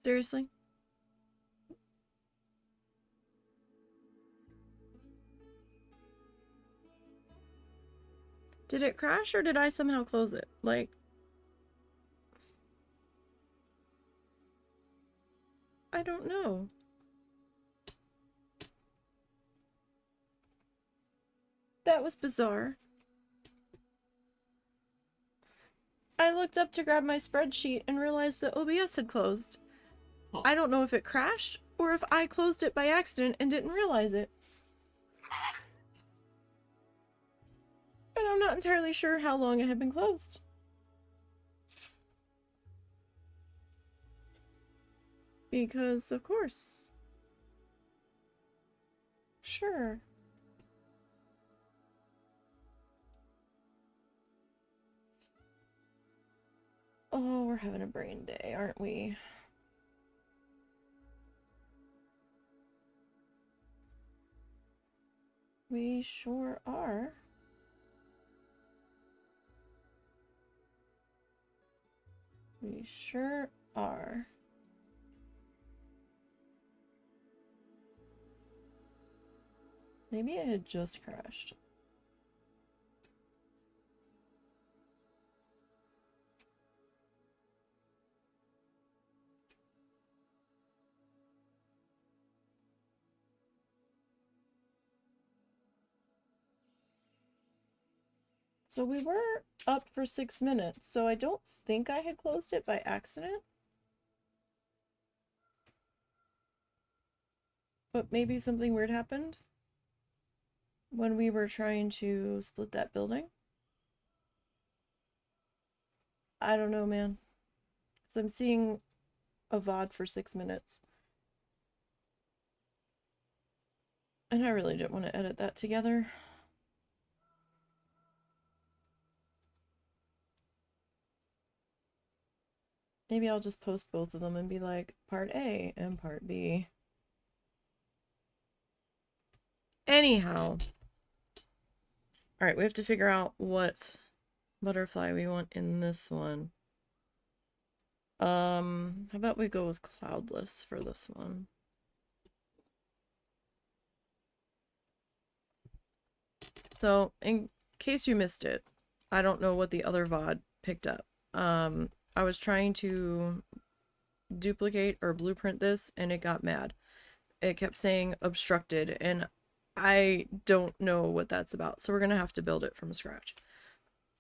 Seriously? Did it crash or did I somehow close it? Like, I don't know. That was bizarre. I looked up to grab my spreadsheet and realized that OBS had closed. Huh. I don't know if it crashed or if I closed it by accident and didn't realize it. And I'm not entirely sure how long it had been closed. Because, of course. Sure. Oh, we're having a brain day, aren't we? We sure are. We sure are. Maybe it had just crashed. So we were up for 6 minutes, so I don't think I had closed it by accident. But maybe something weird happened when we were trying to split that building. I don't know, man. So I'm seeing a VOD for 6 minutes. And I really didn't want to edit that together. Maybe I'll just post both of them and be like, part A and part B. Anyhow. Alright, we have to figure out what butterfly we want in this one. How about we go with cloudless for this one? So, in case you missed it, I don't know what the other VOD picked up. I was trying to duplicate or blueprint this and it got mad. It kept saying obstructed and I don't know what that's about. So we're gonna have to build it from scratch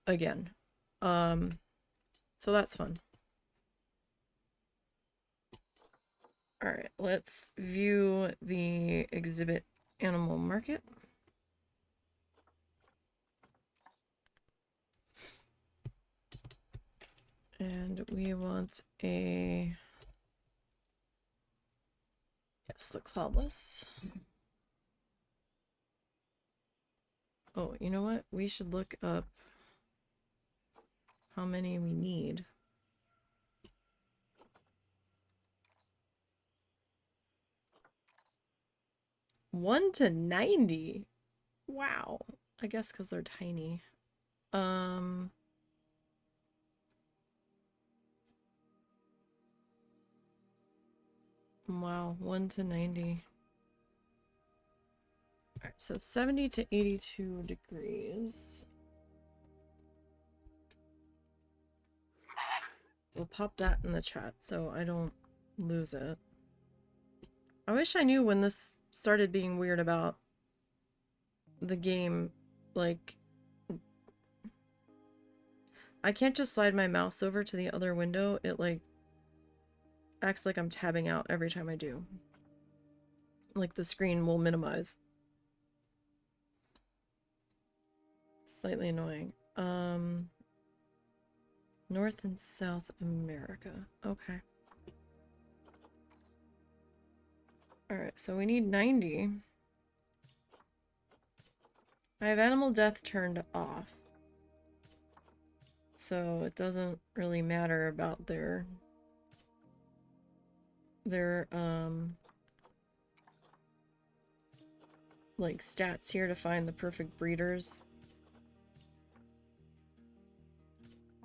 again. So that's fun. Alright, let's view the exhibit animal market. And we want a... Yes, the cloudless. Oh, you know what? We should look up how many we need. One to 90. Wow. I guess because they're tiny. Wow, 1 to 90. Alright, so 70 to 82 degrees. We'll pop that in the chat so I don't lose it. I wish I knew when this started being weird about the game. Like, I can't just slide my mouse over to the other window. It, like, acts like I'm tabbing out every time I do. Like, the screen will minimize. Slightly annoying. North and South America. Okay. Alright, so we need 90. I have animal death turned off. So it doesn't really matter about their like stats here to find the perfect breeders.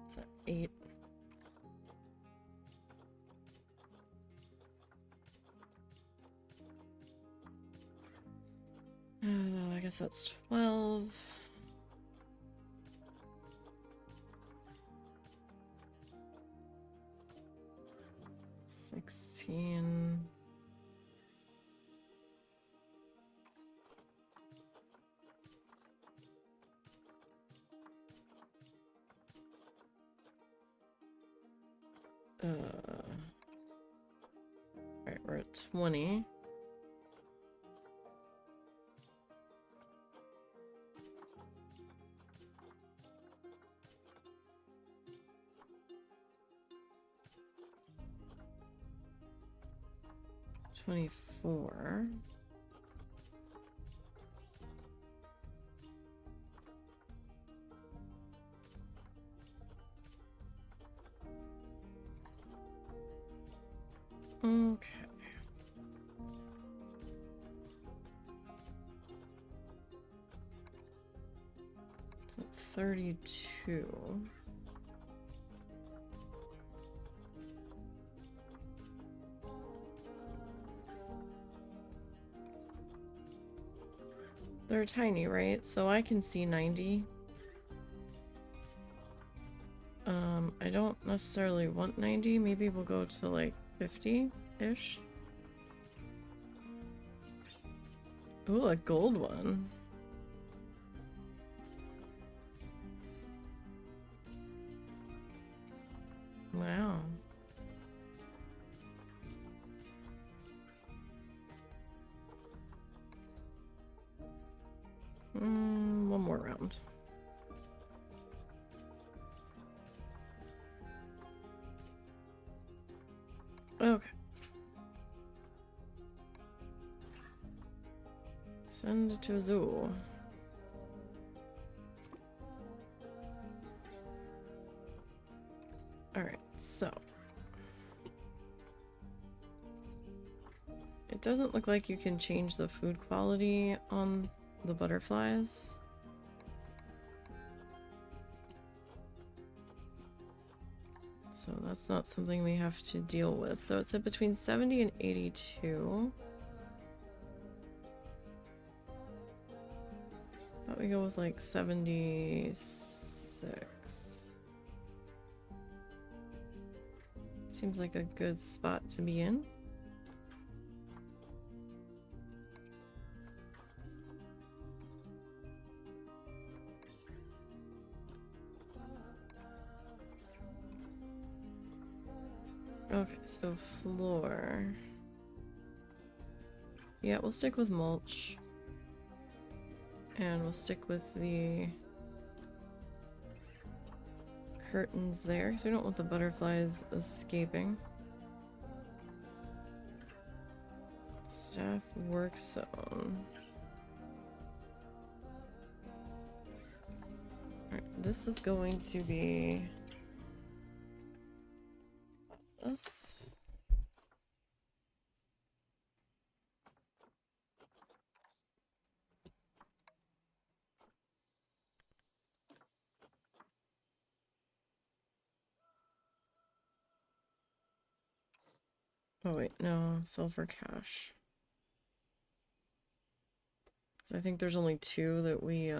It's at 8. I guess that's 12. $16. Alright, we're at 20. $24. Okay. So 32. They're tiny, right? So I can see 90. I don't necessarily want 90. Maybe we'll go to like 50-ish. Ooh, a gold one. Wow. One more round. Okay. Send it to a zoo. Alright, so. It doesn't look like you can change the food quality on the butterflies. So that's not something we have to deal with. So it's at between 70 and 82. Thought we go with like 76. Seems like a good spot to be in. Okay, so floor. Yeah, we'll stick with mulch. And we'll stick with the curtains there, because we don't want the butterflies escaping. Staff work zone. Alright, this is going to be us. Oh wait, no, sell for cash. I think there's only 2 that we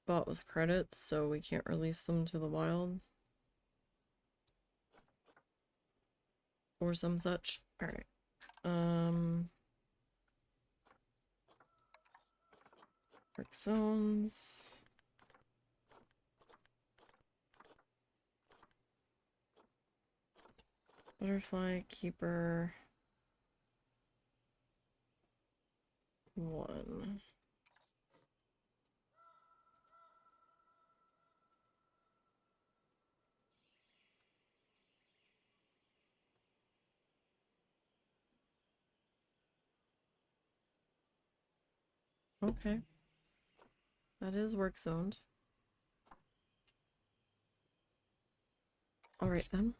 bought with credits, so we can't release them to the wild. Or some such. Alright. Work zones. Butterfly keeper 1. Okay. That is work zoned. Alright then.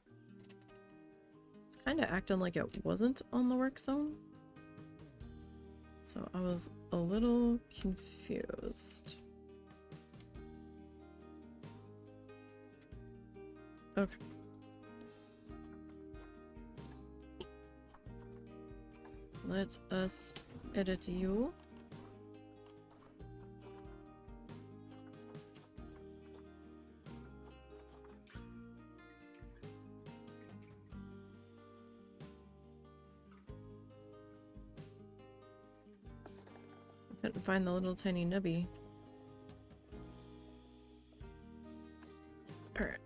It's kind of acting like it wasn't on the work zone. So I was a little confused. Okay. let us edit you. Couldn't find the little tiny nubby. Alright,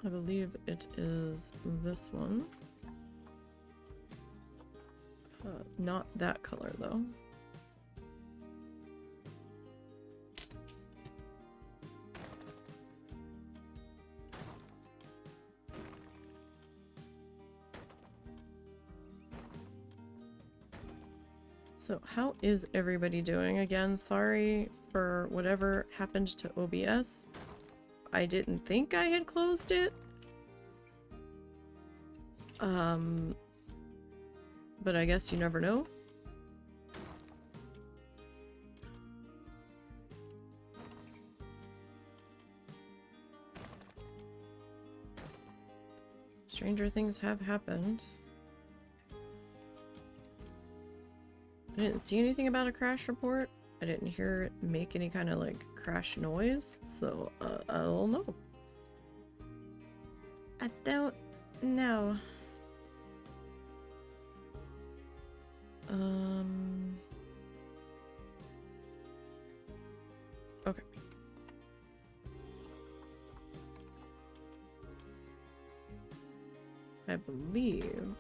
I believe it is this one. Not that color though. So how is everybody doing? Again, sorry for whatever happened to OBS. I didn't think I had closed it. But I guess you never know. Stranger things have happened. I didn't see anything about a crash report. I didn't hear it make any kind of like crash noise, so I don't know. I don't know. Okay. I believe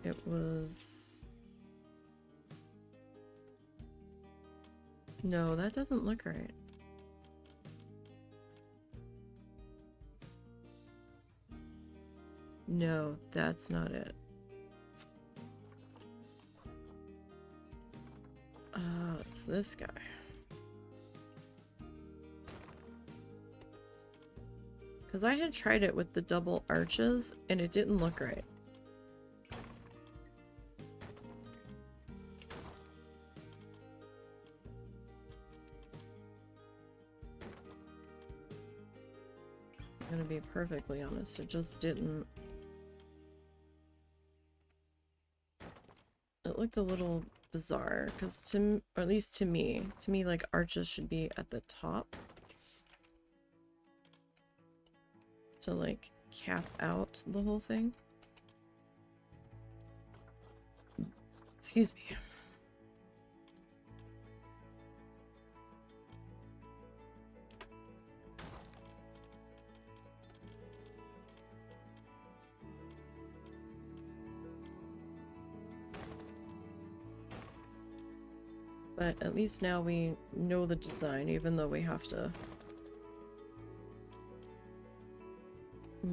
it was... No, that doesn't look right. No, that's not it. It's this guy. Because I had tried it with the double arches and it didn't look right. I'm gonna be perfectly honest, it just didn't. It looked a little bizarre because or at least to me like arches should be at the top to like cap out the whole thing. Excuse me. But at least now we know the design, even though we have to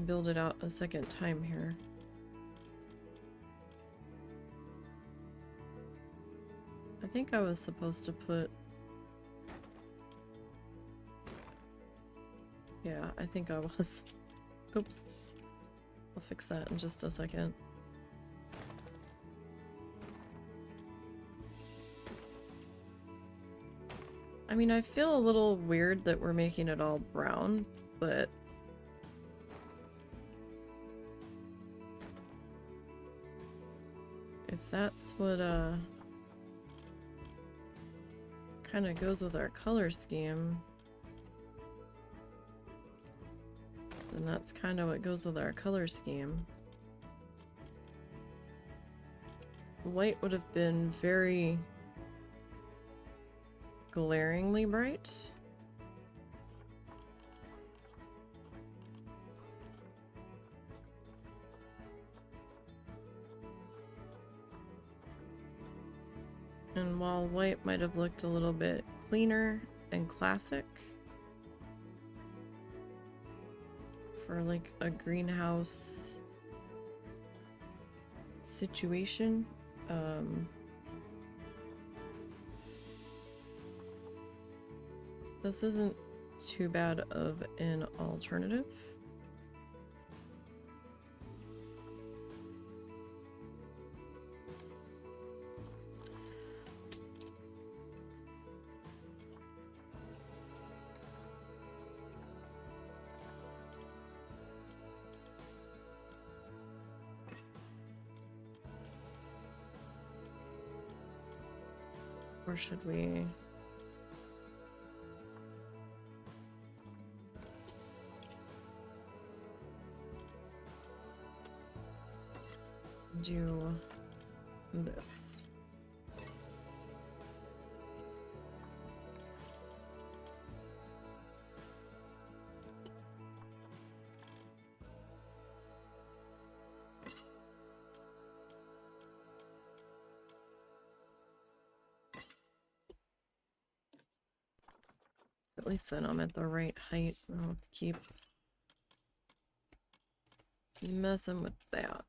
build it out a second time here. I think I was supposed to put... Yeah, I think I was. Oops. I'll fix that in just a second. I mean, I feel a little weird that we're making it all brown, but... if that's what, kind of goes with our color scheme, then that's kind of what goes with our color scheme. White would have been very glaringly bright. And while white might have looked a little bit cleaner and classic for like a greenhouse situation, this isn't too bad of an alternative. Or should we... do this? At least then I'm at the right height. I don't have to keep messing with that.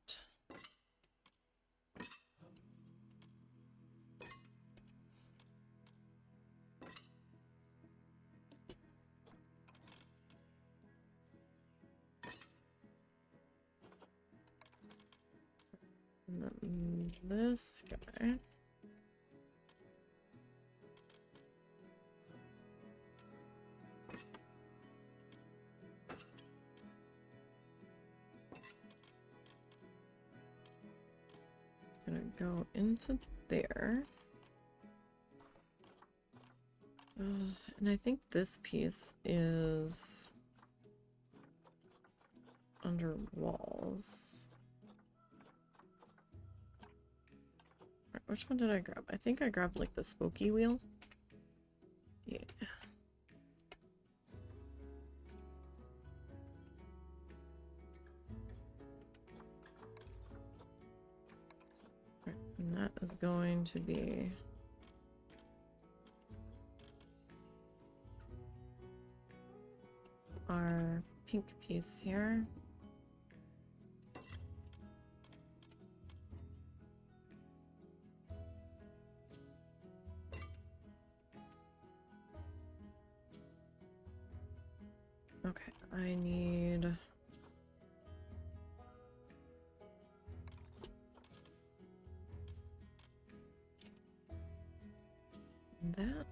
And then this guy. It's gonna go into there. And I think this piece is under walls. Right, which one did I grab? I think I grabbed like the spokey wheel. Yeah. Right, and that is going to be our pink piece here. Okay, I need that.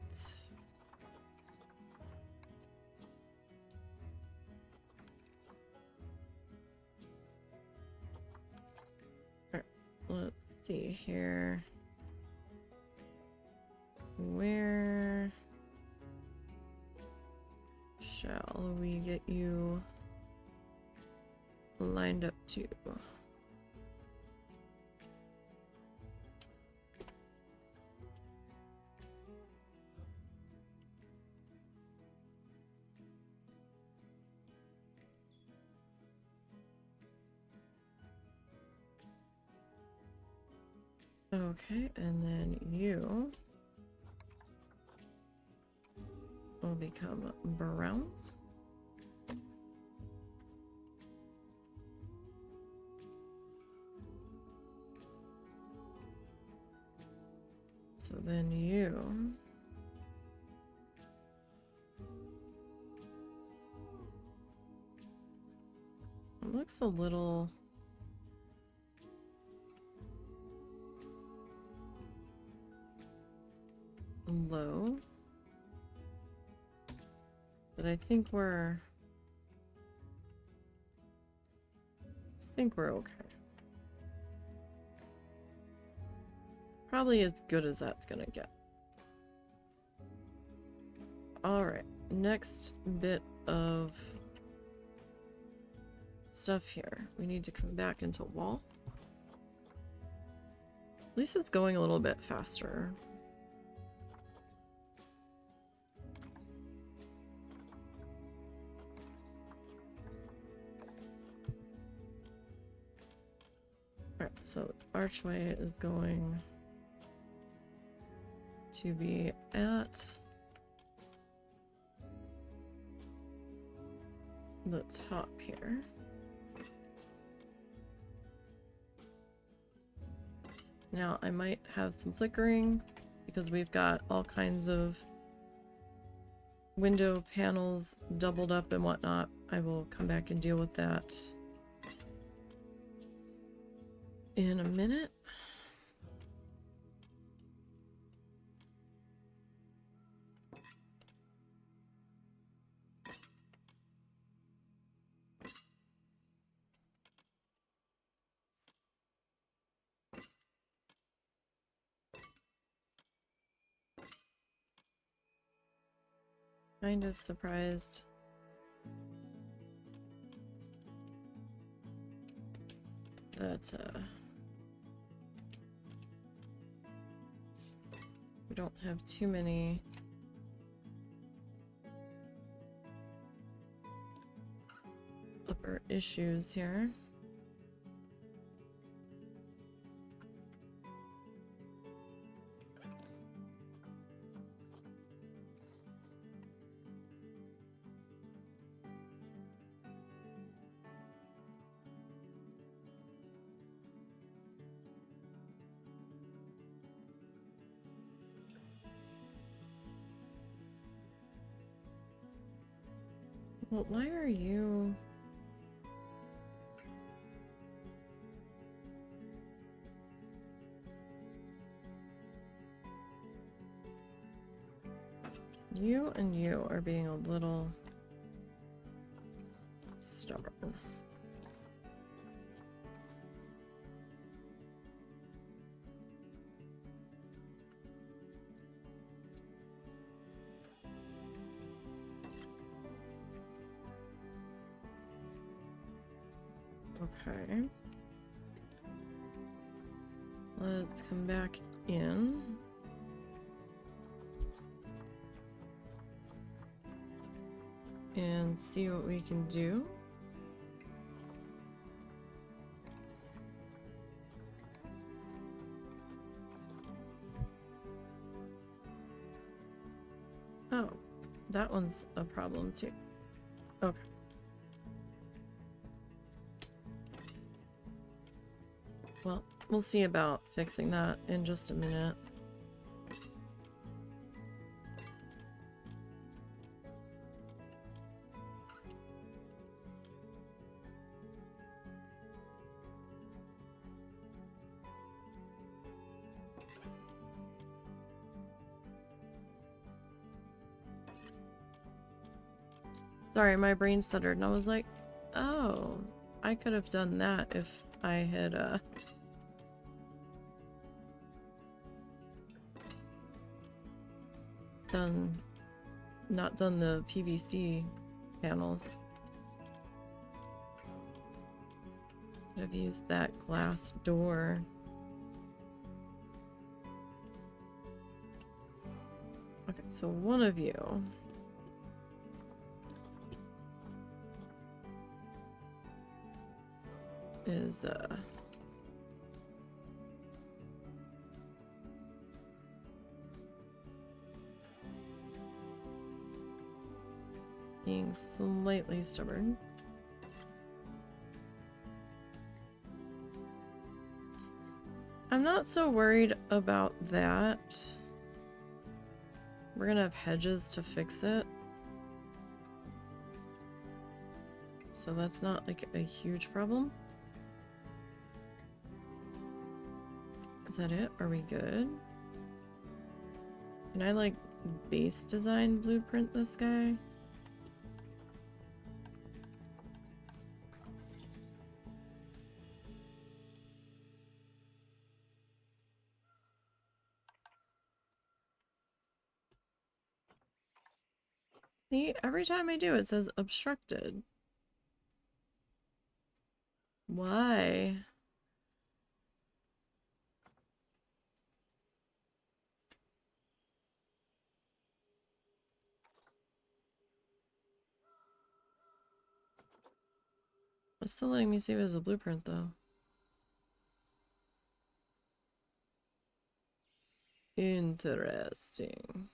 Alright, let's see here. Where shall we get you lined up to? Okay, and then you will become brown. So then you it looks a little low, but I think we're okay. Probably as good as that's gonna get. Alright, next bit of stuff here. We need to come back into wall. At least it's going a little bit faster. Alright, so archway is going to be at the top here. Now I might have some flickering because we've got all kinds of window panels doubled up and whatnot. I will come back and deal with that in a minute. Kind of surprised. That, we don't have too many upper issues here. Well, why are you... You and you are being a little stubborn. Okay. Let's come back in. And see what we can do. Oh, that one's a problem too. Okay. Well, we'll see about fixing that in just a minute. Sorry, my brain stuttered and I was like, oh, I could have done that if I had, not done the PVC panels. Could have used that glass door. Okay, so one of you is, being slightly stubborn. I'm not so worried about that. We're gonna have hedges to fix it. So that's not like a huge problem. Is that it? Are we good? Can I like base design blueprint this guy? See, every time I do it says obstructed. Why? It's still letting me save it as a blueprint though. Interesting.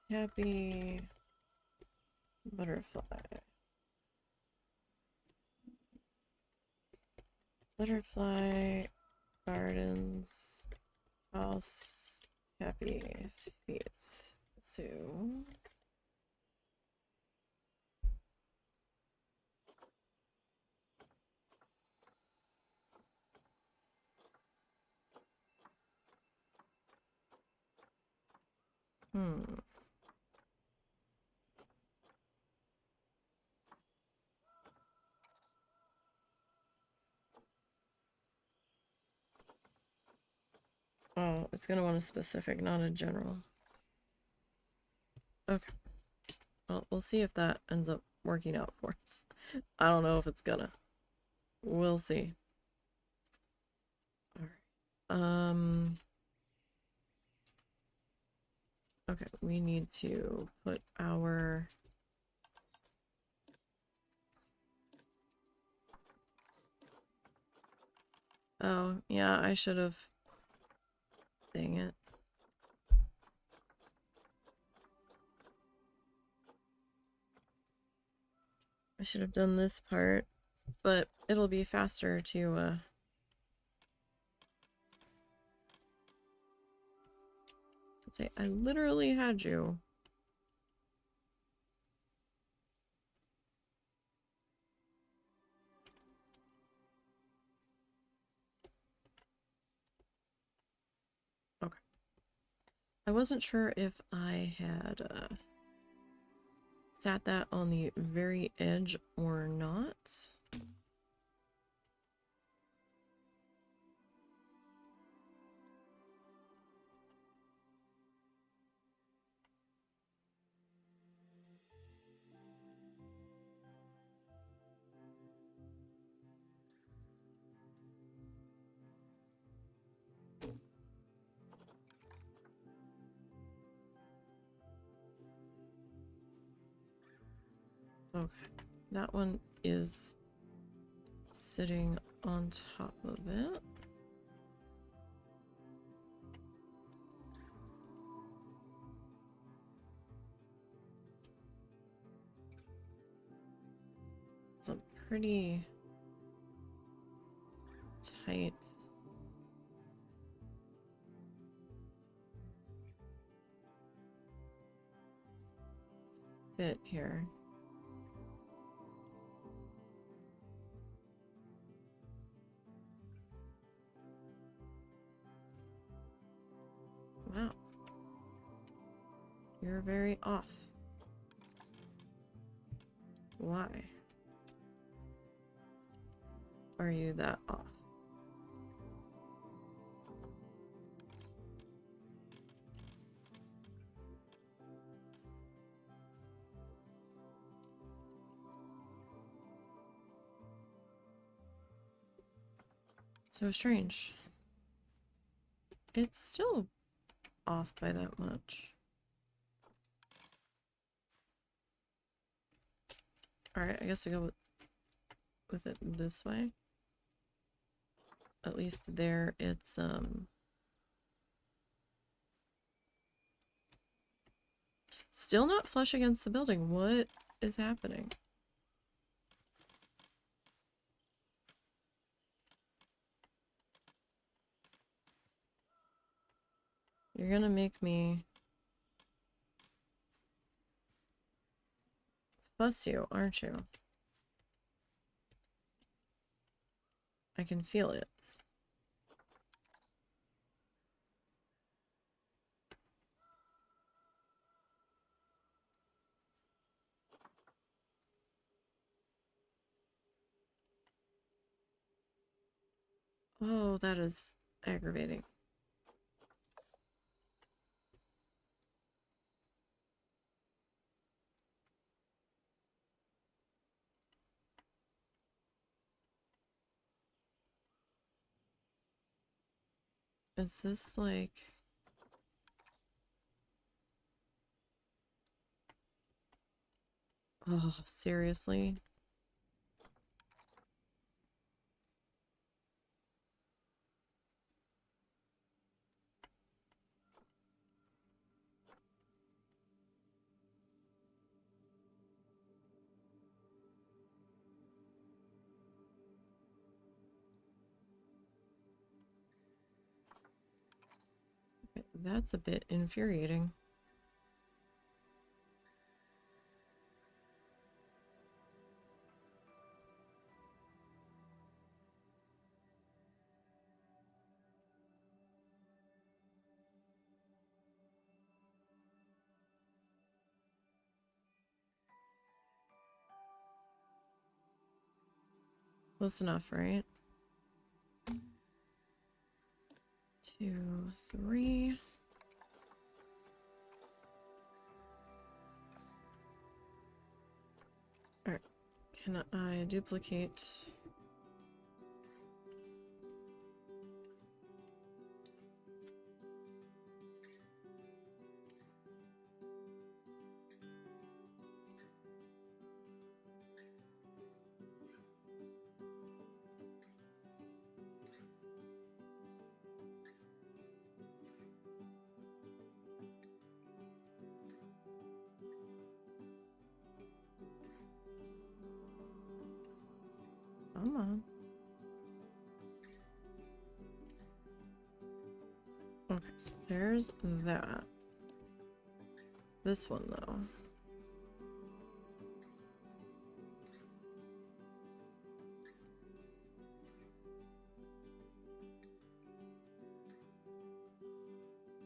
Tappy butterfly. Butterfly gardens house Tappy feet. So Oh, it's gonna want a specific, not a general. Okay. Well, we'll see if that ends up working out for us. I don't know if it's gonna. We'll see. Alright. Okay, we need to put our... Oh, yeah, I should have... Dang it. I should have done this part, but it'll be faster to, let's say, I literally had you. Okay. I wasn't sure if I had, sat that on the very edge or not. Okay, that one is sitting on top of it. It's a pretty tight fit here. Wow. You're very off. Why are you that off? So strange. It's still off by that much. Alright, I guess I go with it this way. At least there it's still not flush against the building. What is happening? You're gonna make me fuss you, aren't you? I can feel it. Oh, that is aggravating. Is this like... Oh, seriously? That's a bit infuriating. Close enough, right? 2, 3. Alright, can I duplicate? Come on. Okay, so there's that. This one, though.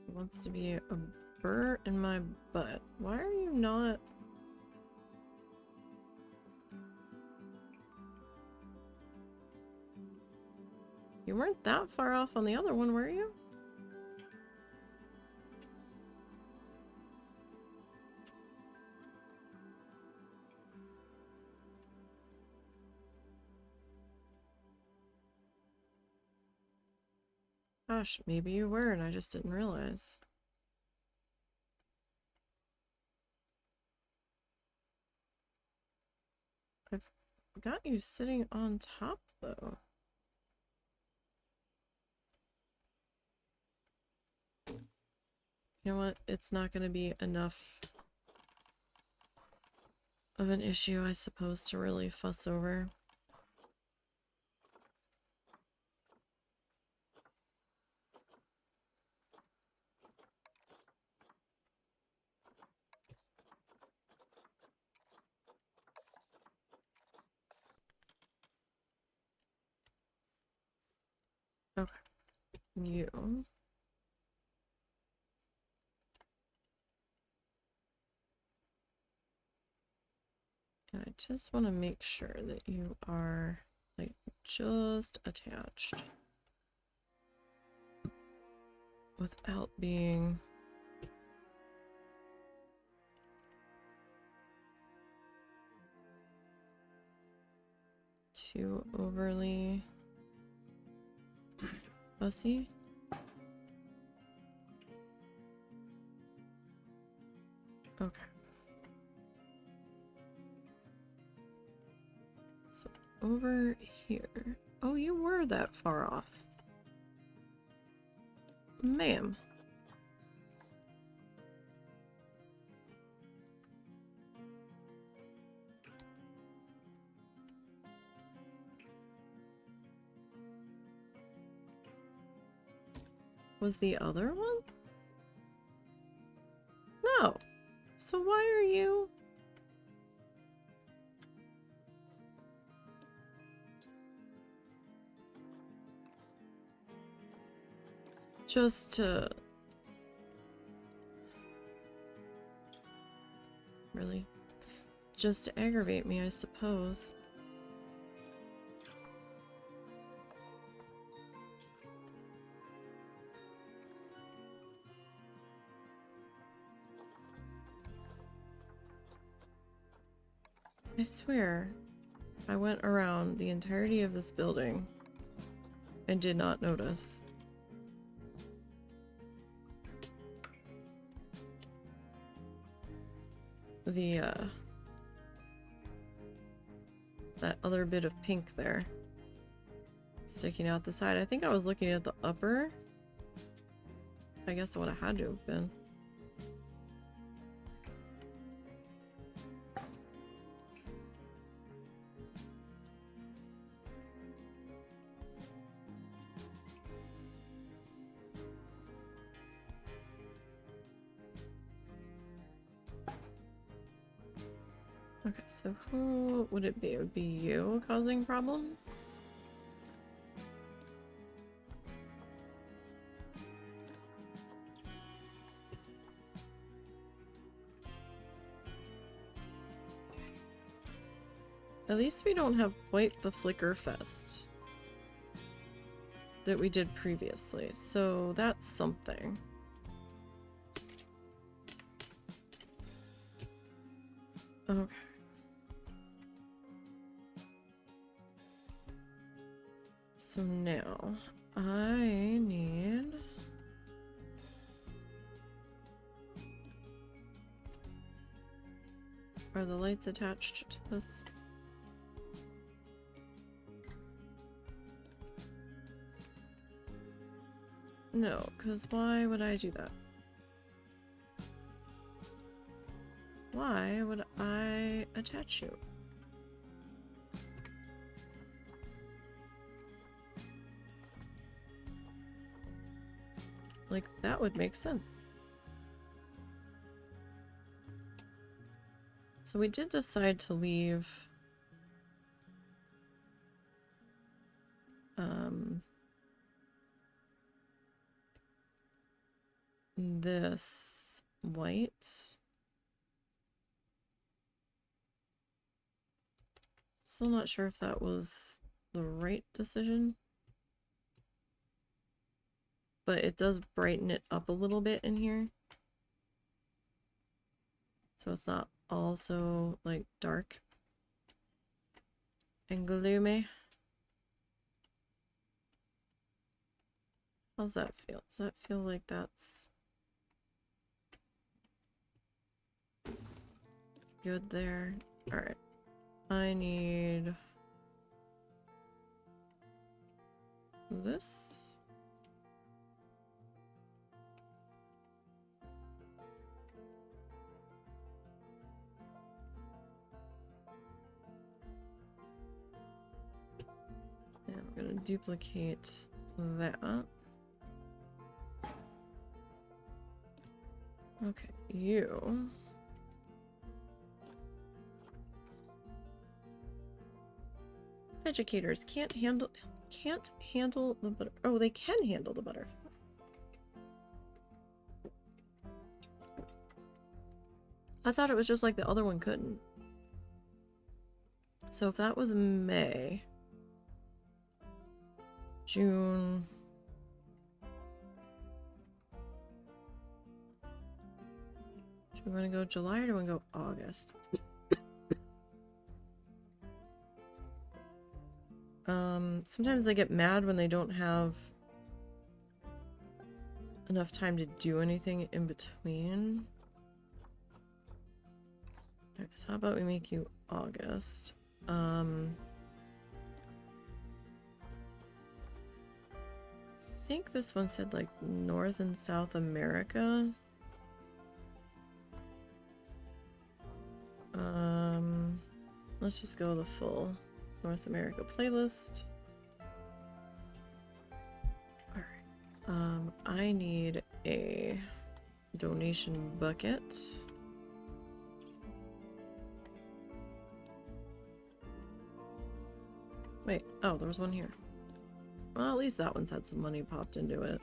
It wants to be a burr in my butt. Why are you not... You weren't that far off on the other one, were you? Gosh, maybe you were and I just didn't realize. I've got you sitting on top, though. You know what? It's not going to be enough of an issue, I suppose, to really fuss over. Okay. You. And I just want to make sure that you are, like, just attached. Without being... too overly fussy. Okay. So over here. Oh, you were that far off. Ma'am. Was the other one? No. So why are you... Just to... Really? Just to aggravate me, I suppose. I swear, I went around the entirety of this building and did not notice. The, that other bit of pink there sticking out the side. I think I was looking at the upper. I guess what it had to have been. Okay, so who would it be? It would be you causing problems? At least we don't have quite the flicker fest. that we did previously. So that's something. Okay. So now I need... Are the lights attached to this? No, because why would I do that? Why would I attach you? Like, that would make sense. So we did decide to leave this white. Still not sure if that was the right decision. But it does brighten it up a little bit in here. So it's not all so, like, dark and gloomy. How's that feel? Does that feel like that's good there? Alright. I need this. And I'm gonna duplicate that. Okay, you. Educators can't handle the butter. Oh, they can handle the butter. I thought it was just like the other one couldn't. So if that was May, June, do we want to go July or do we want to go August? Sometimes they get mad when they don't have enough time to do anything in between. Alright, so how about we make you August? I think this one said like North and South America. Let's just go the full North America playlist. Alright. I need a donation bucket. Wait, oh, there was one here. Well, at least that one's had some money popped into it.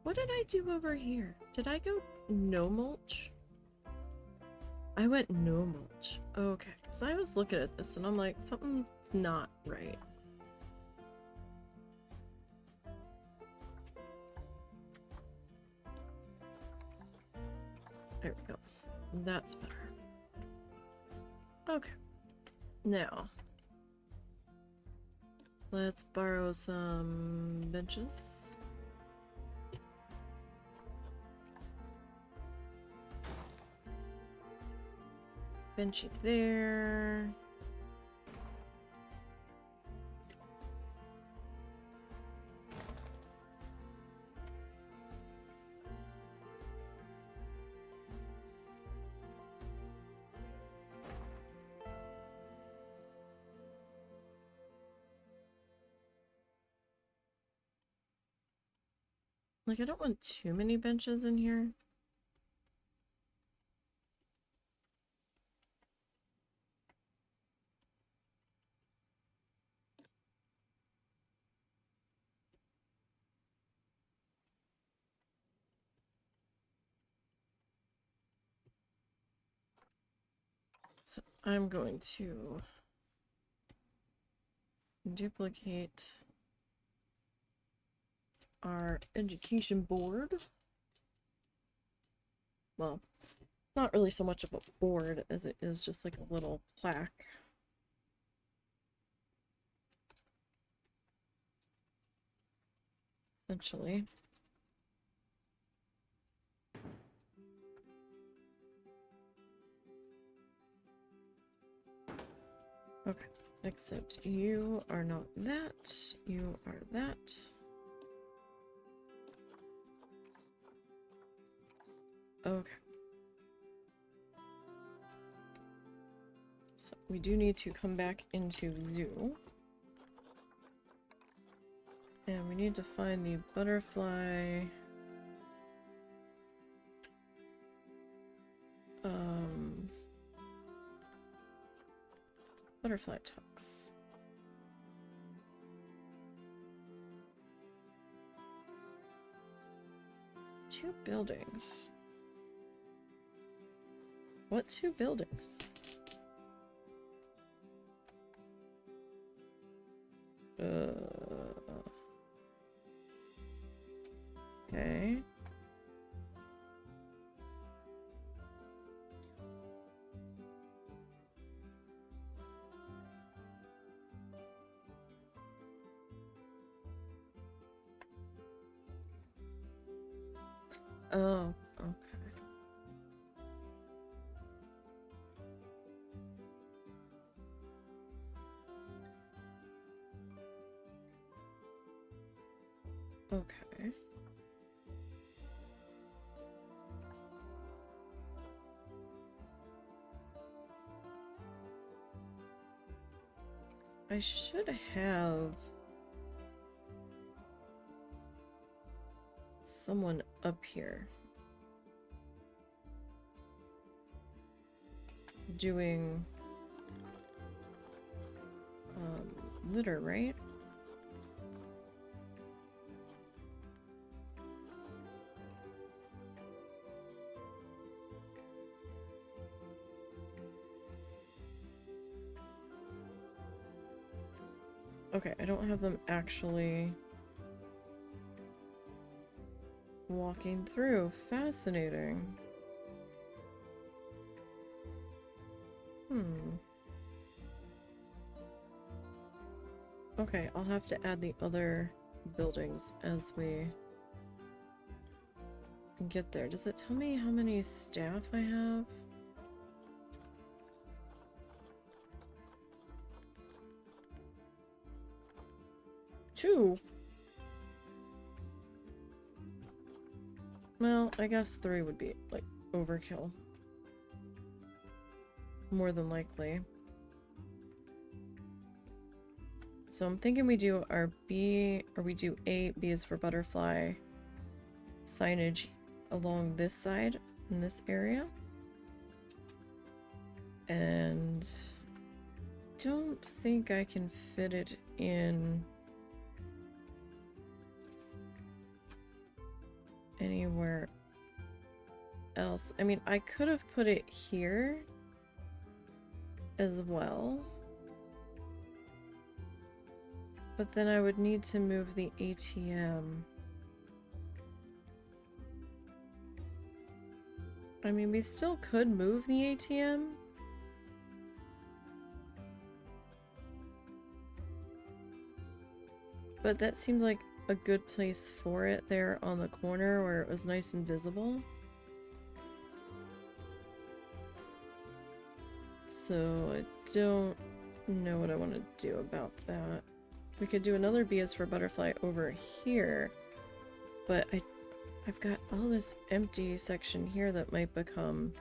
What did I do over here? Did I go no mulch? I went no mulch. Okay, so I was looking at this and I'm like, something's not right. There we go. That's better. Okay. Now, let's borrow some benches. Benchy there. Like, I don't want too many benches in here. I'm going to duplicate our education board. Well, not really so much of a board as it is just like a little plaque. Essentially. Okay, except you are not that, you are that. Okay. So we do need to come back into zoo. And we need to find the butterfly. Butterfly tux. Two buildings. What two buildings? Okay. Oh, okay. Okay. I should have someone up here doing litter, right? Okay, I don't have them actually walking through. Fascinating. Okay, I'll have to add the other buildings as we get there. Does it tell me how many staff I have? Two. Well, I guess 3 would be, like, overkill. More than likely. So I'm thinking we do our B, or we do A, B is for butterfly signage along this side, in this area. And don't think I can fit it in anywhere else. I mean, I could have put it here as well. But then I would need to move the ATM. I mean, we still could move the ATM. But that seemed like a good place for it there on the corner where it was nice and visible. So I don't know what I want to do about that. We could do another B is for butterfly over here, but I've got all this empty section here that might become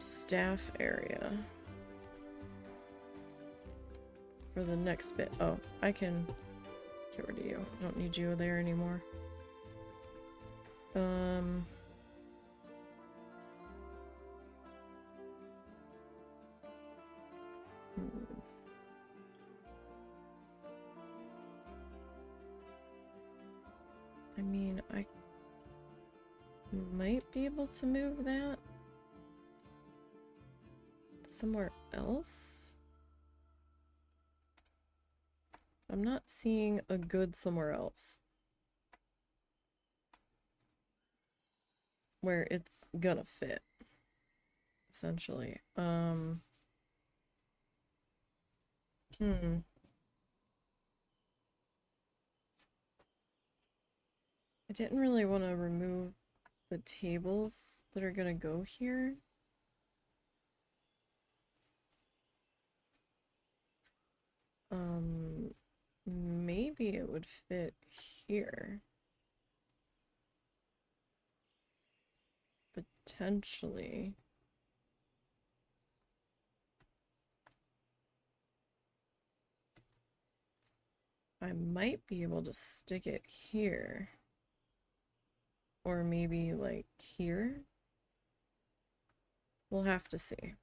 staff area for the next bit. Oh, I can get rid of you. I don't need you there anymore. I mean, I might be able to move that. somewhere else? I'm not seeing a good somewhere else where it's gonna fit, essentially. I didn't really want to remove the tables that are gonna go here. Maybe it would fit here. Potentially. I might be able to stick it here. Or maybe like here. We'll have to see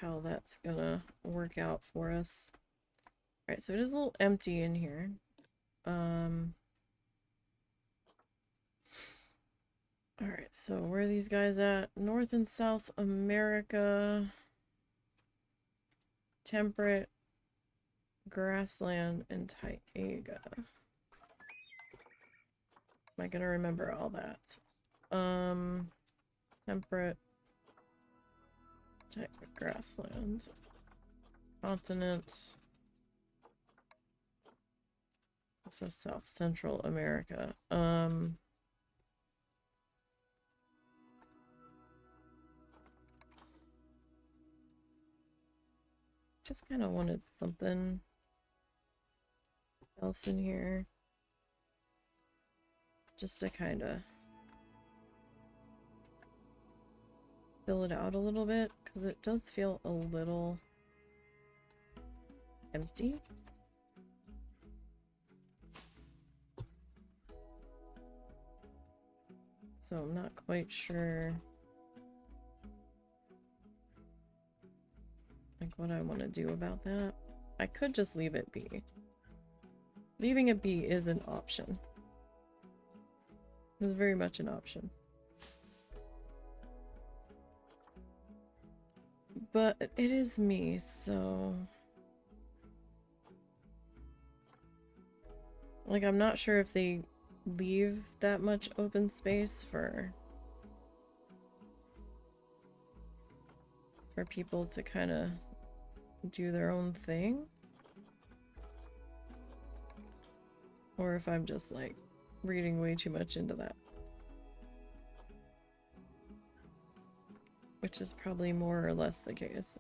how that's gonna work out for us. Alright, so it is a little empty in here. Alright, so where are these guys at? North and South America. Temperate, grassland, and taiga. Am I gonna remember all that? Temperate, taiga, grassland, continent. This is South Central America. Just kind of wanted something else in here. Just to kind of fill it out a little bit, because it does feel a little empty. So I'm not quite sure like what I want to do about that. I could just leave it be. Leaving it be is an option. It's very much an option. But it is me, so... like, I'm not sure if they leave that much open space for people to kind of do their own thing. Or if I'm just, like, reading way too much into that. Which is probably more or less the case.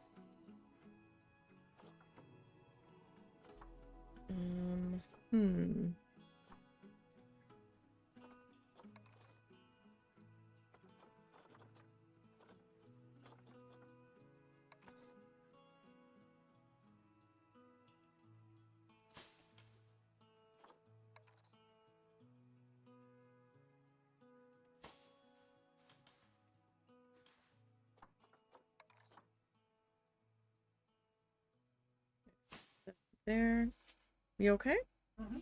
There. You okay? Mm-hmm.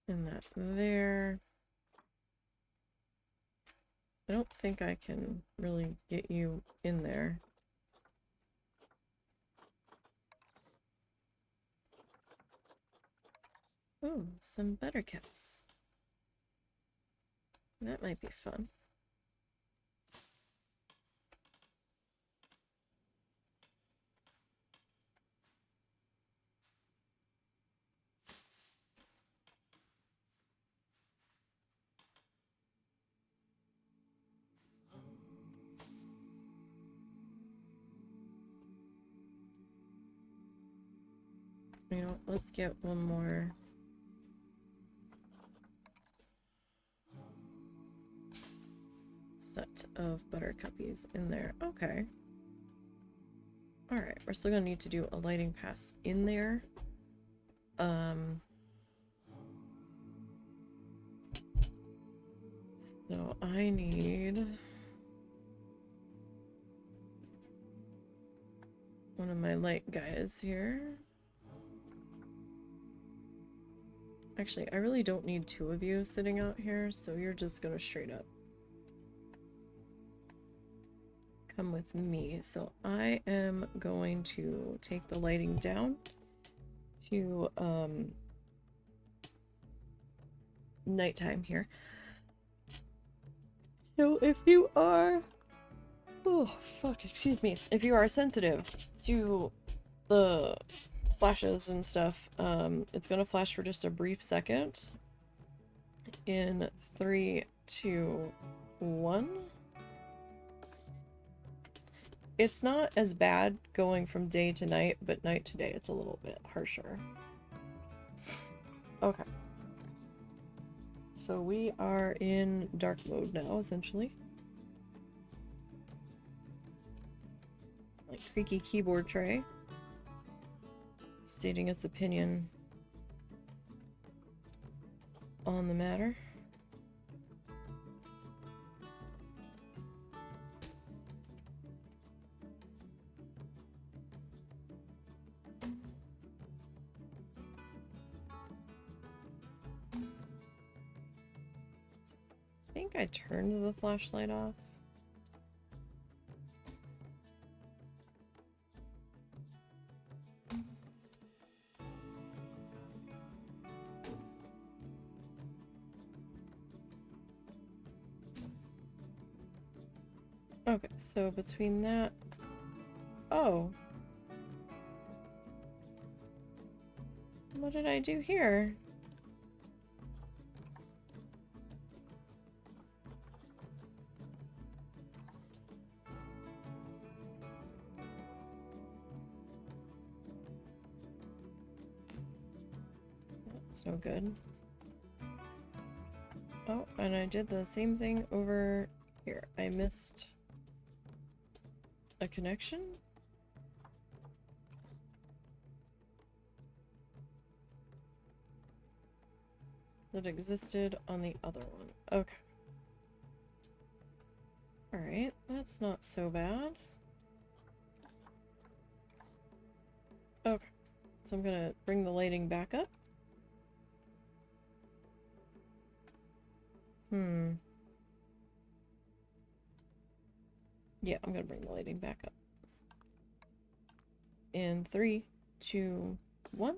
And that there. I don't think I can really get you in there. Oh, some buttercups. That might be fun. You know, let's get one more. Set of buttercuppies in there. Okay. Alright, we're still gonna need to do a lighting pass in there. So I need one of my light guys here. Actually, I really don't need two of you sitting out here, so you're just gonna straight up come with me. So I am going to take the lighting down to nighttime here. So if you are, oh fuck, excuse me, if you are sensitive to the flashes and stuff, it's gonna flash for just a brief second. In 3, 2, 1. It's not as bad going from day to night, but night to day it's a little bit harsher. Okay. So we are in dark mode now, essentially. Like creaky keyboard tray stating its opinion on the matter. I think I turned the flashlight off. Okay, so between that... Oh. What did I do here? That's no good. Oh, and I did the same thing over here. I missed a connection? That existed on the other one. Okay. Alright, that's not so bad. Okay, so I'm gonna bring the lighting back up. Yeah, I'm gonna bring the lighting back up. In 3, 2, 1.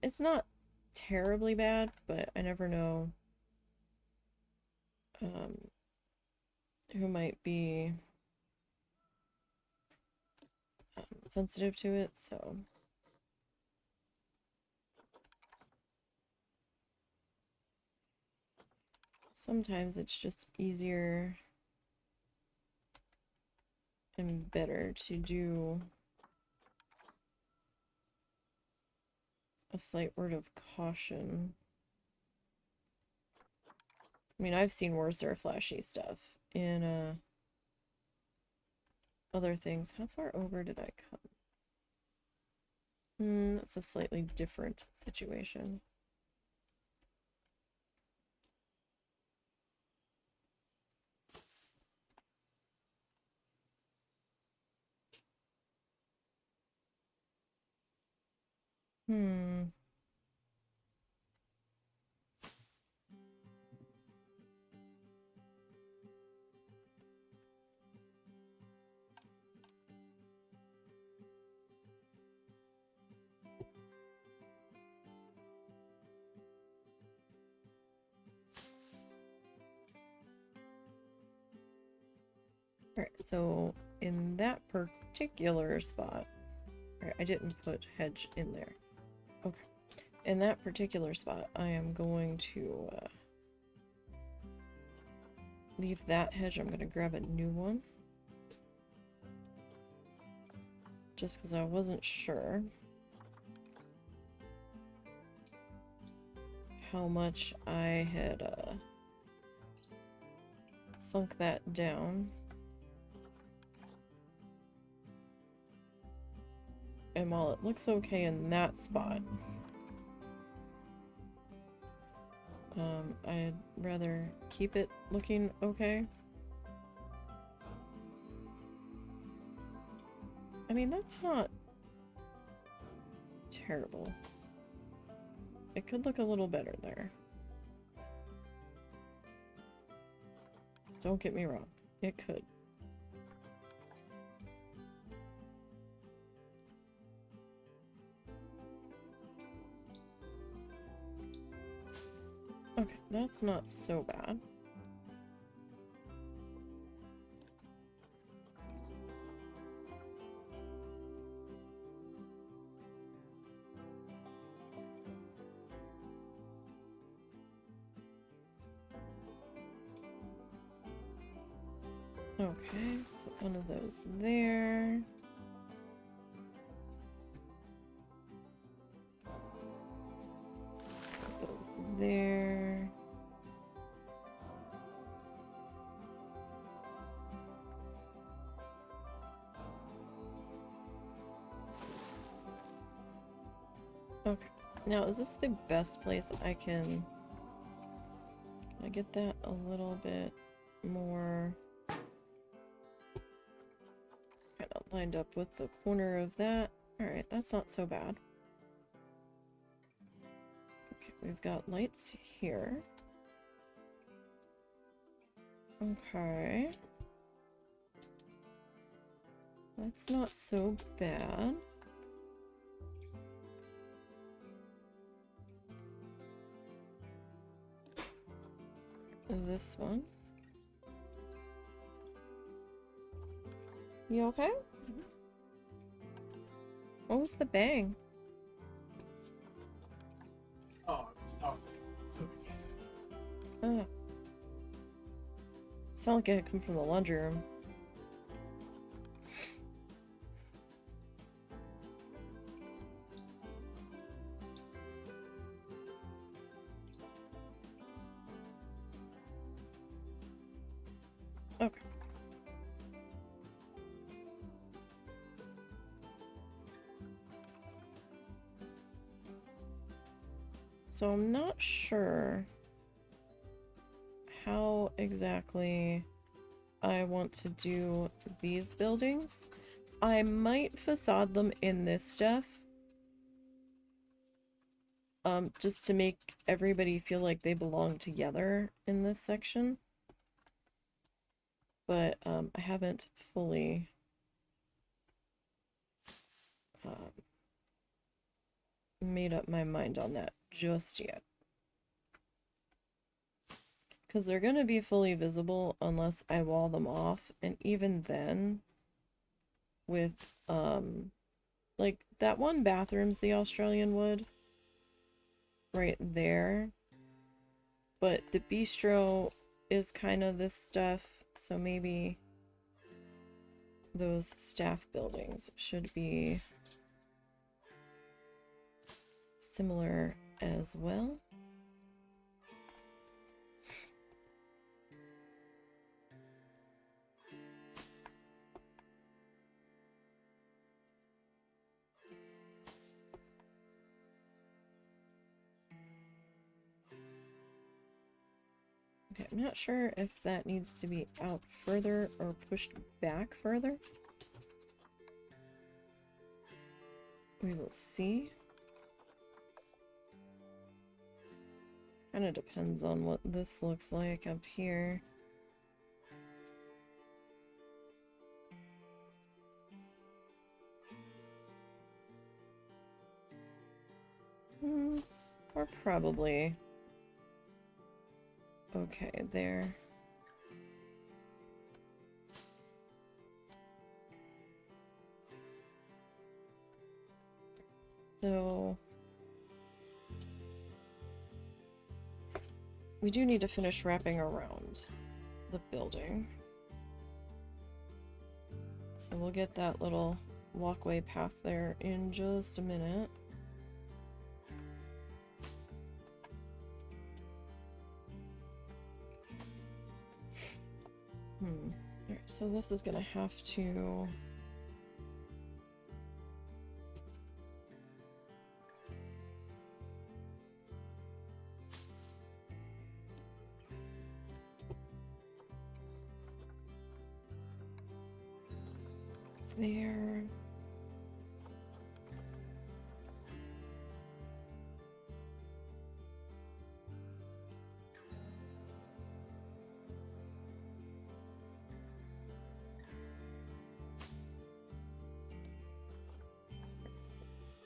It's not terribly bad, but I never know who might be sensitive to it, so sometimes it's just easier and better to do a slight word of caution. I mean, I've seen worse or flashy stuff in other things. How far over did I come? That's a slightly different situation. Alright, so in that particular spot, I didn't put hedge in there. Okay. In that particular spot, I am going to leave that hedge. I'm going to grab a new one. Just because I wasn't sure how much I had sunk that down. And while it looks okay in that spot, I'd rather keep it looking okay. I mean, that's not terrible. it could look a little better there. Don't get me wrong, it could. Okay, that's not so bad. Okay, put one of those there. Put those there. Okay, now is this the best place I can I get that a little bit more kind of lined up with the corner of that? Alright, that's not so bad. Okay, we've got lights here. Okay. That's not so bad. This one. You okay? What was the bang? Oh, I was tossing soap again. Oh. Sound like it had come from the laundry room. Okay. So I'm not sure how exactly I want to do these buildings. I might facade them in this stuff. Just to make everybody feel like they belong together in this section. But I haven't fully made up my mind on that just yet. Because they're going to be fully visible unless I wall them off. And even then, with, like, that one bathroom's the Australian wood. Right there. But the bistro is kind of this stuff. So maybe those staff buildings should be similar as well. Okay, I'm not sure if that needs to be out further or pushed back further. We will see. Kind of depends on what this looks like up here. Or probably okay there. So we do need to finish wrapping around the building. So we'll get that little walkway path there in just a minute. Alright, so this is gonna have to there.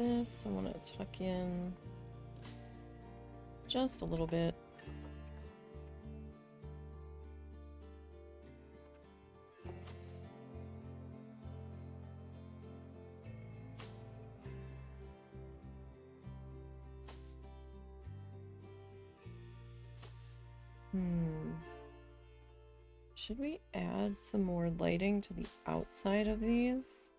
this. I want to tuck in just a little bit. Should we add some more lighting to the outside of these?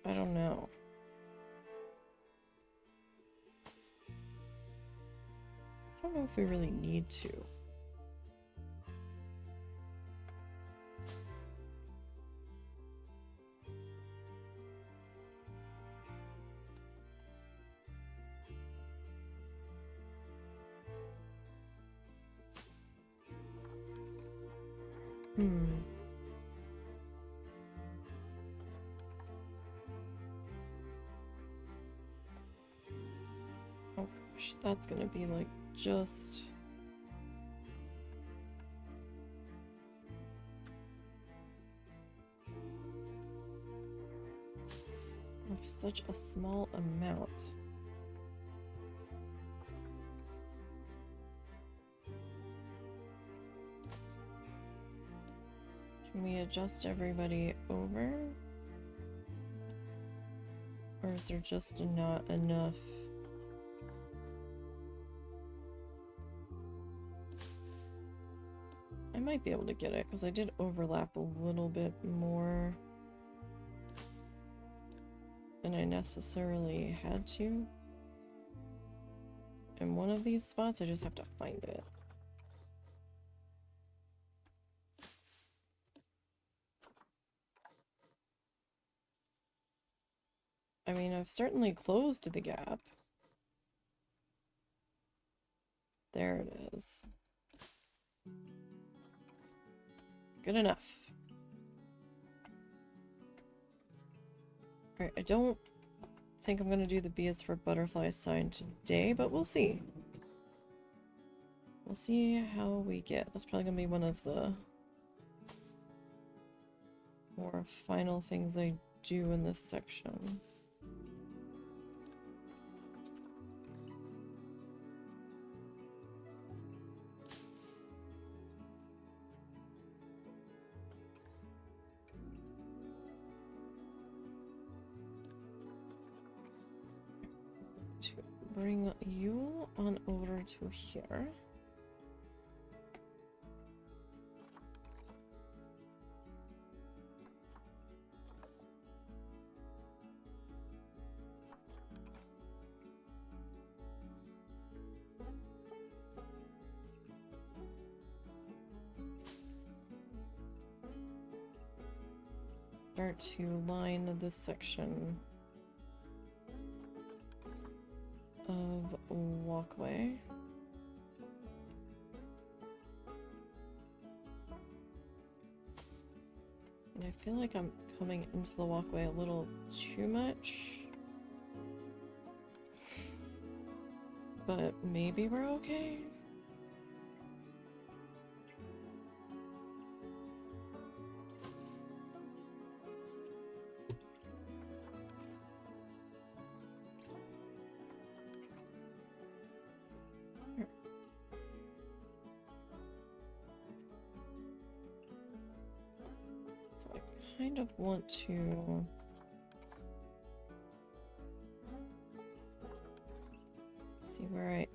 I don't know. I don't know if we really need to. Oh gosh, that's gonna be like just... such a small amount. Can we adjust everybody over? Or is there just not enough? I might be able to get it because I did overlap a little bit more than I necessarily had to. In one of these spots, I just have to find it. I mean, I've certainly closed the gap. There it is. Good enough. Alright, I don't think I'm gonna do the B is for butterfly sign today, but we'll see. We'll see how we get. That's probably gonna be one of the more final things I do in this section. Bring you on over to here. Start to line this section of walkway. And I feel like I'm coming into the walkway a little too much. But maybe we're okay. Kind of want to see where I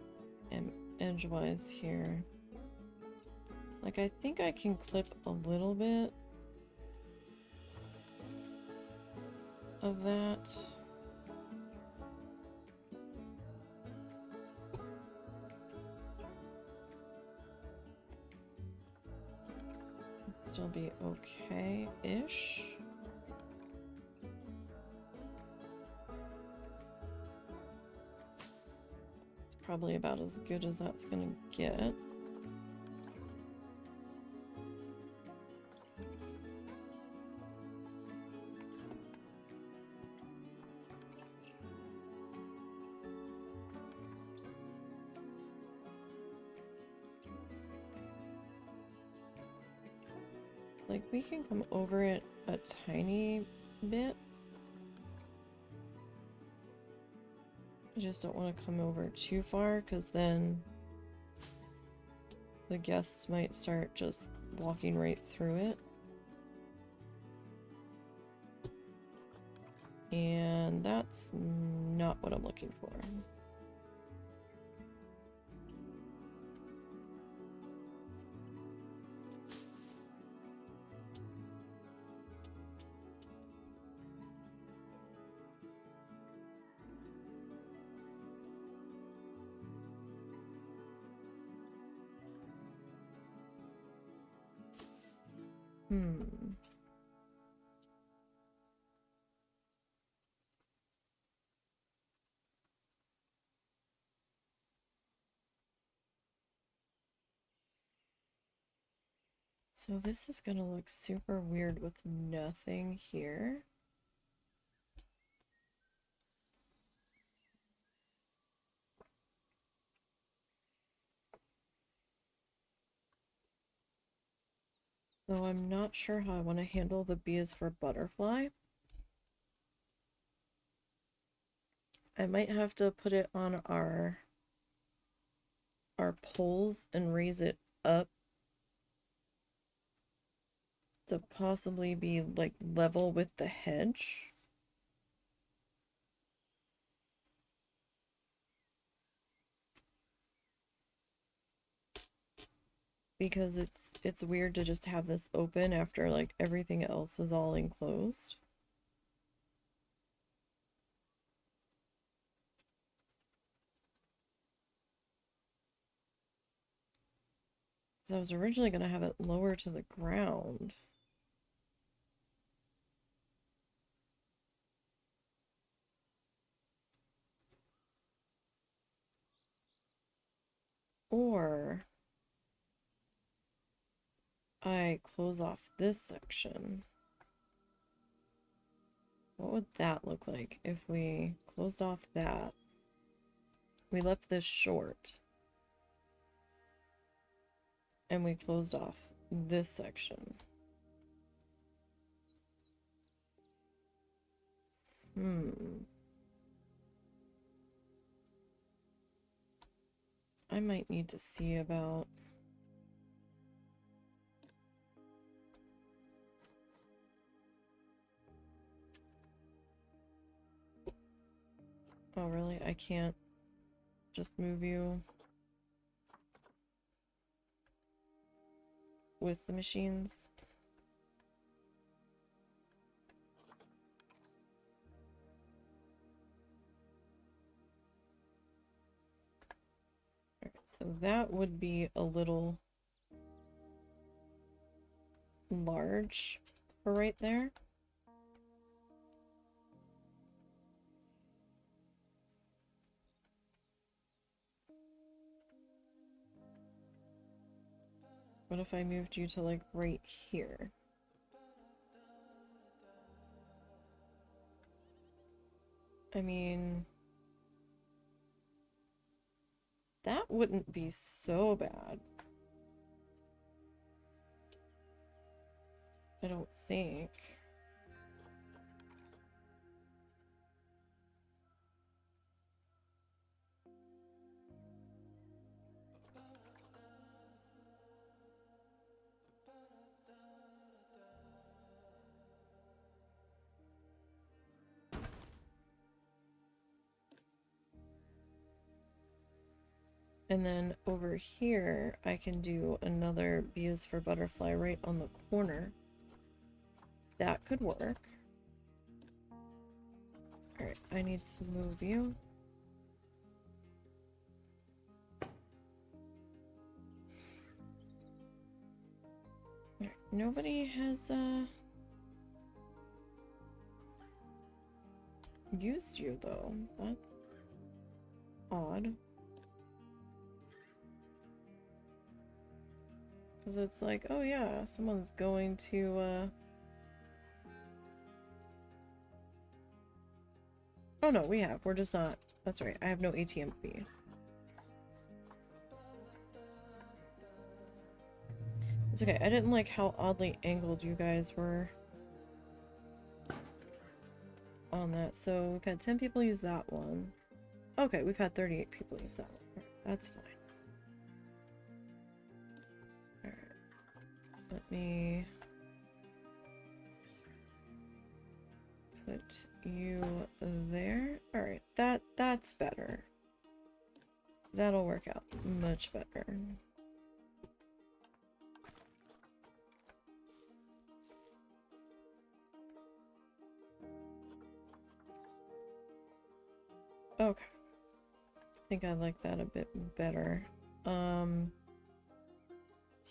am edgewise here. Like, I think I can clip a little bit of that. Still be okay-ish. It's probably about as good as that's gonna get. Like, we can come over it a tiny bit. I just don't want to come over too far, because then the guests might start just walking right through it. And that's not what I'm looking for. So this is gonna look super weird with nothing here. So I'm not sure how I want to handle the B is for butterfly. I might have to put it on our poles and raise it up to possibly be like level with the hedge. Because it's weird to just have this open after like everything else is all enclosed. So I was originally going to have it lower to the ground. Or I close off this section. What would that look like if we closed off that? We left this short. And we closed off this section. I might need to see about... Oh, really? I can't just move you with the machines? Okay, so that would be a little large for right there. What if I moved you to like right here? I mean, that wouldn't be so bad. I don't think. And then over here, I can do another B is for butterfly right on the corner. That could work. Alright, I need to move you. Alright, nobody has, used you, though. That's odd. Because it's like, oh yeah, someone's going to, Oh no, we have. We're just not... That's right, I have no ATM fee. It's okay. I didn't like how oddly angled you guys were on that. So we've had 10 people use that one. Okay, we've had 38 people use that one. That's fine. Alright. Let me put you there. Alright, that's better. That'll work out much better. Okay. I think I like that a bit better. So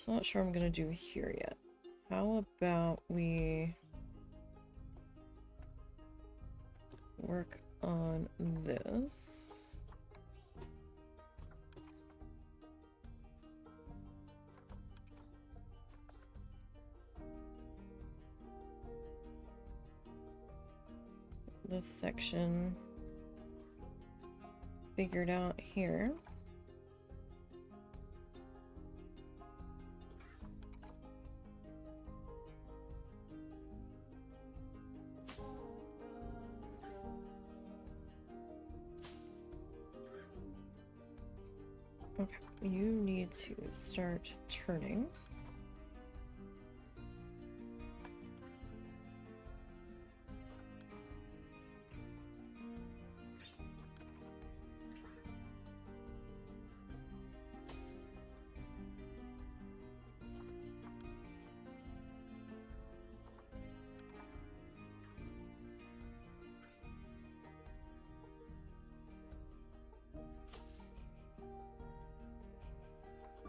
not sure I'm gonna do here yet. How about we work on this? This section figured out here. Okay, you need to start turning.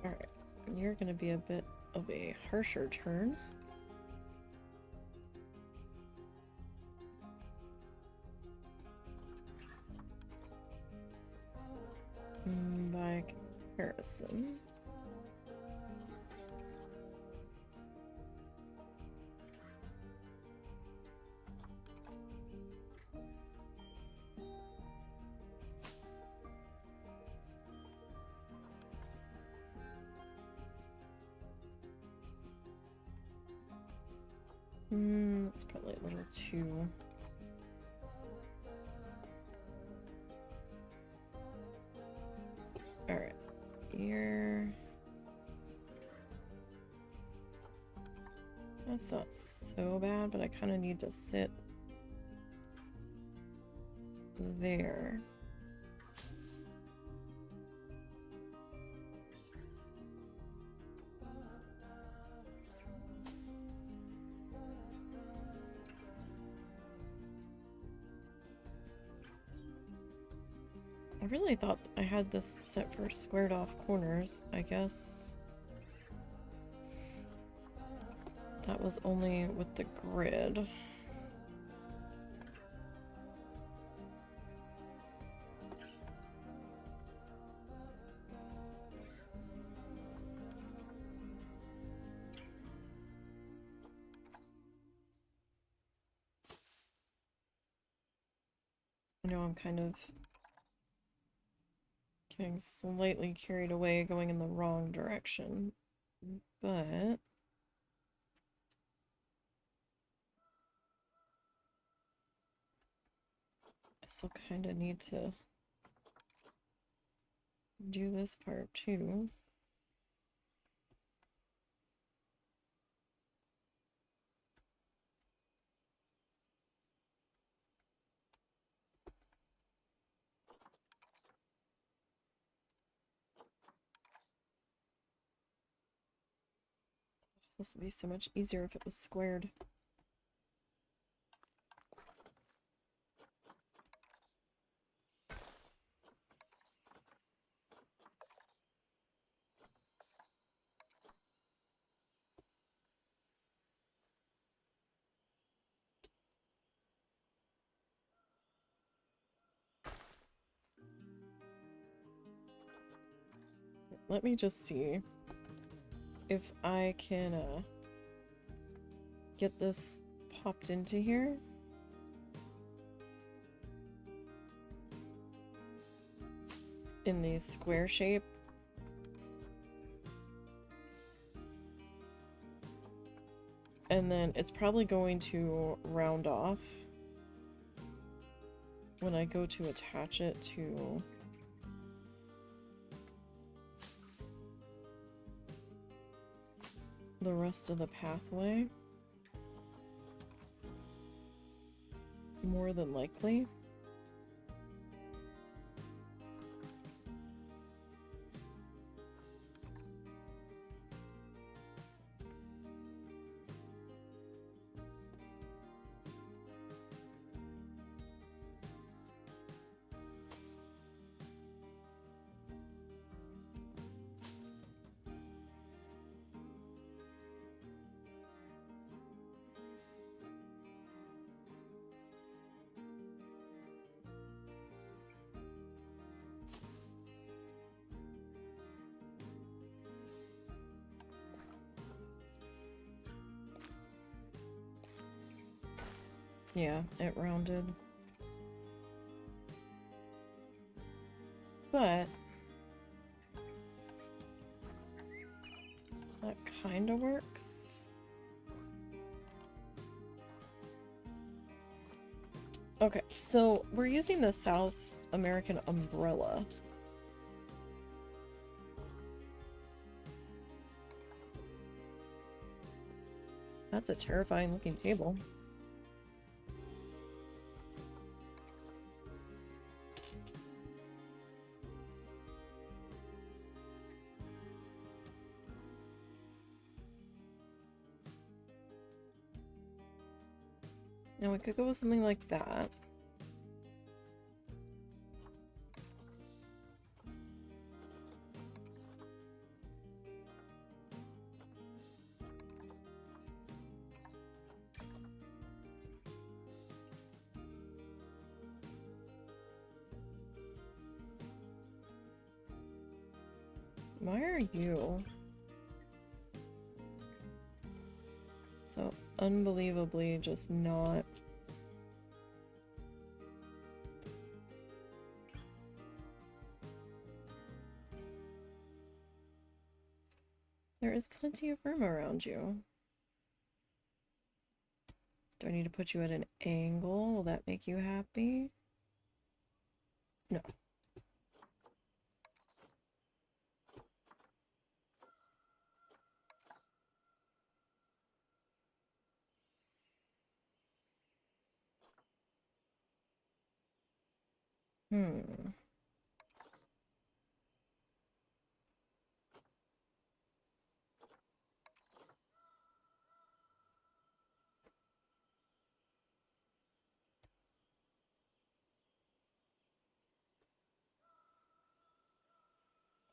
Alright, you're gonna be a bit of a harsher turn. By comparison. That's probably a little too... Alright, here... That's not so bad, but I kind of need to sit there. I really thought I had this set for squared off corners. I guess that was only with the grid. I know I'm kind of getting slightly carried away going in the wrong direction, but I still kind of need to do this part too. This would be so much easier if it was squared. Let me just see if I can get this popped into here. In the square shape. And then it's probably going to round off when I go to attach it to the rest of the pathway. More than likely. Yeah, it rounded. But that kind of works. Okay, so we're using the South American umbrella. That's a terrifying looking table. Now we could go with something like that. Why are you so unbelievably just not? There is plenty of room around you. Do I need to put you at an angle? Will that make you happy? No. Hmm.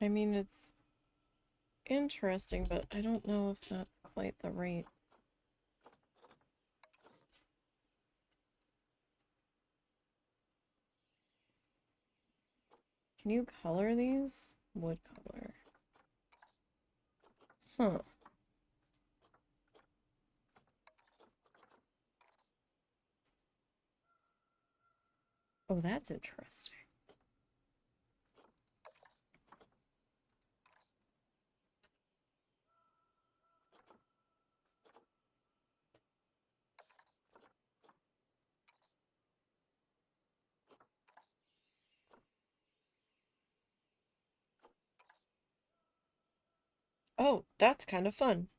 I mean, it's interesting, but I don't know if that's quite the right. Can you color these? Wood color. Huh. Oh, that's interesting. Oh, that's kind of fun.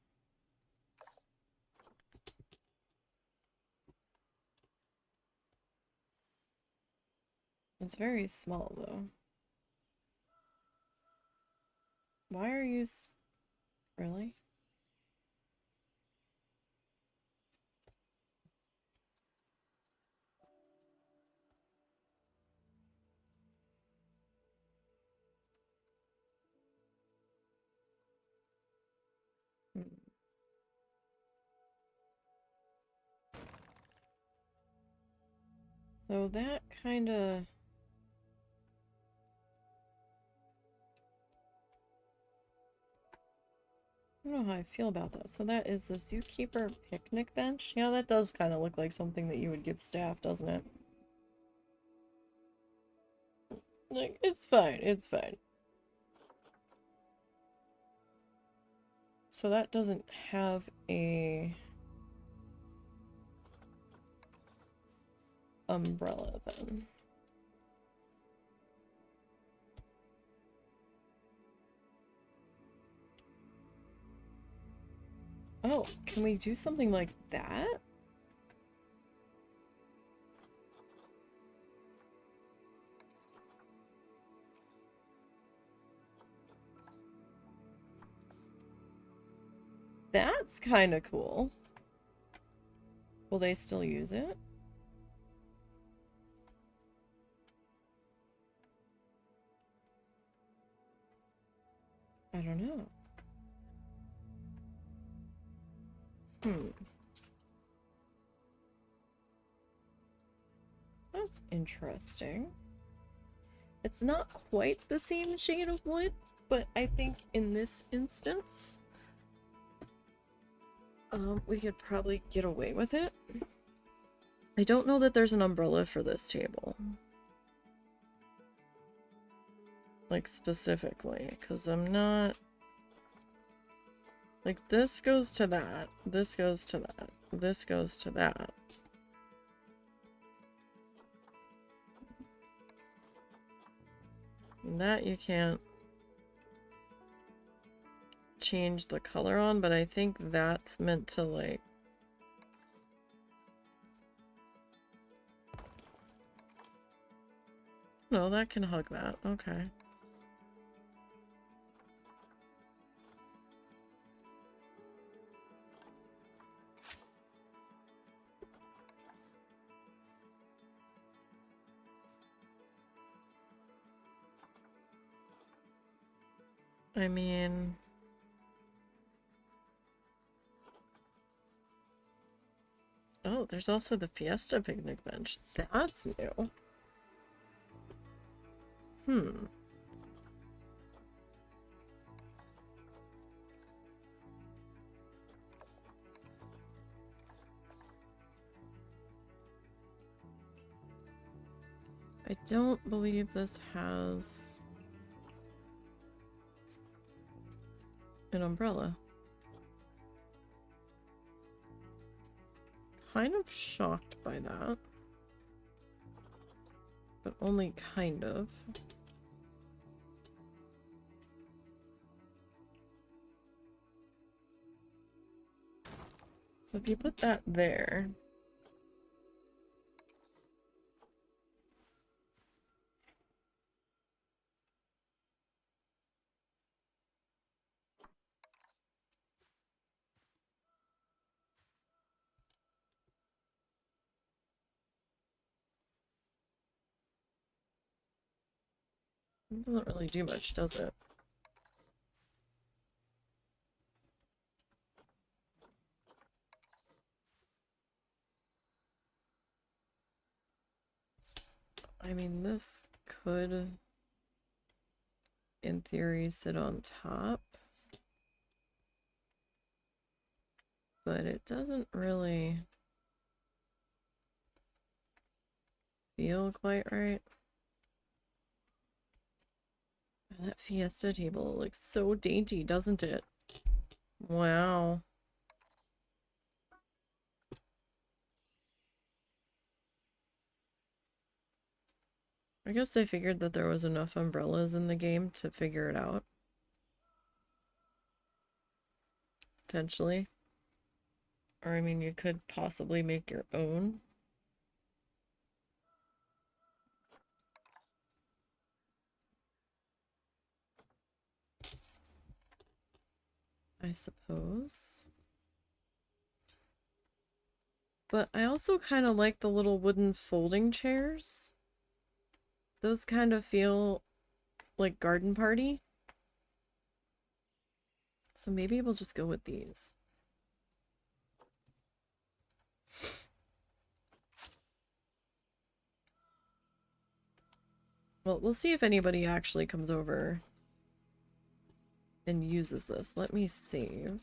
It's very small, though. Why are you really? Hmm. So that kind of... I don't know how I feel about that. So that is the zookeeper picnic bench. Yeah, that does kind of look like something that you would give staff, doesn't it? Like, it's fine. It's fine. So that doesn't have a umbrella then. Oh, can we do something like that? That's kind of cool. Will they still use it? I don't know. That's interesting. It's not quite the same shade of wood, but I think in this instance, we could probably get away with it. I don't know that there's an umbrella for this table. Like, specifically, because I'm not... Like, this goes to that, this goes to that, this goes to that. And that you can't change the color on, but I think that's meant to, like... No, that can hug that. Okay. I mean... Oh, there's also the Fiesta picnic bench. That's new. I don't believe this has an umbrella. Kind of shocked by that. But only kind of. So if you put that there... It doesn't really do much, does it? I mean, this could, in theory, sit on top. But it doesn't really feel quite right. That Fiesta table looks so dainty, doesn't it? Wow. I guess they figured that there was enough umbrellas in the game to figure it out. Potentially. Or, I mean, you could possibly make your own. I suppose. But I also kind of like the little wooden folding chairs. Those kind of feel like garden party. So maybe we'll just go with these. Well, we'll see if anybody actually comes over and uses this. Let me save.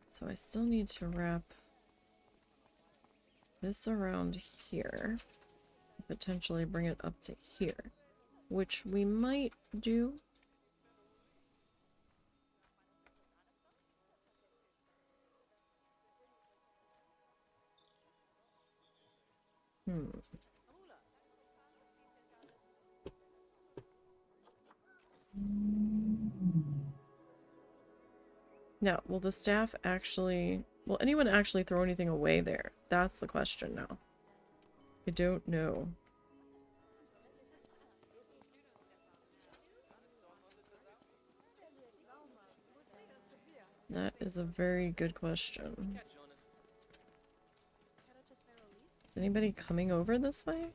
So I still need to wrap this around here. Potentially bring it up to here, which we might do. Hmm. Now, will the staff actually... Will anyone actually throw anything away there? That's the question now. I don't know. That is a very good question. Is anybody coming over this way?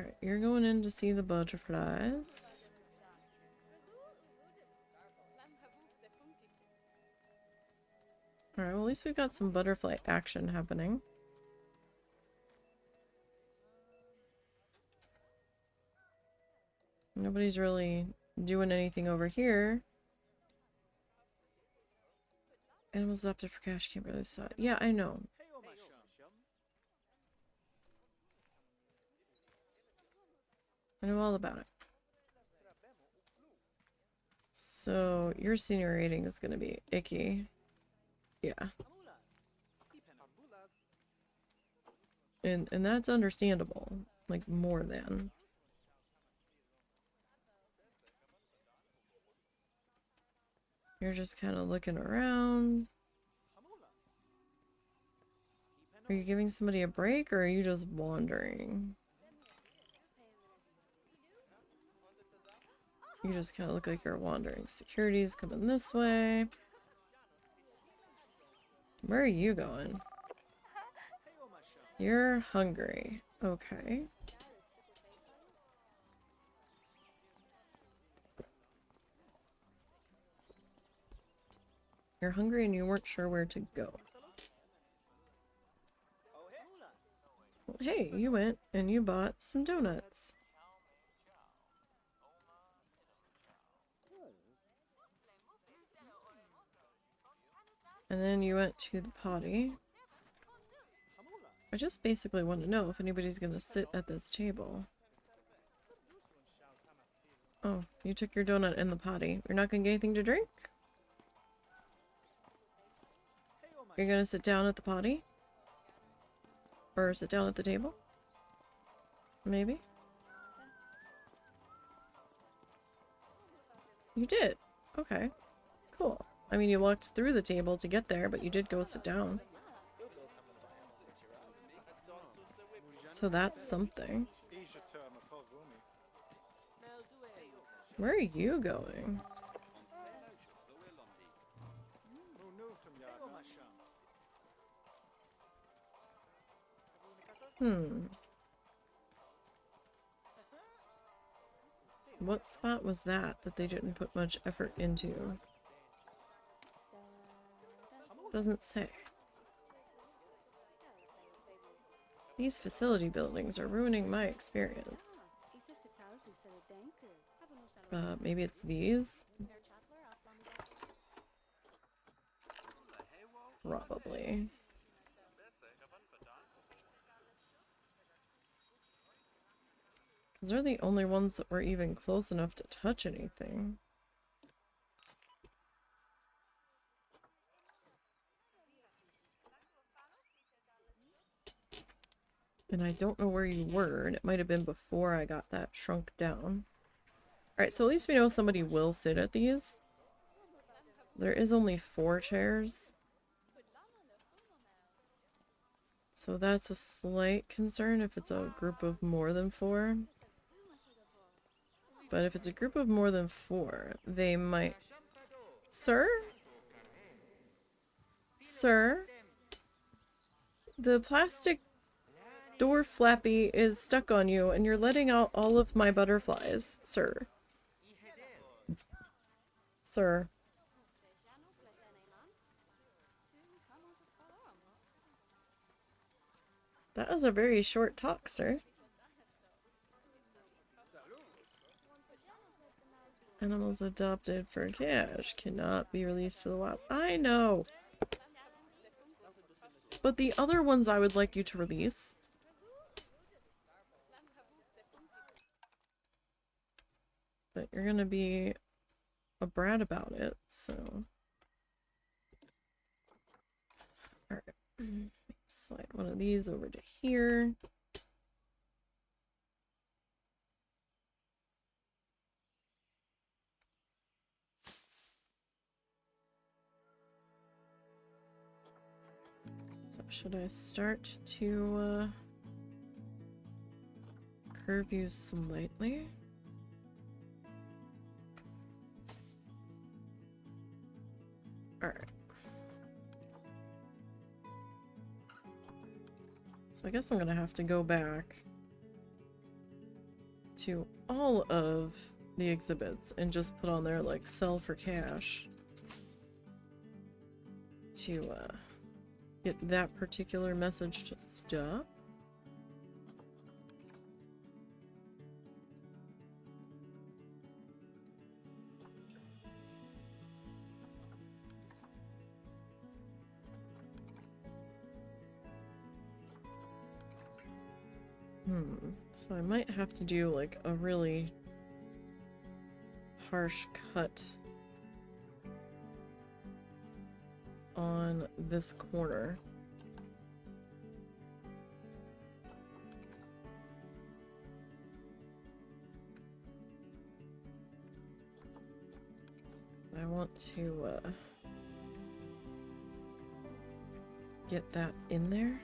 Alright, you're going in to see the butterflies. Alright, well at least we've got some butterfly action happening. Nobody's really doing anything over here. Animals adopted for cash, can't really saw it. Yeah, I know. I know all about it. So, your senior rating is gonna be icky. Yeah. And that's understandable. Like, more than. You're just kind of looking around. Are you giving somebody a break, or are you just wandering? You just kind of look like you're wandering. Security's coming this way. Where are you going? You're hungry. Okay. You're hungry and you weren't sure where to go. Well, hey, you went and you bought some donuts. And then you went to the potty. I just basically want to know if anybody's gonna sit at this table. Oh, you took your donut in the potty. You're not gonna get anything to drink? You're gonna sit down at the potty? Or sit down at the table? Maybe? You did? Okay. Cool. I mean, you walked through the table to get there, but you did go sit down. So that's something. Where are you going? What spot was that they didn't put much effort into? Doesn't say. These facility buildings are ruining my experience. Maybe it's these? Probably. Those are the only ones that were even close enough to touch anything. And I don't know where you were, and it might have been before I got that shrunk down. Alright, so at least we know somebody will sit at these. There is only 4 chairs. So that's a slight concern if it's a group of more than 4. But if it's a group of more than 4, they might... Sir? Sir? The plastic door flappy is stuck on you and you're letting out all of my butterflies, sir. Sir. That was a very short talk, sir. Animals adopted for cash cannot be released to the wild. I know! But the other ones I would like you to release. But you're gonna be a brat about it, so... Slide one of these over to here. So should I start to curve you slightly? Alright. So I guess I'm gonna have to go back to all of the exhibits and just put on there like sell for cash to get that particular message to stop. So I might have to do like a really harsh cut on this corner. I want to get that in there.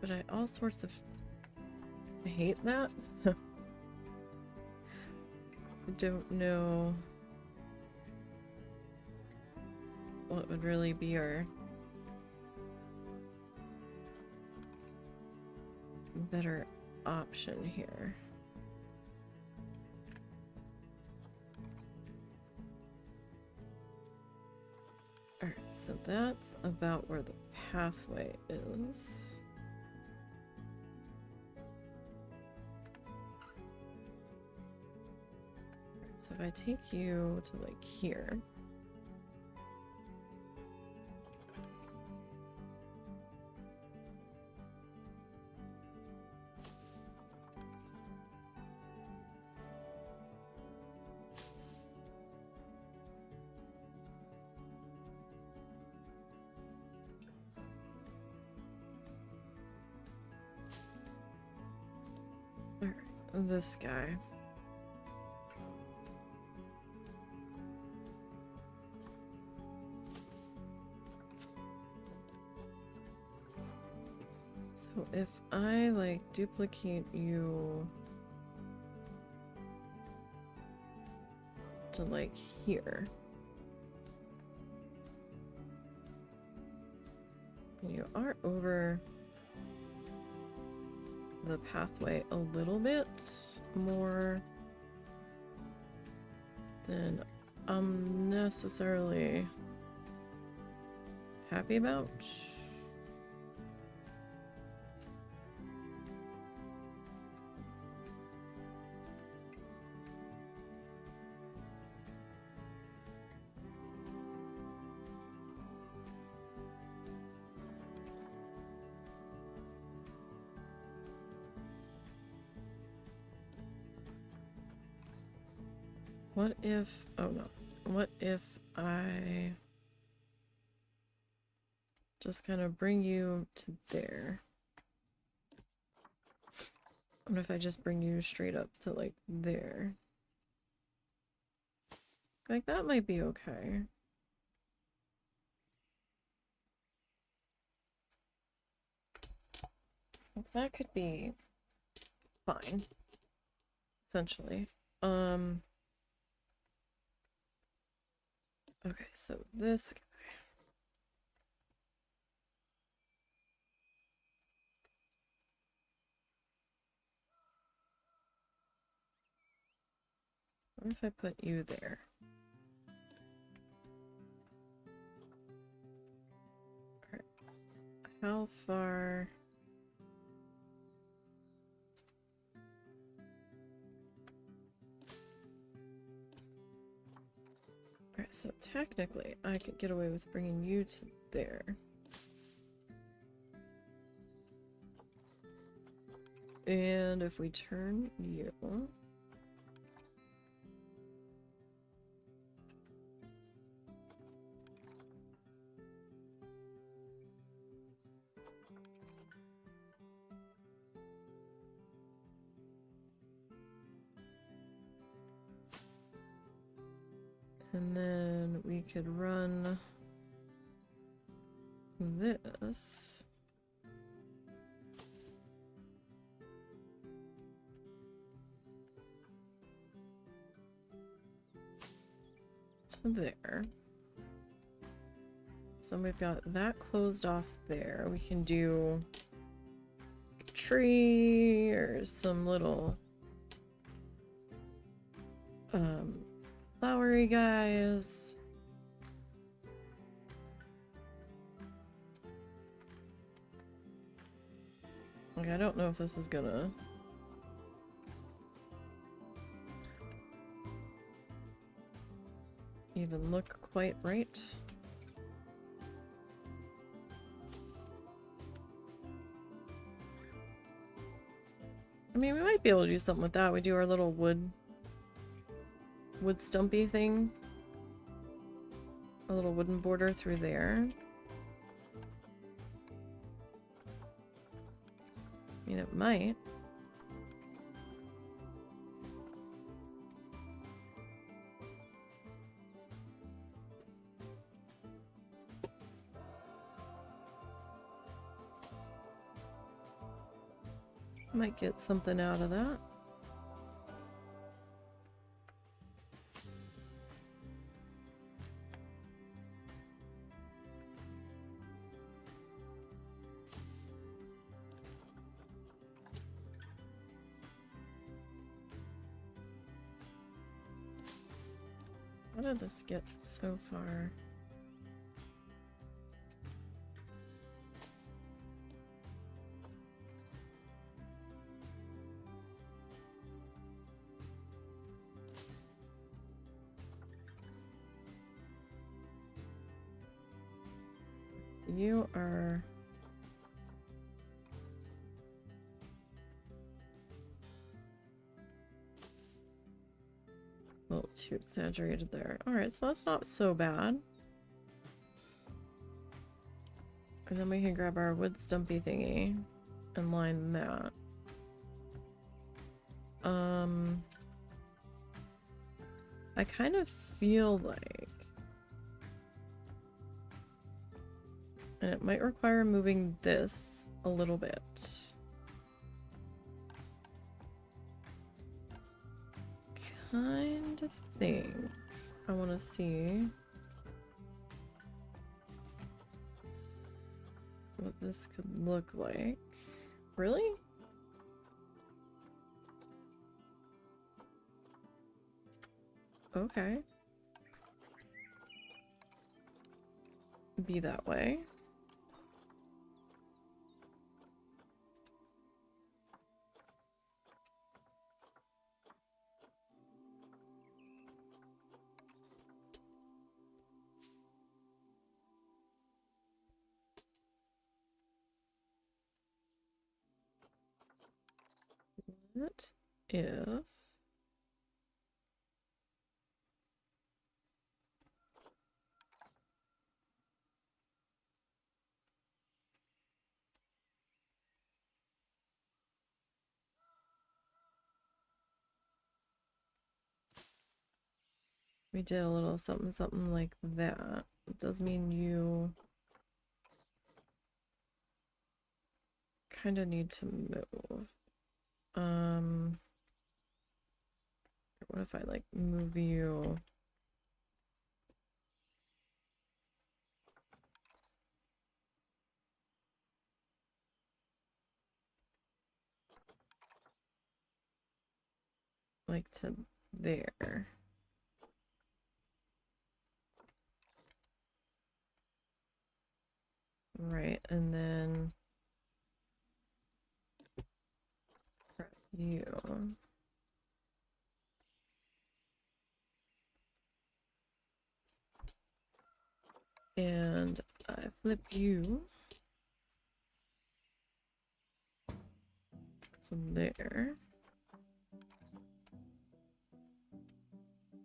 But I all sorts of hate that, so I don't know what would really be our better option here. Alright, so that's about where the pathway is. So if I take you to like here. Alright, this guy. So if I like duplicate you to like here, you are over the pathway a little bit more than I'm necessarily happy about. What if, oh no, what if I just kind of bring you to there? What if I just bring you straight up to like there? Like that might be okay. Like, that could be fine, essentially. Okay, so this guy. What if I put you there? Alright. How far? Alright, so technically I could get away with bringing you to there. And if we turn you... And then we could run this. To there. So we've got that closed off there. We can do a tree or some little flowery guys. Like, I don't know if this is gonna even look quite right. I mean, we might be able to do something with that. We do our little wood stumpy thing. A little wooden border through there. I mean, it might. Might get something out of that. How did this get so far? You are... a little too exaggerated there. Alright, so that's not so bad. And then we can grab our wood stumpy thingy and line that. I kind of feel like... and it might require moving this a little bit. Kind of think I want to see what this could look like. Really? Okay. Be that way. What if we did a little something something like that? It does mean you kind of need to move. What if I like move you like to there? Right, and then grab you. And I flip you. Some there.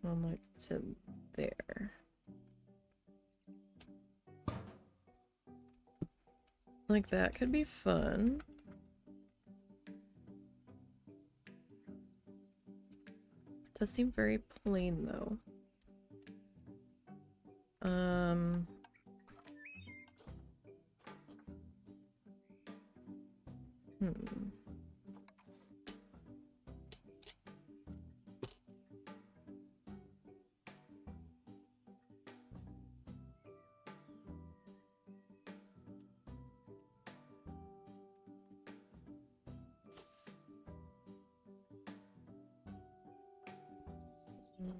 One like to there. Like that could be fun. It does seem very plain though.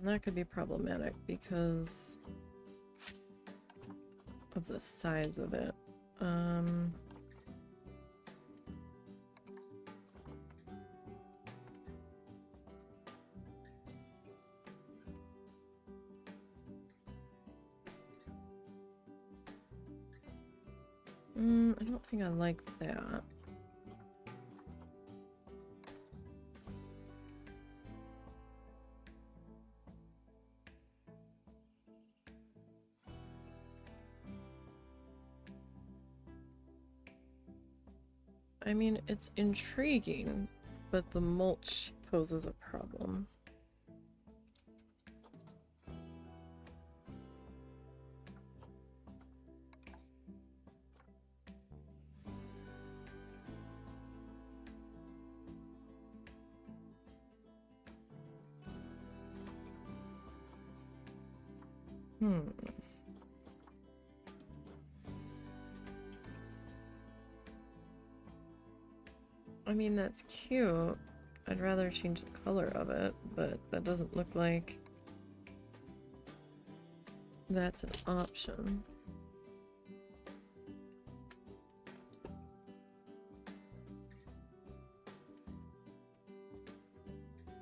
That could be problematic because of the size of it. I don't think I like that. I mean, it's intriguing, but the mulch poses a problem. I mean, that's cute. I'd rather change the color of it, but that doesn't look like that's an option.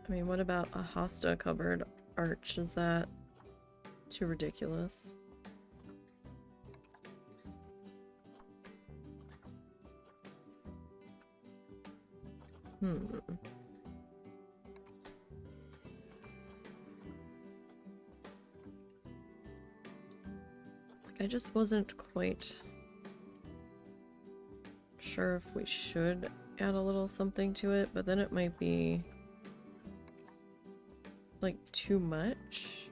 I mean, what about a hosta covered arch? Is that too ridiculous? I just wasn't quite sure if we should add a little something to it, but then it might be like too much.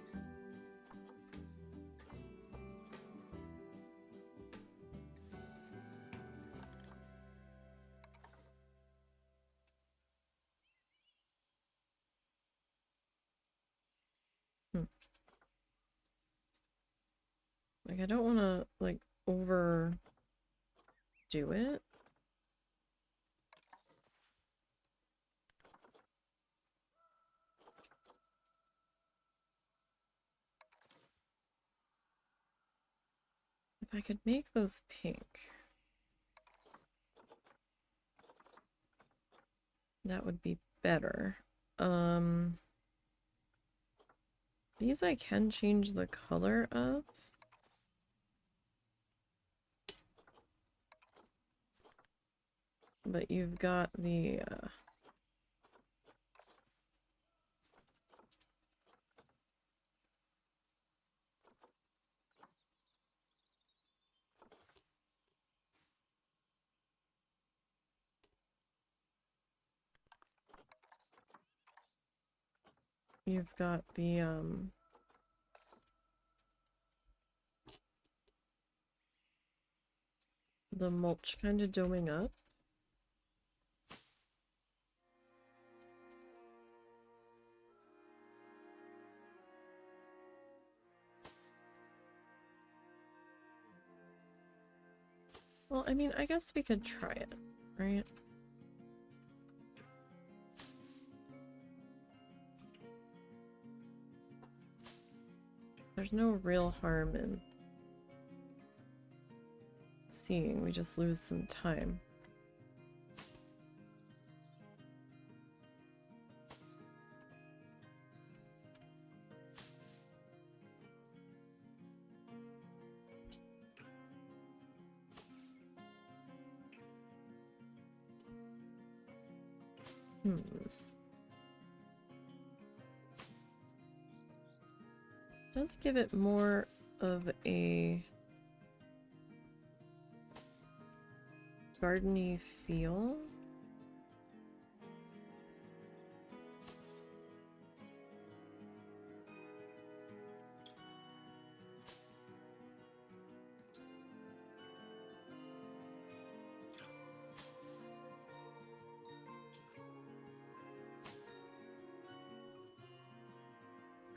Like, I don't want to like overdo it. If I could make those pink, that would be better. These I can change the color of. But you've got the the mulch kind of doming up. Well, I mean, I guess we could try it, right? There's no real harm in seeing, we just lose some time. Hmm. Does give it more of a gardeny feel.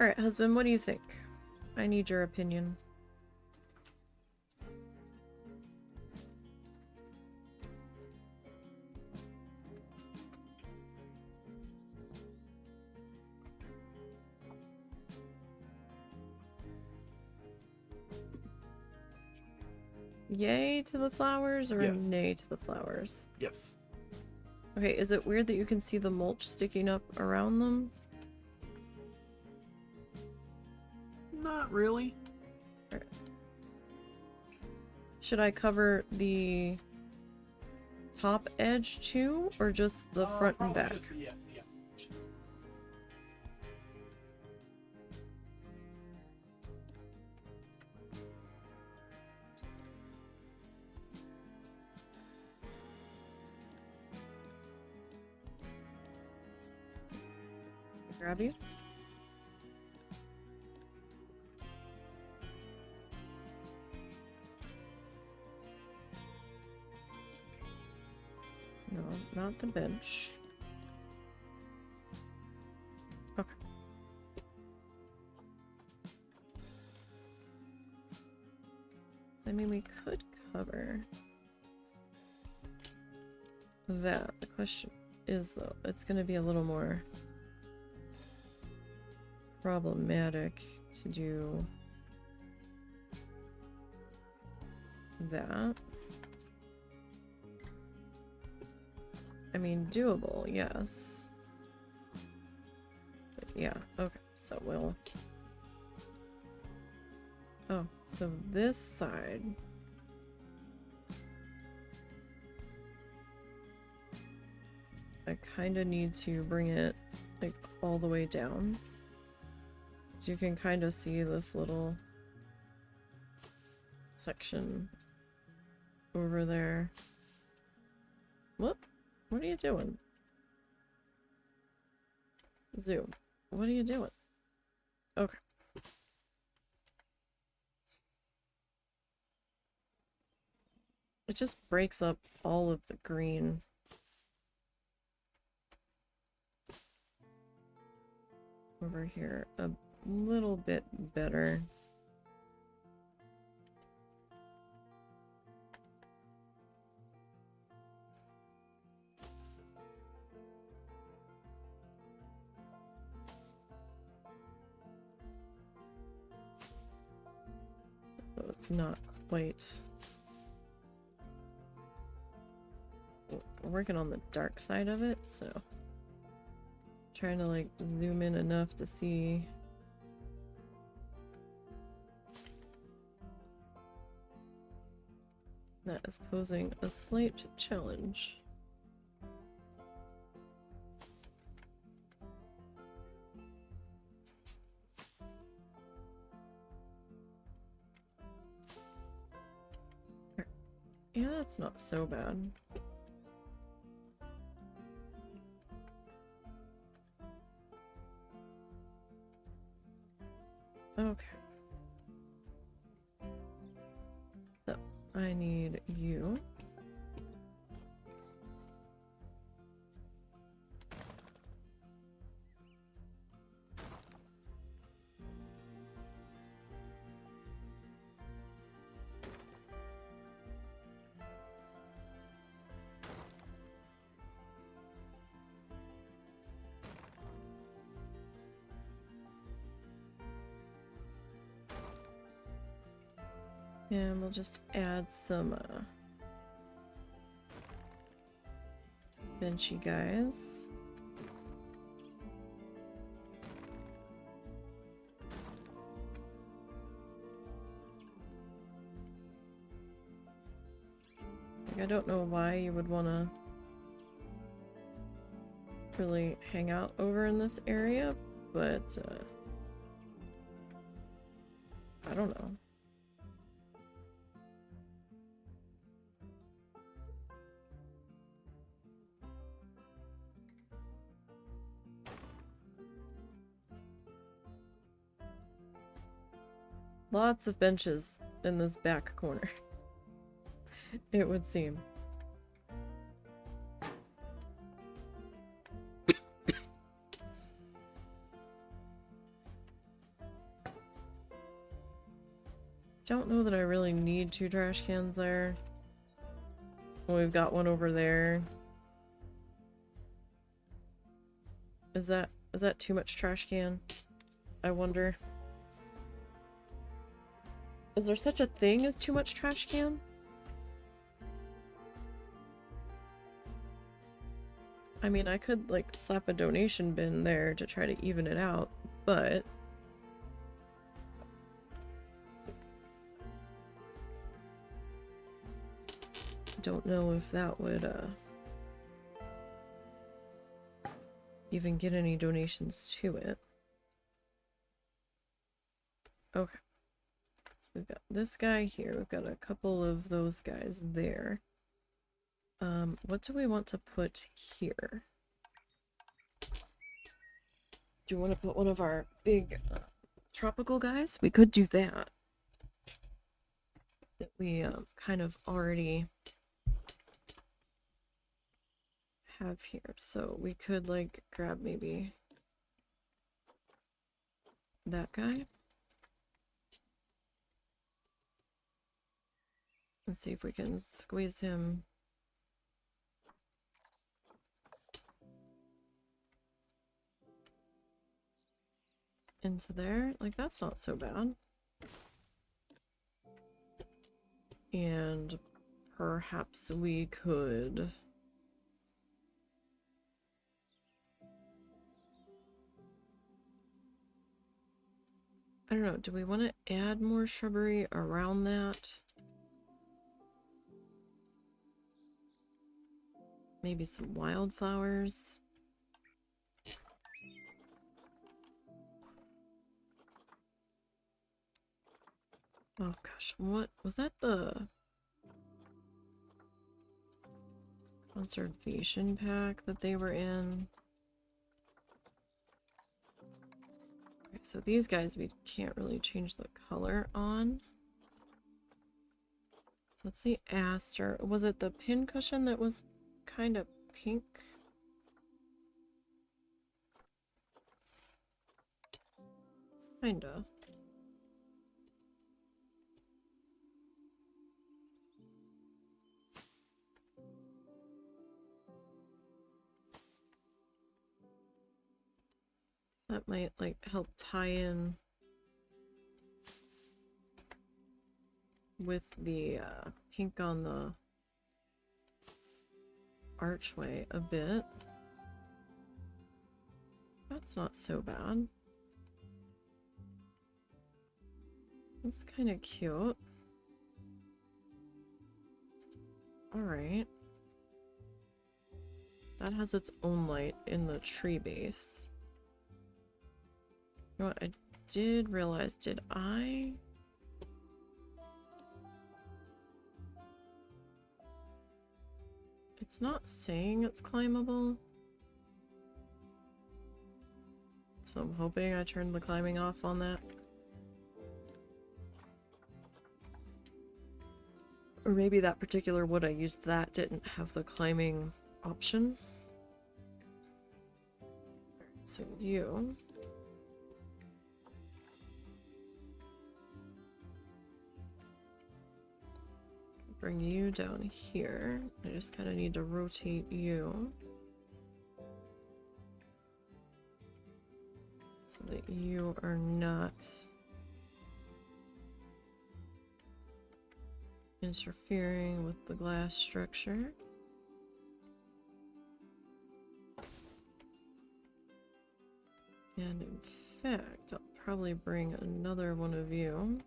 Alright, husband, what do you think? I need your opinion. Yay to the flowers or Yes. nay to the flowers? Yes. Okay, is it weird that you can see the mulch sticking up around them? Not really. Should I cover the top edge too, or just the front and Probably back? just- yeah. Just- Grab you? No, not the bench. Okay. So, I mean, we could cover that. The question is, though, it's going to be a little more problematic to do that. I mean, doable, yes. But yeah, okay, so we'll... Oh, so this side... I kind of need to bring it, like, all the way down. So you can kind of see this little section over there. What? What are you doing? Zoom. What are you doing? Okay. It just breaks up all of the green. Over here a little bit better. So it's not quite... We're working on the dark side of it, so... Trying to like zoom in enough to see... That is posing a slight challenge. Yeah, that's not so bad. Okay. So, I need you. And we'll just add some benchy guys. Like, I don't know why you would want to really hang out over in this area, but I don't know. Lots of benches in this back corner, it would seem. Don't know that I really need 2 trash cans there. We've got one over there. Is that too much trash can? I wonder. Is there such a thing as too much trash can? I mean, I could like slap a donation bin there to try to even it out, but don't know if that would even get any donations to it. Okay. So we've got this guy here. We've got a couple of those guys there. What do we want to put here? Do you want to put one of our big tropical guys? We could do that. That we kind of already have here. So we could like grab maybe that guy. And see if we can squeeze him into there. Like, that's not so bad. And perhaps we could I don't know, do we want to add more shrubbery around that? Maybe some wildflowers? Oh gosh, what was that, the conservation pack that they were in? Okay, so these guys we can't really change the color on. Let's see, aster. Was it the pin cushion that was kind of pink? Kinda. That might like help tie in with the pink on the archway a bit. That's not so bad. That's kind of cute. Alright. That has its own light in the tree base. You know what, I did realize, did I? It's not saying it's climbable. So I'm hoping I turned the climbing off on that. Or maybe that particular wood I used that didn't have the climbing option. So you... bring you down here. I just kind of need to rotate you so that you are not interfering with the glass structure. And in fact, I'll probably bring another one of you.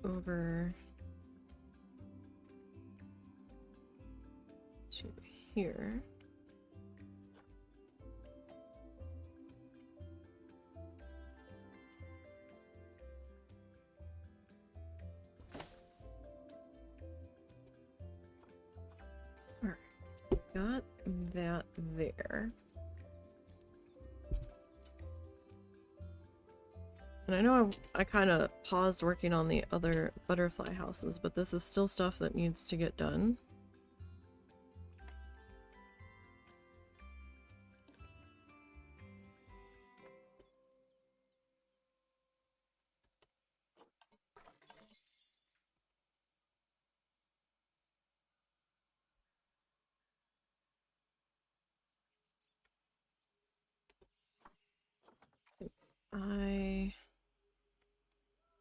over to here. Alright, got that there. And I know I kind of paused working on the other butterfly houses, but this is still stuff that needs to get done.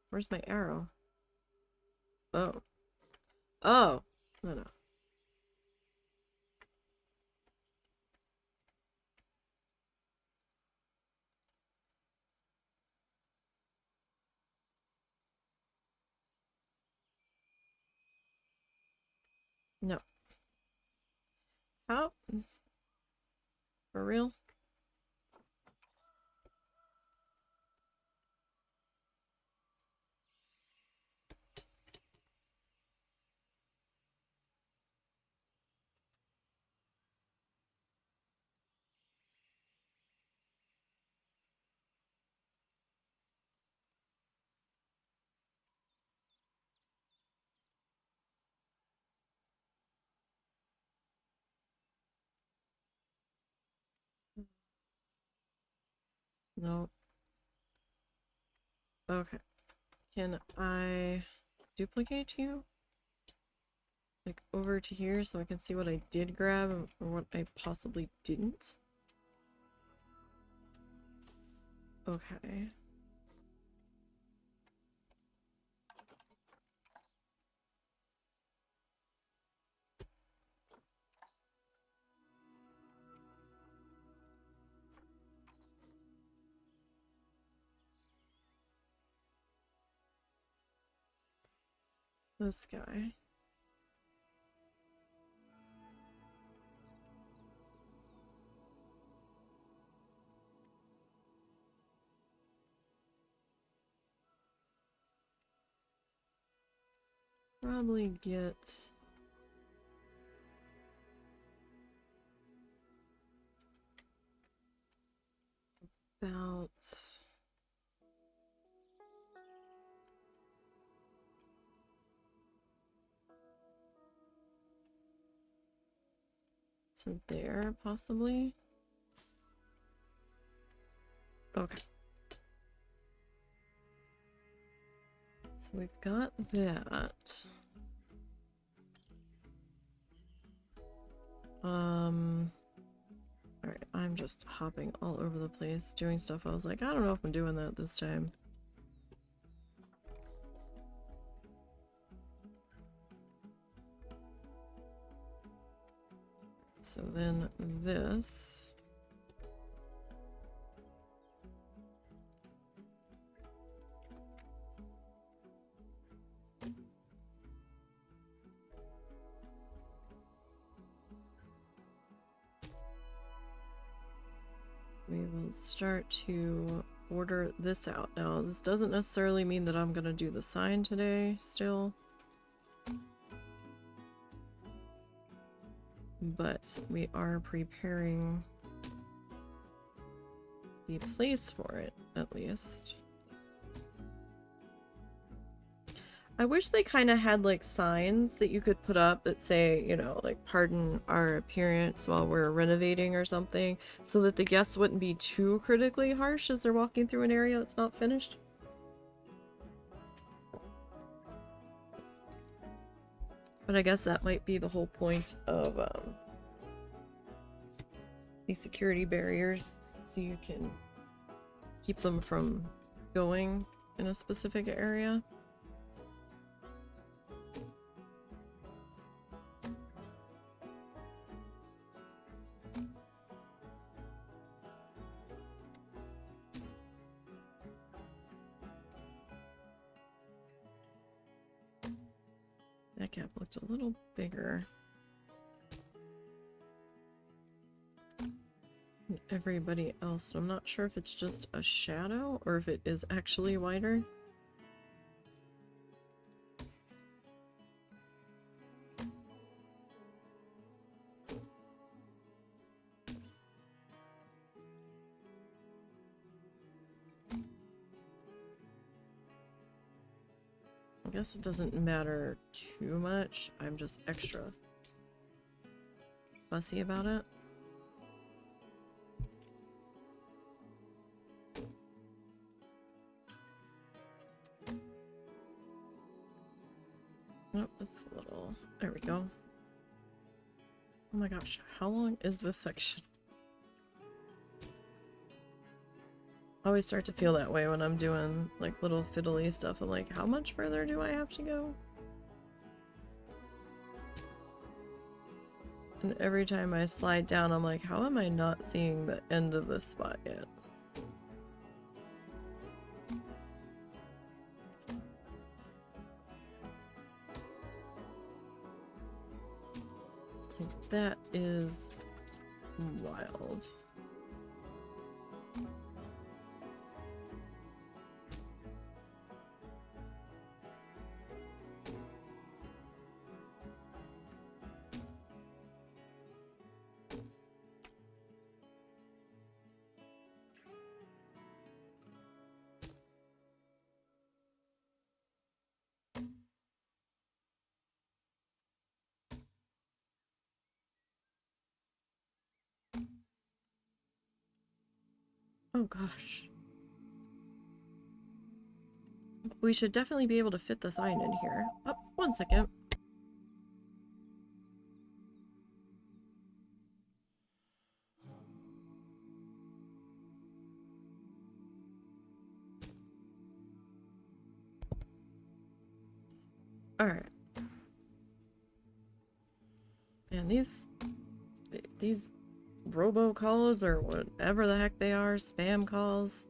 Where's my arrow? Oh. Oh! No. No. How? For real? No. Okay. Can I duplicate you? Like over to here so I can see what I did grab or what I possibly didn't? Okay. This guy. Probably get about to there, possibly. Okay. So we've got that. Alright, I'm just hopping all over the place, doing stuff. I was like, I don't know if I'm doing that this time. So then this. We will start to order this out. Now, this doesn't necessarily mean that I'm going to do the sign today still. But we are preparing the place for it, at least. I wish they kind of had like signs that you could put up that say, you know, like pardon our appearance while we're renovating or something, so that the guests wouldn't be too critically harsh as they're walking through an area that's not finished. But I guess that might be the whole point of these security barriers, so you can keep them from going in a specific area. gap looked a little bigger than everybody else. I'm not sure if it's just a shadow or if it is actually wider. I guess it doesn't matter too much. I'm just extra fussy about it. Nope, that's a little... There we go. Oh my gosh, how long is this section? I always start to feel that way when I'm doing like little fiddly stuff. I'm like, how much further do I have to go? And every time I slide down, I'm like, how am I not seeing the end of this spot yet? Like, that is wild. Oh gosh. We should definitely be able to fit the sign in here. Oh, 1 second. Alright. And these robocalls or whatever the heck they are, spam calls.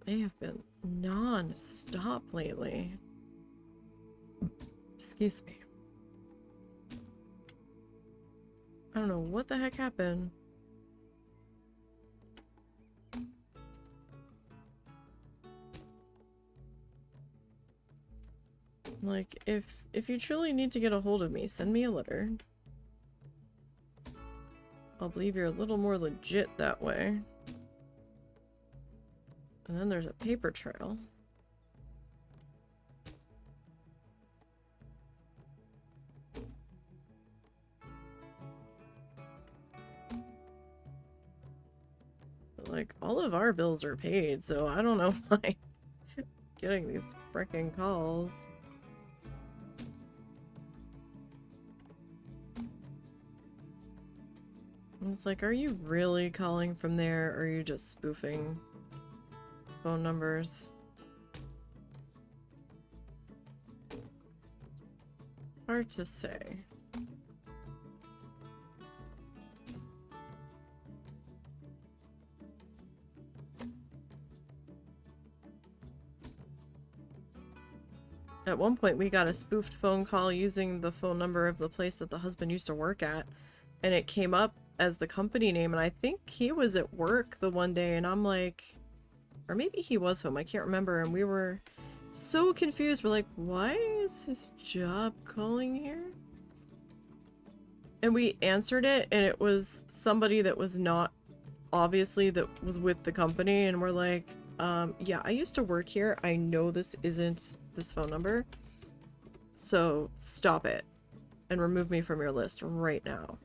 They have been non-stop lately. Excuse me. I don't know what the heck happened. Like, if you truly need to get a hold of me, send me a letter. I'll believe you're a little more legit that way. And then there's a paper trail. But, like, all of our bills are paid, so I don't know why I'm getting these frickin' calls. And it's like, are you really calling from there, or are you just spoofing phone numbers? Hard to say. At one point, we got a spoofed phone call using the phone number of the place that the husband used to work at, and it came up as the company name, and I think he was at work the one day, and I'm like, or maybe he was home, I can't remember, and we were so confused. We're like, why is his job calling here? And we answered it, and it was somebody that was not, obviously, that was with the company, and we're like, yeah, I used to work here. I know this isn't this phone number, so stop it and remove me from your list right now.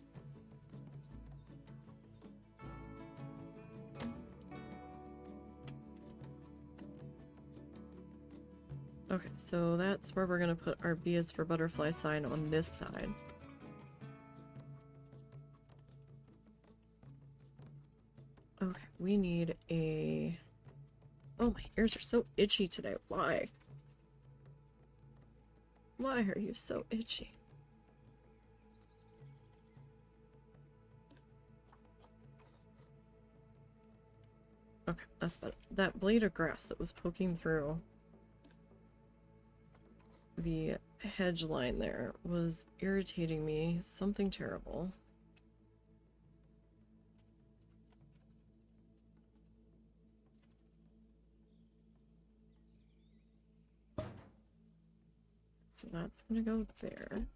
Okay, so that's where we're gonna put our B is for butterfly sign on this side. Okay, we need a... Oh, my ears are so itchy today. Why? Why are you so itchy? Okay, that's better. That blade of grass that was poking through the hedge line there was irritating me something terrible. So that's gonna go there.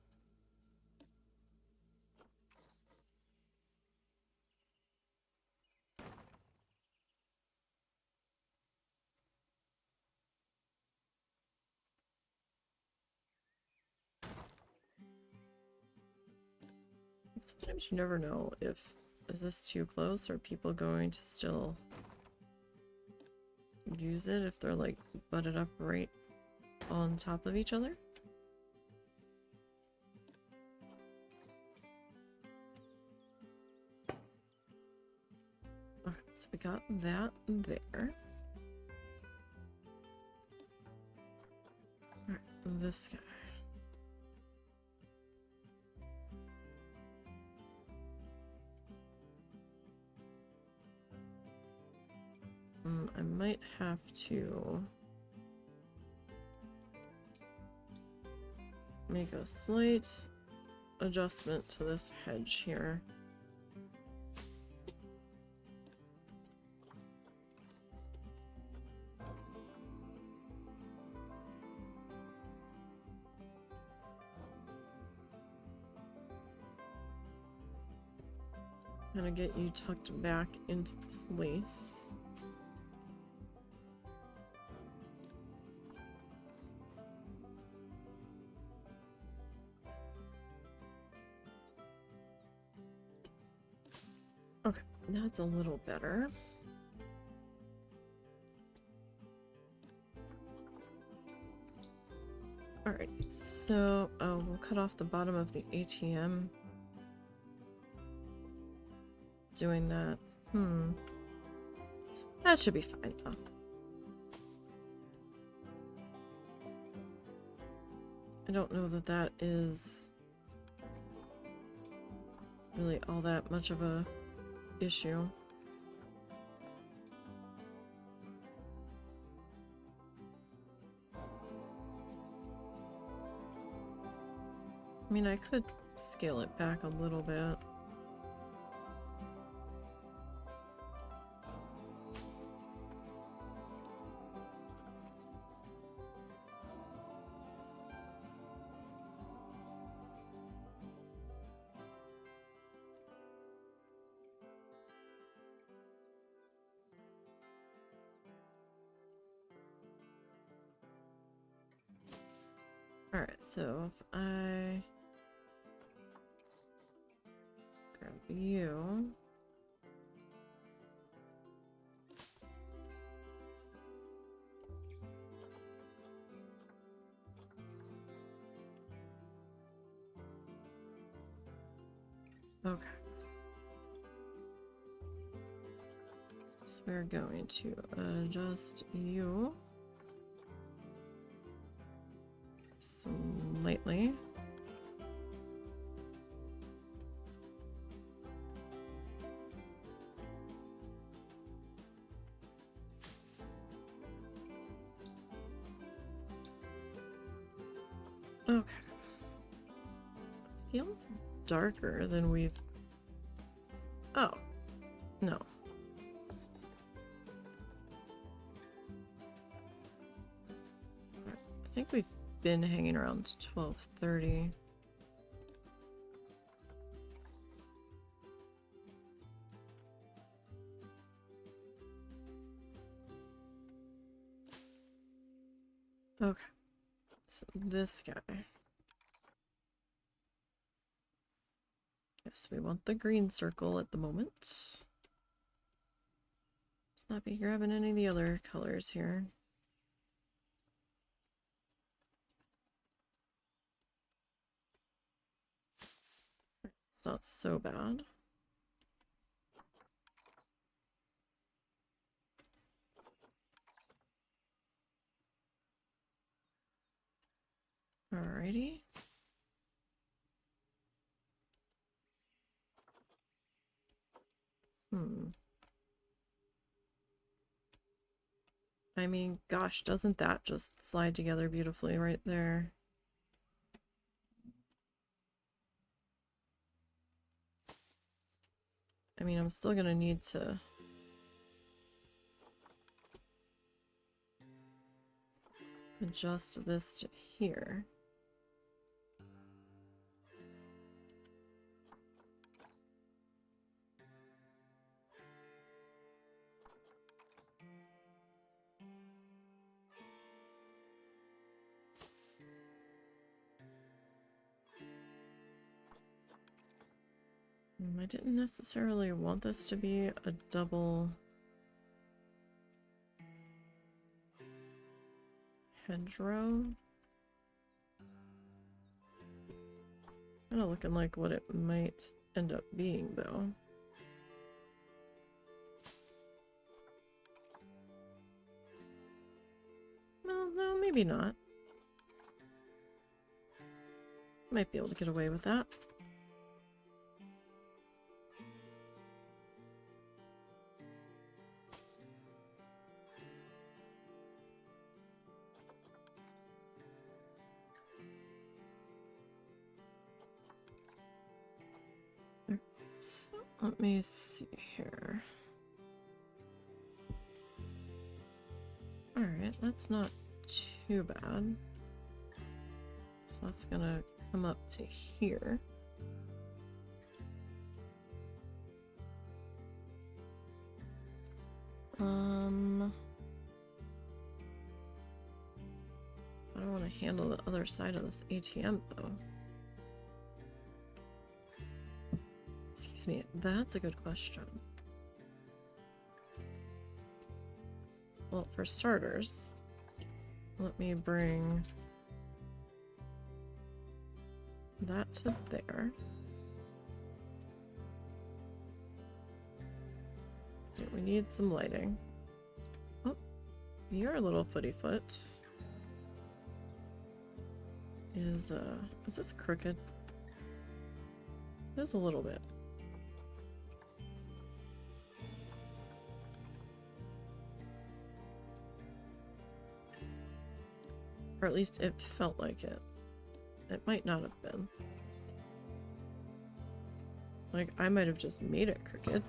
Sometimes you never know if, is this too close? Or are people going to still use it if they're like butted up right on top of each other? Okay, so we got that there. Alright, this guy. I might have to make a slight adjustment to this hedge here. Kind of get you tucked back into place. Okay, that's a little better. Alright, so we'll cut off the bottom of the ATM. Doing that. That should be fine though. I don't know that that is really all that much of a issue. I mean, I could scale it back a little bit. Alright, so if I grab you. Okay. So we're going to adjust you slightly. Okay. Feels darker than we've... Oh. No. I think we've been hanging around 12:30. Okay. So this guy. Yes, we want the green circle at the moment. Let's not be grabbing any of the other colors here. It's not so bad. Alrighty. I mean, gosh, doesn't that just slide together beautifully right there? I mean, I'm still gonna need to adjust this to here. I didn't necessarily want this to be a double hedgerow. Kind of looking like what it might end up being, though. Well, no, maybe not. Might be able to get away with that. So, let me see here. Alright, that's not too bad. So that's gonna come up to here. I don't want to handle the other side of this ATM though. Excuse me, that's a good question. Well, for starters, let me bring that to there. Okay, we need some lighting. Oh, you're a little footy foot. Is this crooked? It is a little bit. Or at least it felt like it. It might not have been. Like, I might have just made it crooked.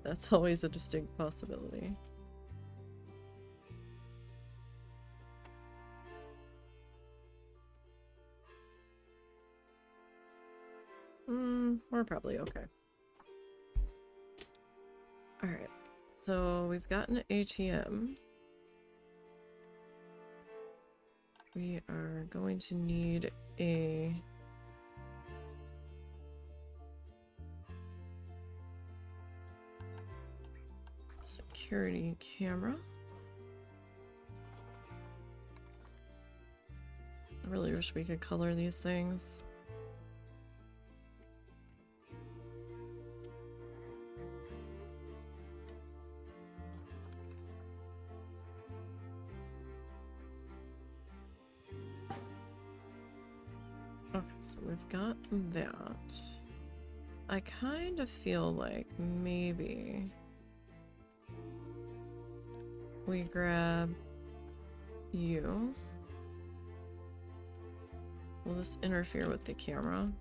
That's always a distinct possibility. We're probably okay. Alright, so we've got an ATM. We are going to need a security camera. I really wish we could color these things. Okay, so we've got that. I kind of feel like maybe we grab you. Will this interfere with the camera?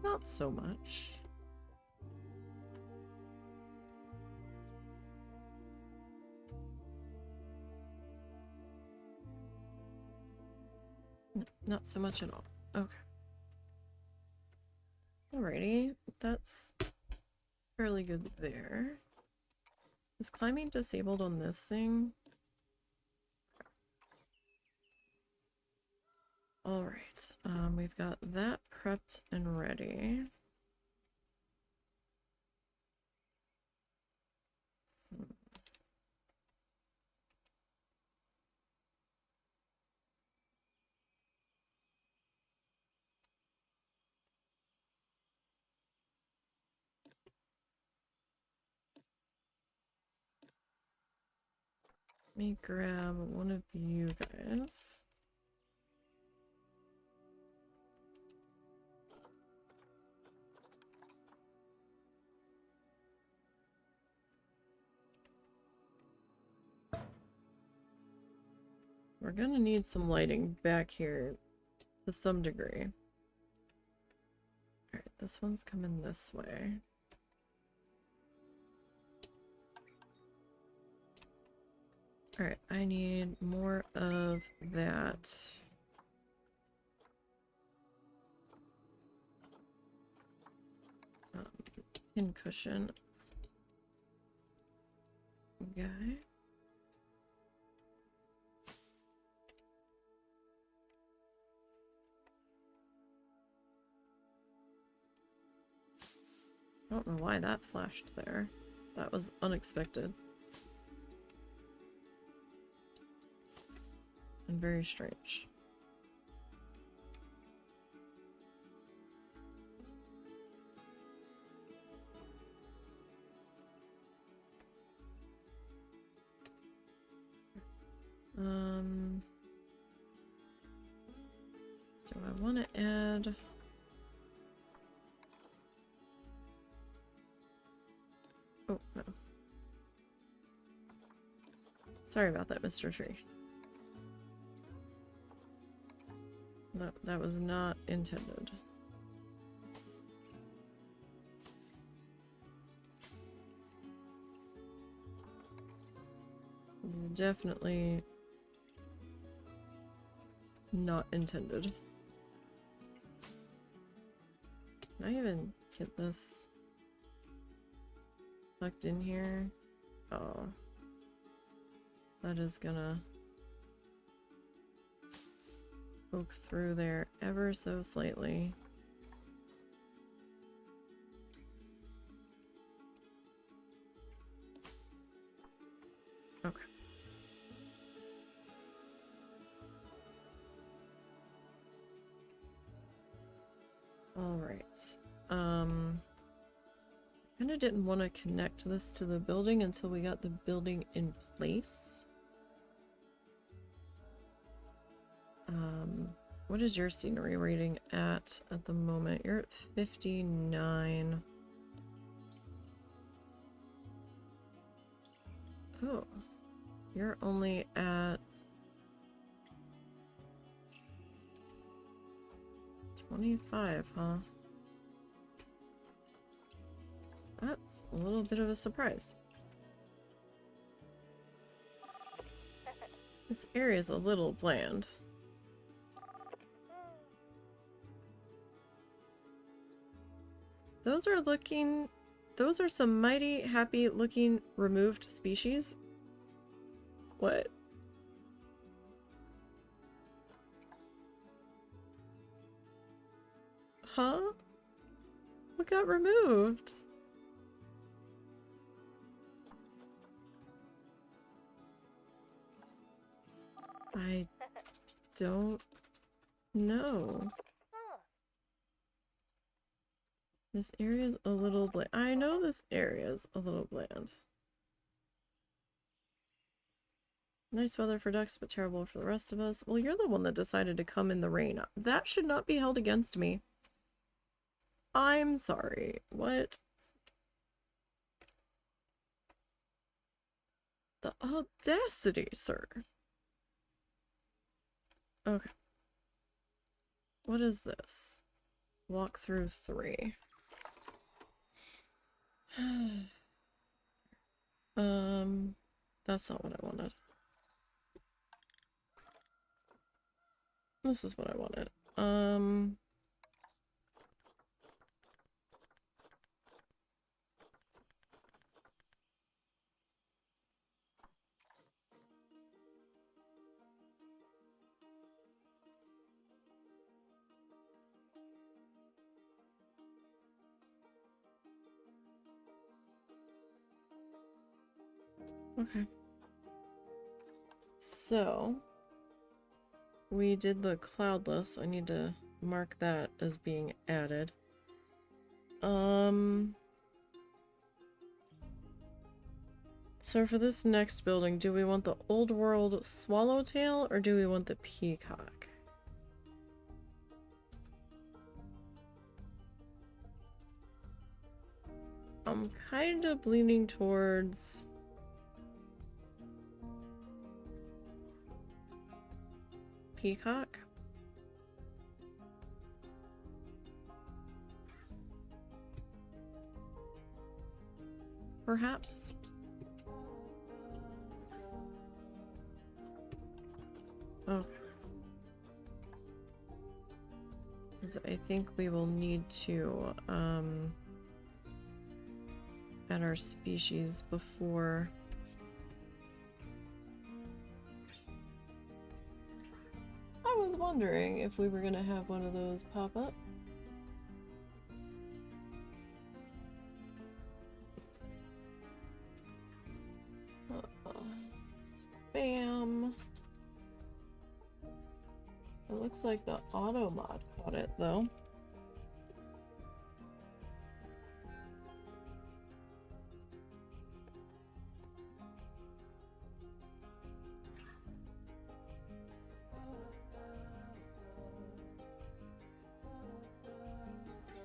Not so much. No, not so much at all. Okay. Alrighty, that's fairly good there. Is climbing disabled on this thing? Alright, we've got that prepped and ready. Let me grab one of you guys. we're gonna need some lighting back here to some degree. Alright, this one's coming this way. Alright, I need more of that. Pin cushion. Guy. I don't know why that flashed there. That was unexpected. And very strange. Do I want to add... Oh, no. Sorry about that, Mr. Tree. That was not intended. It was definitely not intended. Can I even get this tucked in here? Oh. That is gonna poke through there ever so slightly. Okay. Alright. Kinda didn't want to connect this to the building until we got the building in place. What is your scenery rating at the moment? You're at 59. Oh. You're only at 25, huh? That's a little bit of a surprise. This area is a little bland. Those are some mighty happy looking removed species. What? Huh? What got removed? I don't know. This area's a little bland. I know this area's a little bland. Nice weather for ducks, but terrible for the rest of us. Well, you're the one that decided to come in the rain. That should not be held against me. I'm sorry. What? The audacity, sir. Okay. What is this? Walk through 3. That's not what I wanted. This is what I wanted. Okay. So, we did the cloudless. I need to mark that as being added. So for this next building, do we want the old world swallowtail or do we want the peacock? I'm kind of leaning towards peacock. Perhaps. Oh. I think we will need to add our species before. I was wondering if we were gonna have one of those pop up. Spam. It looks like the auto mod caught it though.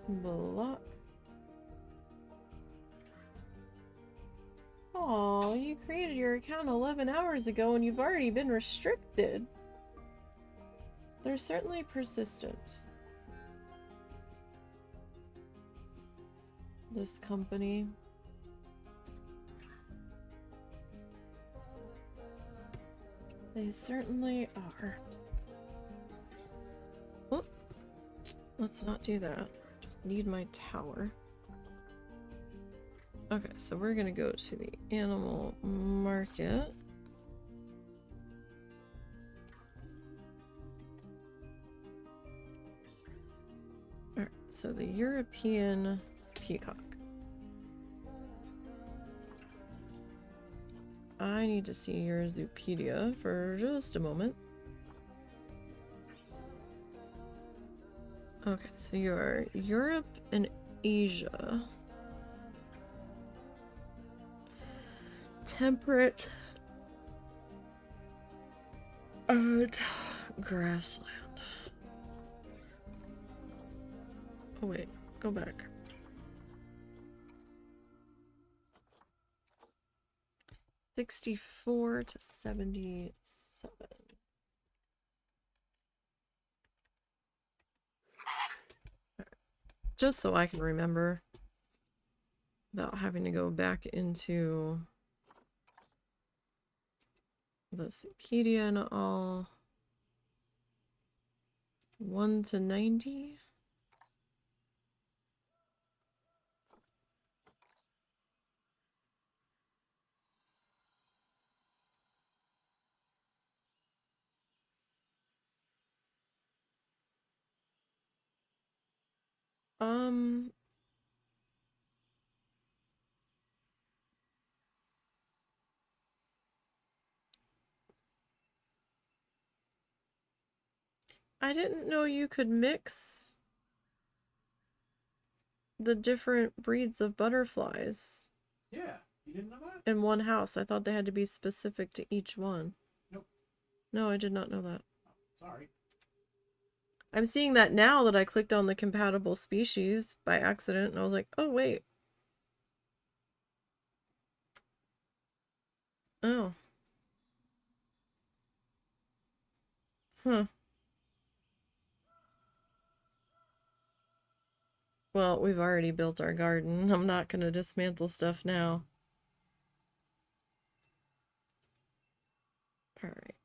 Block. Oh, you created your account 11 hours ago and you've already been restricted. They're certainly persistent. This company. They certainly are. Oh, let's not do that. Just need my tower. Okay, so we're gonna go to the animal market. Alright, so the European peacock. I need to see your Zoopedia for just a moment. Okay, so you're Europe and Asia. Temperate and grassland. Oh wait, go back. $64 to $77. Just so I can remember without having to go back into the Wikipedia and all. 1 to 90. I didn't know you could mix the different breeds of butterflies Yeah, you didn't know that? in one house. I thought they had to be specific to each one. Nope. No, I did not know that. Oh, sorry. I'm seeing that now that I clicked on the compatible species by accident, and I was like, oh, wait. Oh. Huh. Well, we've already built our garden. I'm not going to dismantle stuff now. All right.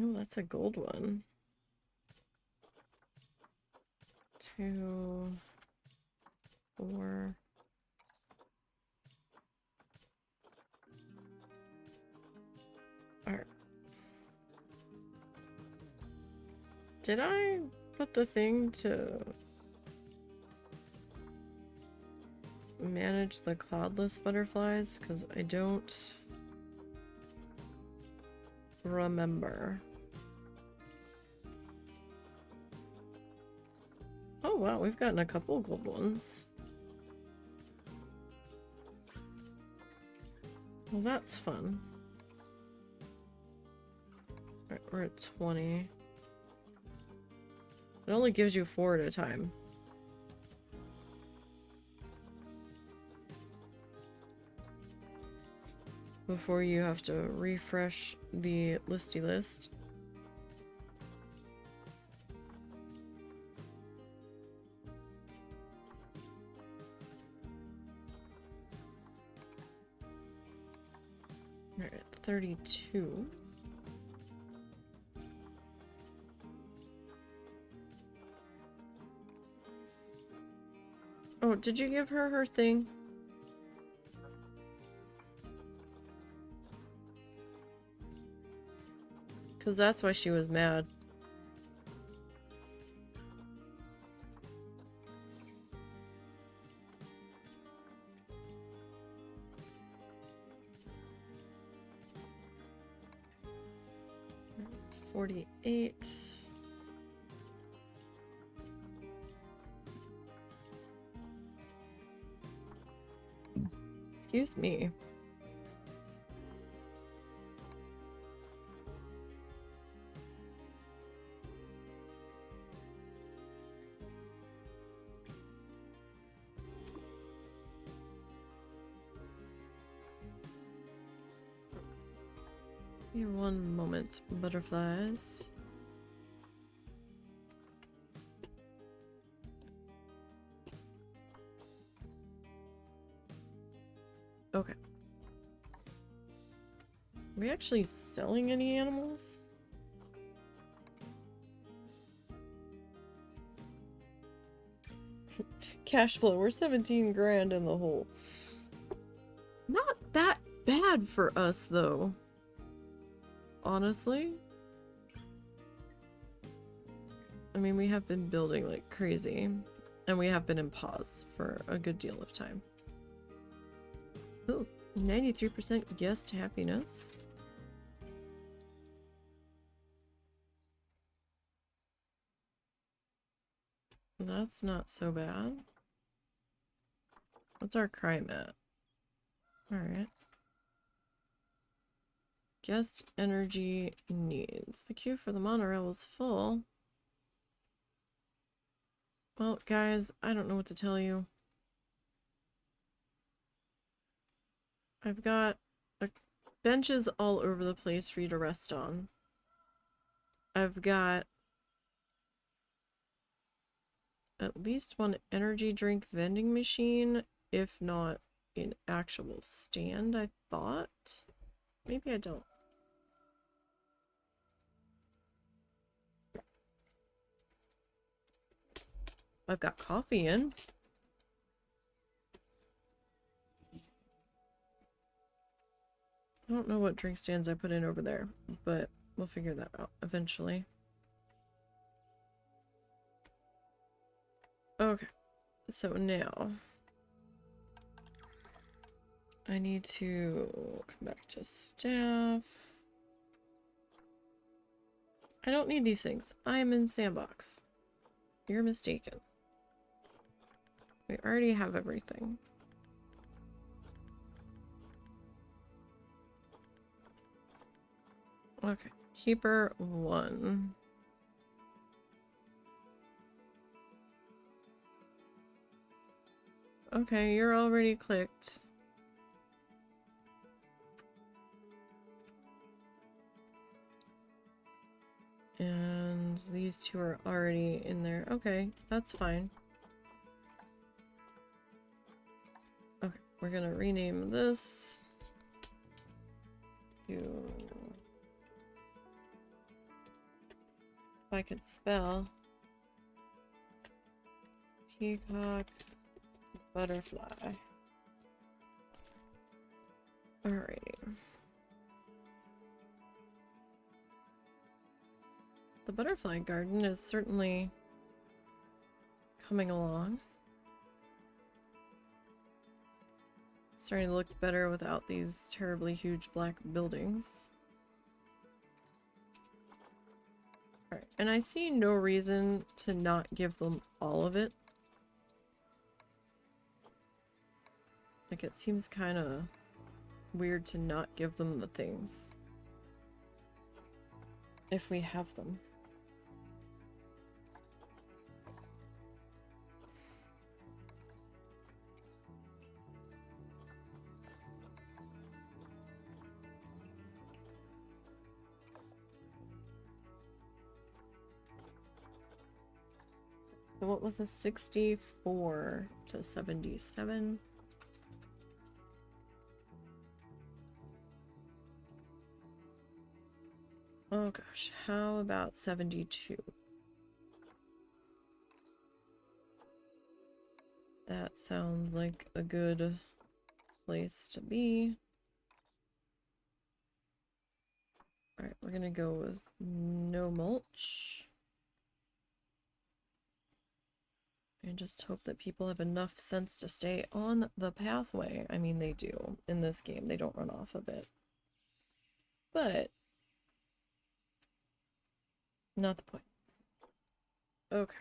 Oh, that's a gold one. 2, 4. All right. Did I put the thing to manage the cloudless butterflies? Because I don't remember. Oh wow, we've gotten a couple gold ones. Well, that's fun. Alright, we're at 20. It only gives you 4 at a time. before you have to refresh the listy list. We're at 32. Oh, did you give her her thing? Because that's why she was mad. $48. Excuse me. Give me one moment, butterflies. Okay. Are we actually selling any animals? Cash flow, we're 17 grand in the hole. Not that bad for us, though. Honestly. I mean, we have been building like crazy. And we have been in pause for a good deal of time. Ooh, 93% guest happiness. That's not so bad. What's our crime at? Alright. Guest energy needs. The queue for the monorail is full. Well, guys, I don't know what to tell you. I've got benches all over the place for you to rest on. I've got at least one energy drink vending machine, if not an actual stand, I thought. Maybe I don't. I've got coffee in. I don't know what drink stands I put in over there, but we'll figure that out eventually. Okay, so now I need to come back to staff. I don't need these things. I am in sandbox. You're mistaken. We already have everything. Okay, keeper 1. Okay, you're already clicked. And these two are already in there. Okay, that's fine. Okay, we're gonna rename this to... If I could spell. Peacock butterfly. Alrighty. The butterfly garden is certainly coming along. Starting to look better without these terribly huge black buildings. Alright, and I see no reason to not give them all of it. Like, it seems kind of weird to not give them the things. If we have them. So what was this? 64 to 77? Oh gosh, how about 72? That sounds like a good place to be. Alright, we're gonna go with no mulch. And just hope that people have enough sense to stay on the pathway. I mean, they do. In this game, they don't run off of it. But, not the point. Okay.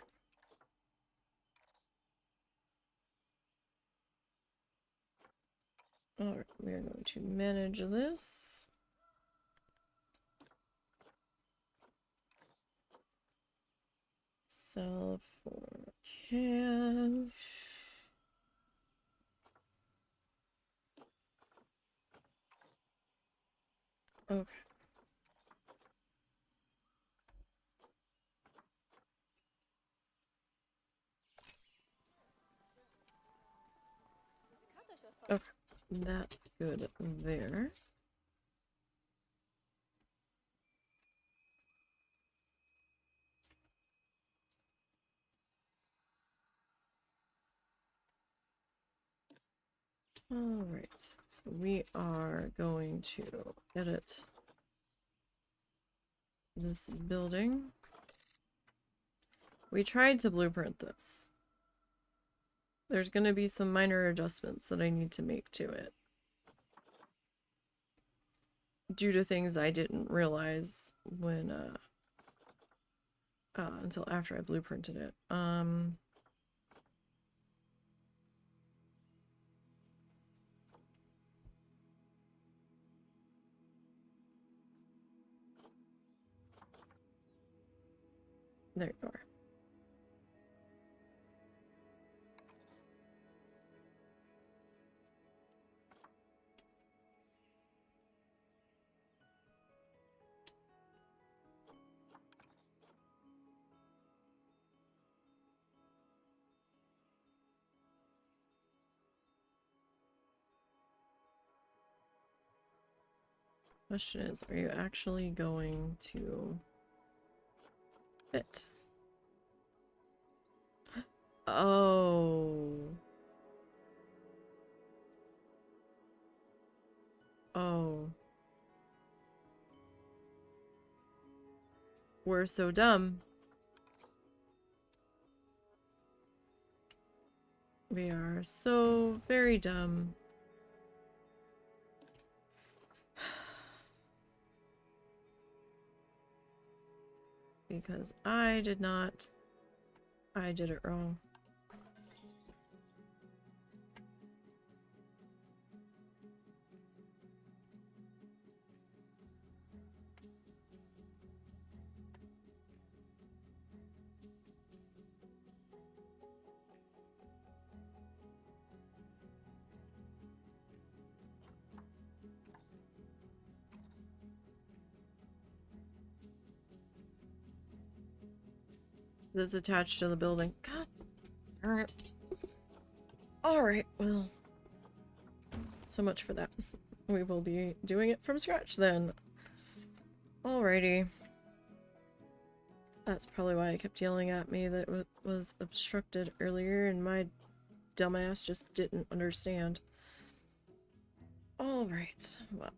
Alright, we are going to manage this. Sell for cash. Okay. Okay, that's good there. Alright, so we are going to edit this building. We tried to blueprint this. There's going to be some minor adjustments that I need to make to it. Due to things I didn't realize when, until after I blueprinted it. There you are. Question is, are you actually going to fit? Oh. Oh. We're so dumb. We are so very dumb. Because I did it wrong. That's attached to the building. God. Alright. Alright, well. So much for that. We will be doing it from scratch then. Alrighty. That's probably why I kept yelling at me that it was obstructed earlier and my dumbass just didn't understand. Alright, well.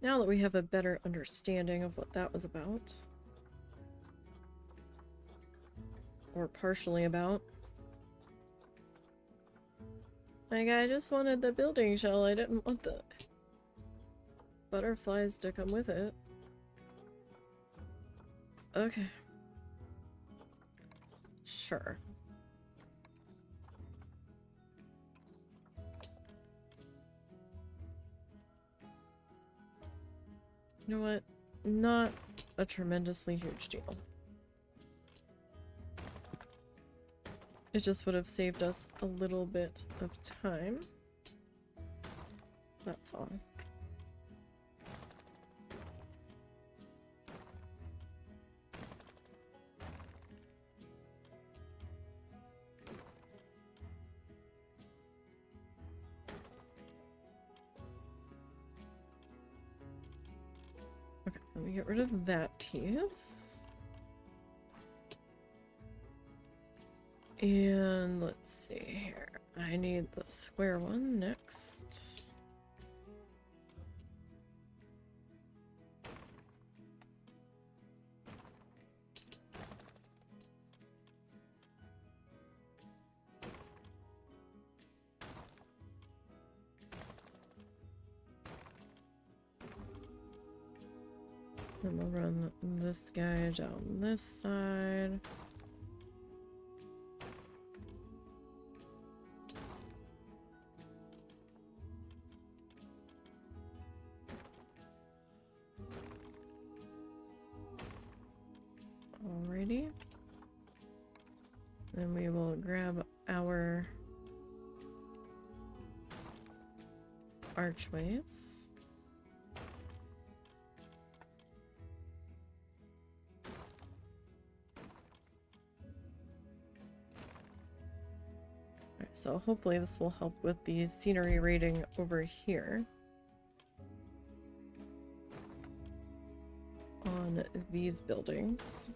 Now that we have a better understanding of what that was about. Or partially about. Like, I just wanted the building shell, I didn't want the butterflies to come with it. Okay. Sure. You know what? Not a tremendously huge deal. It just would have saved us a little bit of time. That's all. Let me get rid of that piece. And let's see here. I need the square one next. Then we'll run this guy down this side. Alrighty. Then we will grab our archways. Alright, so hopefully this will help with the scenery rating over here. On these buildings.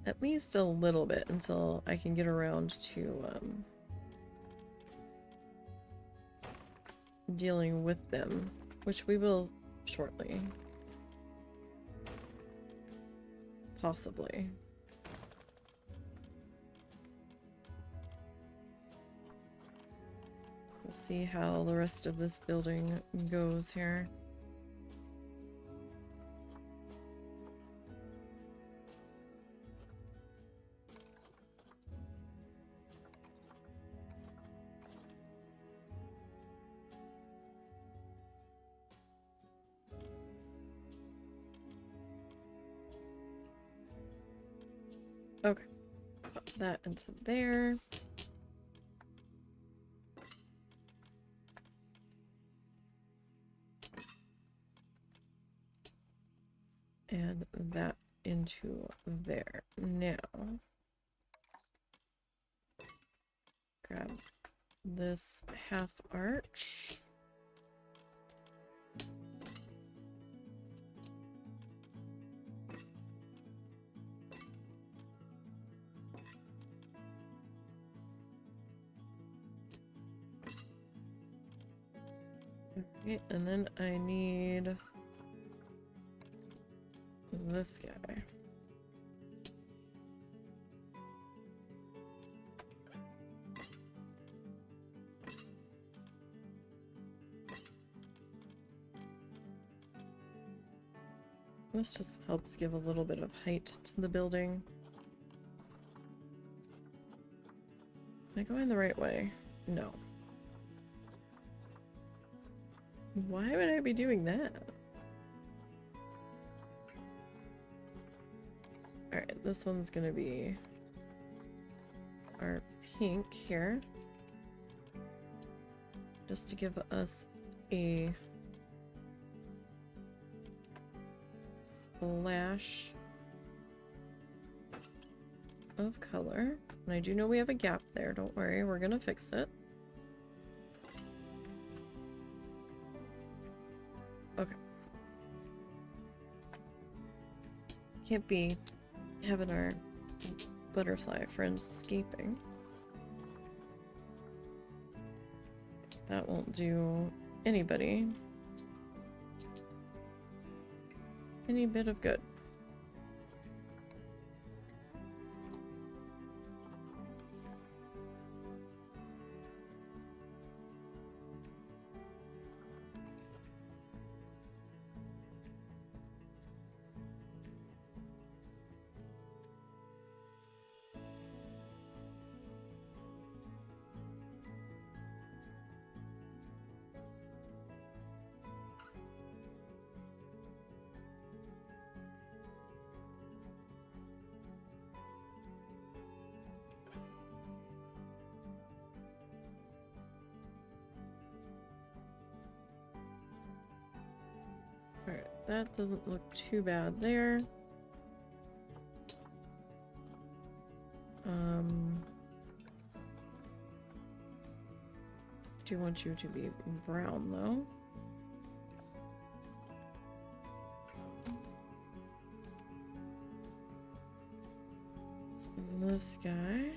At least a little bit until I can get around to dealing with them, which we will shortly. Possibly. We'll see how the rest of this building goes here. Okay, put that into there. And that into there. Now, grab this half arch. Okay, and then I need this guy. This just helps give a little bit of height to the building. Am I going the right way? No. Why would I be doing that? Alright, this one's gonna be our pink here. Just to give us a splash of color. And I do know we have a gap there, don't worry, we're gonna fix it. Okay. Can't be having our butterfly friends escaping. That won't do anybody any bit of good. Alright, that doesn't look too bad there. Do want you to be brown though. This guy.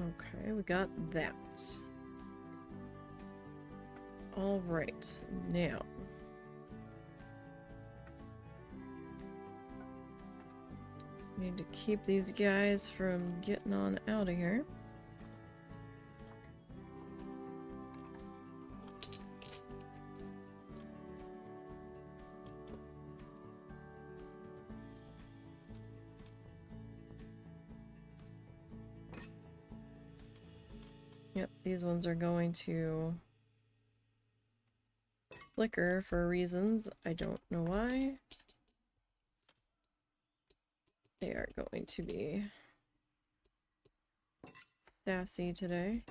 Okay, we got that. All right, now. Need to keep these guys from getting on out of here. Yep, these ones are going to flicker for reasons I don't know why. They are going to be sassy today.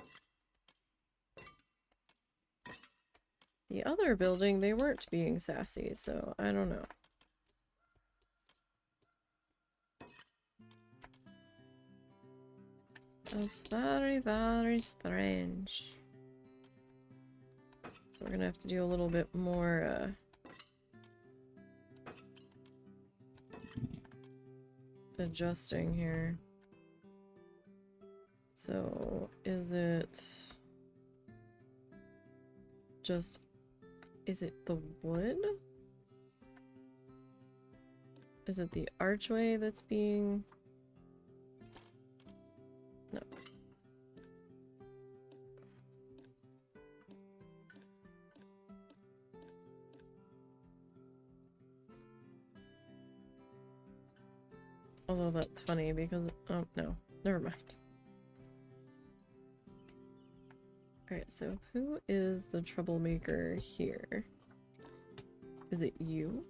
The other building, they weren't being sassy, so I don't know. That's very, very strange. So we're gonna have to do a little bit more, adjusting here. So, is it just... is it the wood? Is it the archway that's being... no. Although that's funny because... oh, no. Never mind. Alright, so who is the troublemaker here? Is it you?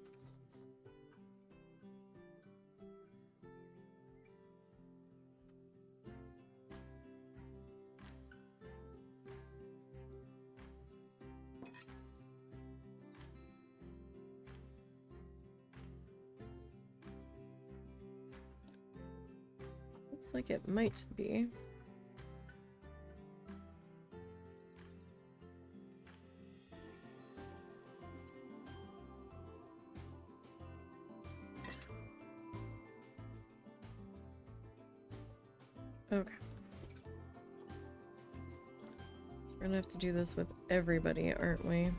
Looks like it might be. Okay. So we're gonna have to do this with everybody, aren't we?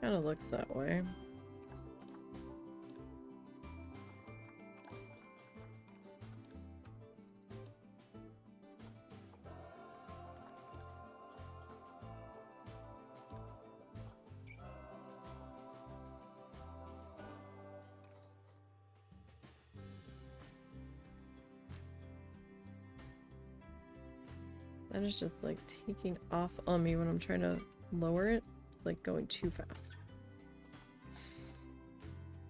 Kinda looks that way. That is just like taking off on me when I'm trying to lower it. It's like going too fast.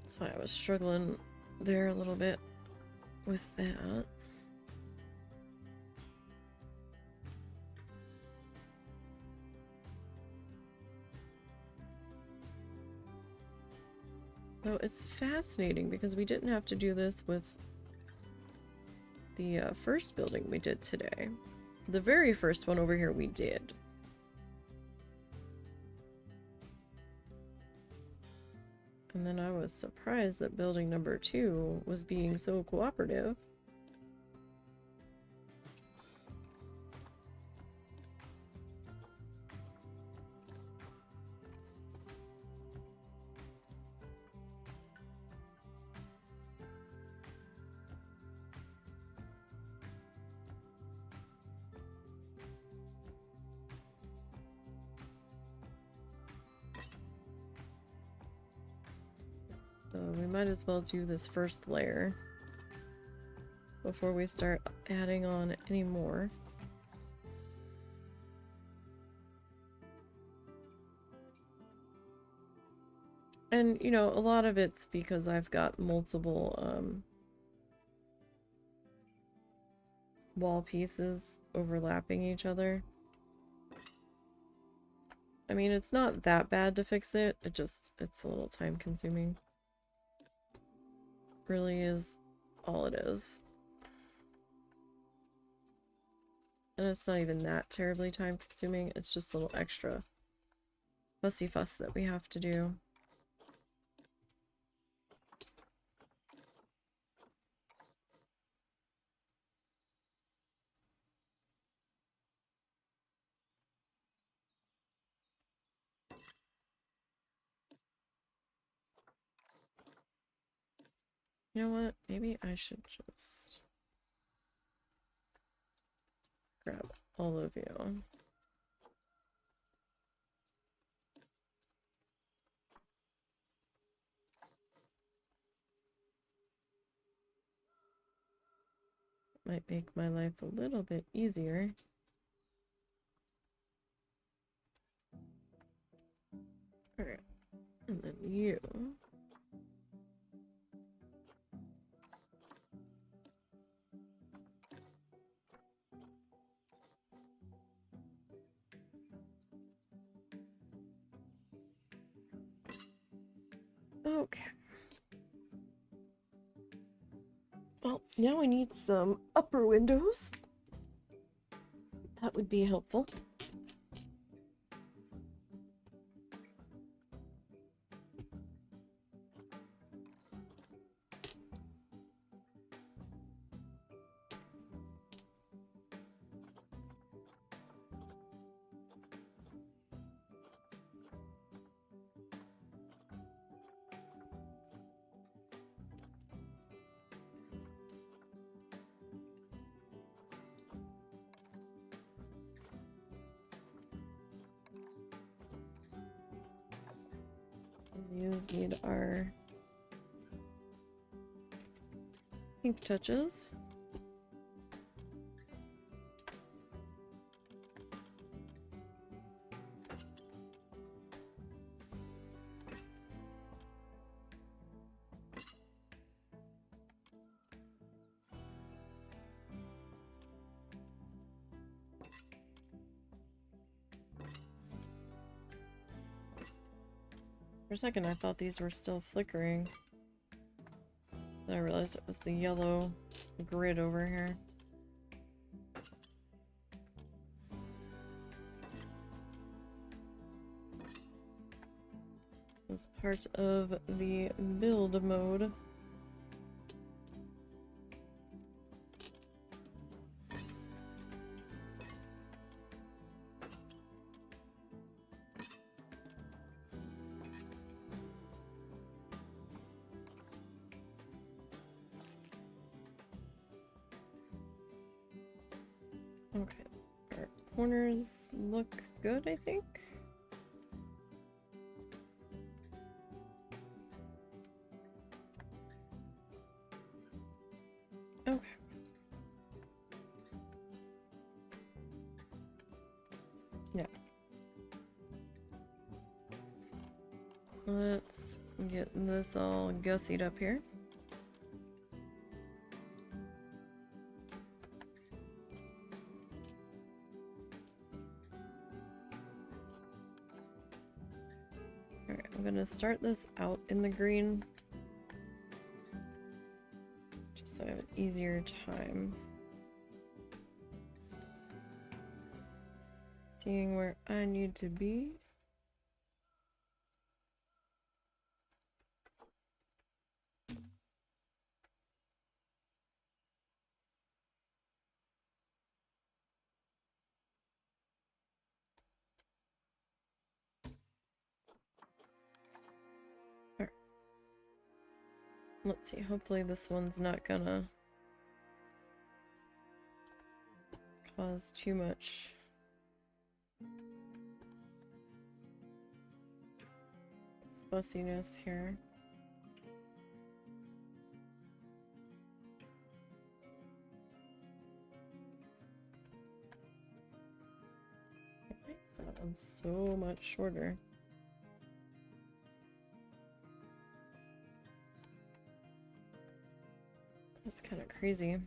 That's why I was struggling there a little bit with that. Though it's fascinating because we didn't have to do this with the first building we did today. The very first one over here we did. And then I was surprised that building number 2 was being so cooperative. So we might as well do this first layer before we start adding on any more. And, you know, a lot of it's because I've got multiple, wall pieces overlapping each other. I mean, it's not that bad to fix it. It's a little time consuming. Really is all it is. And it's not even that terribly time consuming. It's just a little extra fussy fuss that we have to do. You know what? Maybe I should just grab all of you. Might make my life a little bit easier. Alright. And then you. Okay. Well, now we need some upper windows. That would be helpful. These need our pink touches. For a second, I thought these were still flickering. Then I realized it was the yellow grid over here. As part of the build mode. Okay, our corners look good, I think. Okay. Yeah. Let's get this all gussied up here. Alright, I'm gonna start this out in the green. Just so I have an easier time seeing where I need to be. Alright. Let's see, hopefully this one's not gonna cause too much fussiness here. Why is that one so much shorter? That's kind of crazy.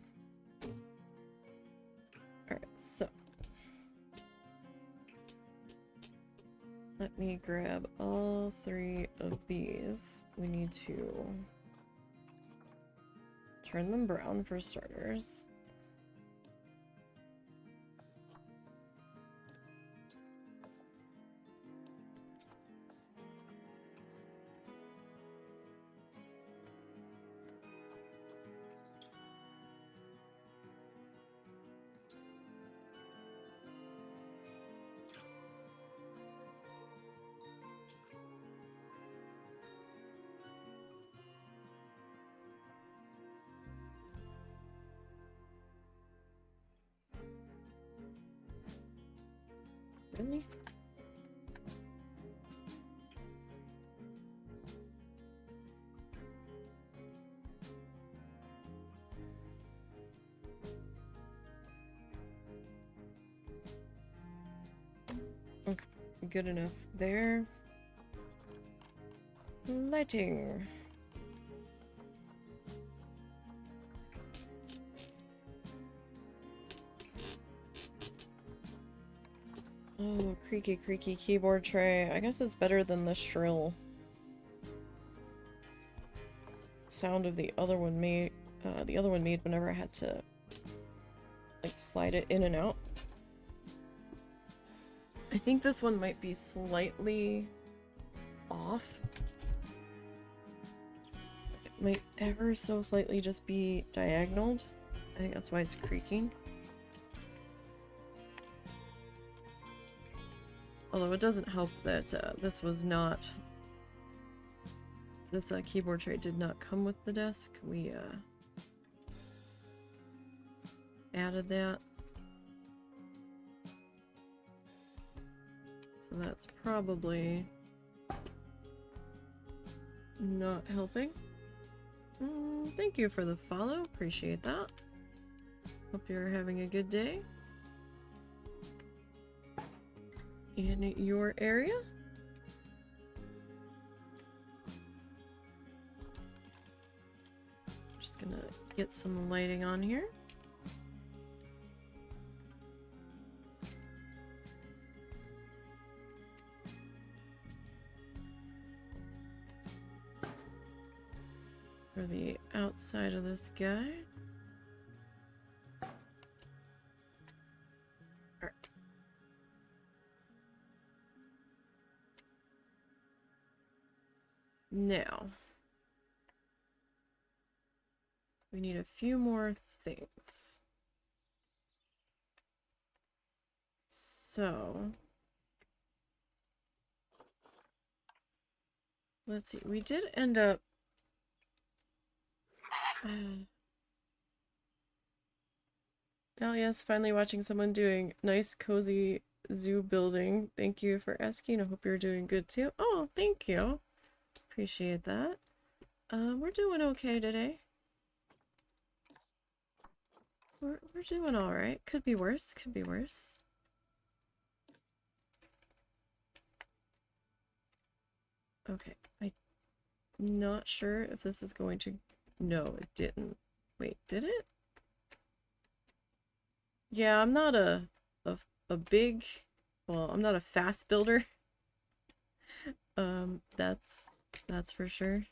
Alright, so. Let me grab all 3 of these. We need to turn them brown for starters. Really? Okay, good enough there. Lighting. Oh, creaky, creaky keyboard tray. I guess it's better than the shrill sound of the other one made. The other one made whenever I had to like slide it in and out. I think this one might be slightly off. It might ever so slightly just be diagonaled. I think that's why it's creaking. Although it doesn't help that this was not... This keyboard tray did not come with the desk. We added that. So that's probably not helping. Thank you for the follow. Appreciate that. Hope you're having a good day in your area. Just gonna get some lighting on here. For the outside of this guy. Alright. Now, we need a few more things. So, let's see. We did end up oh yes, finally watching someone doing nice cozy zoo building. Thank you for asking. I hope you're doing good too. Oh, thank you. Appreciate that. We're doing okay today. We're doing all right. Could be worse. Could be worse. Okay, I'm not sure if this is going to... No, it didn't. Wait, did it? Yeah, I'm not a big... Well, I'm not a fast builder. That's for sure.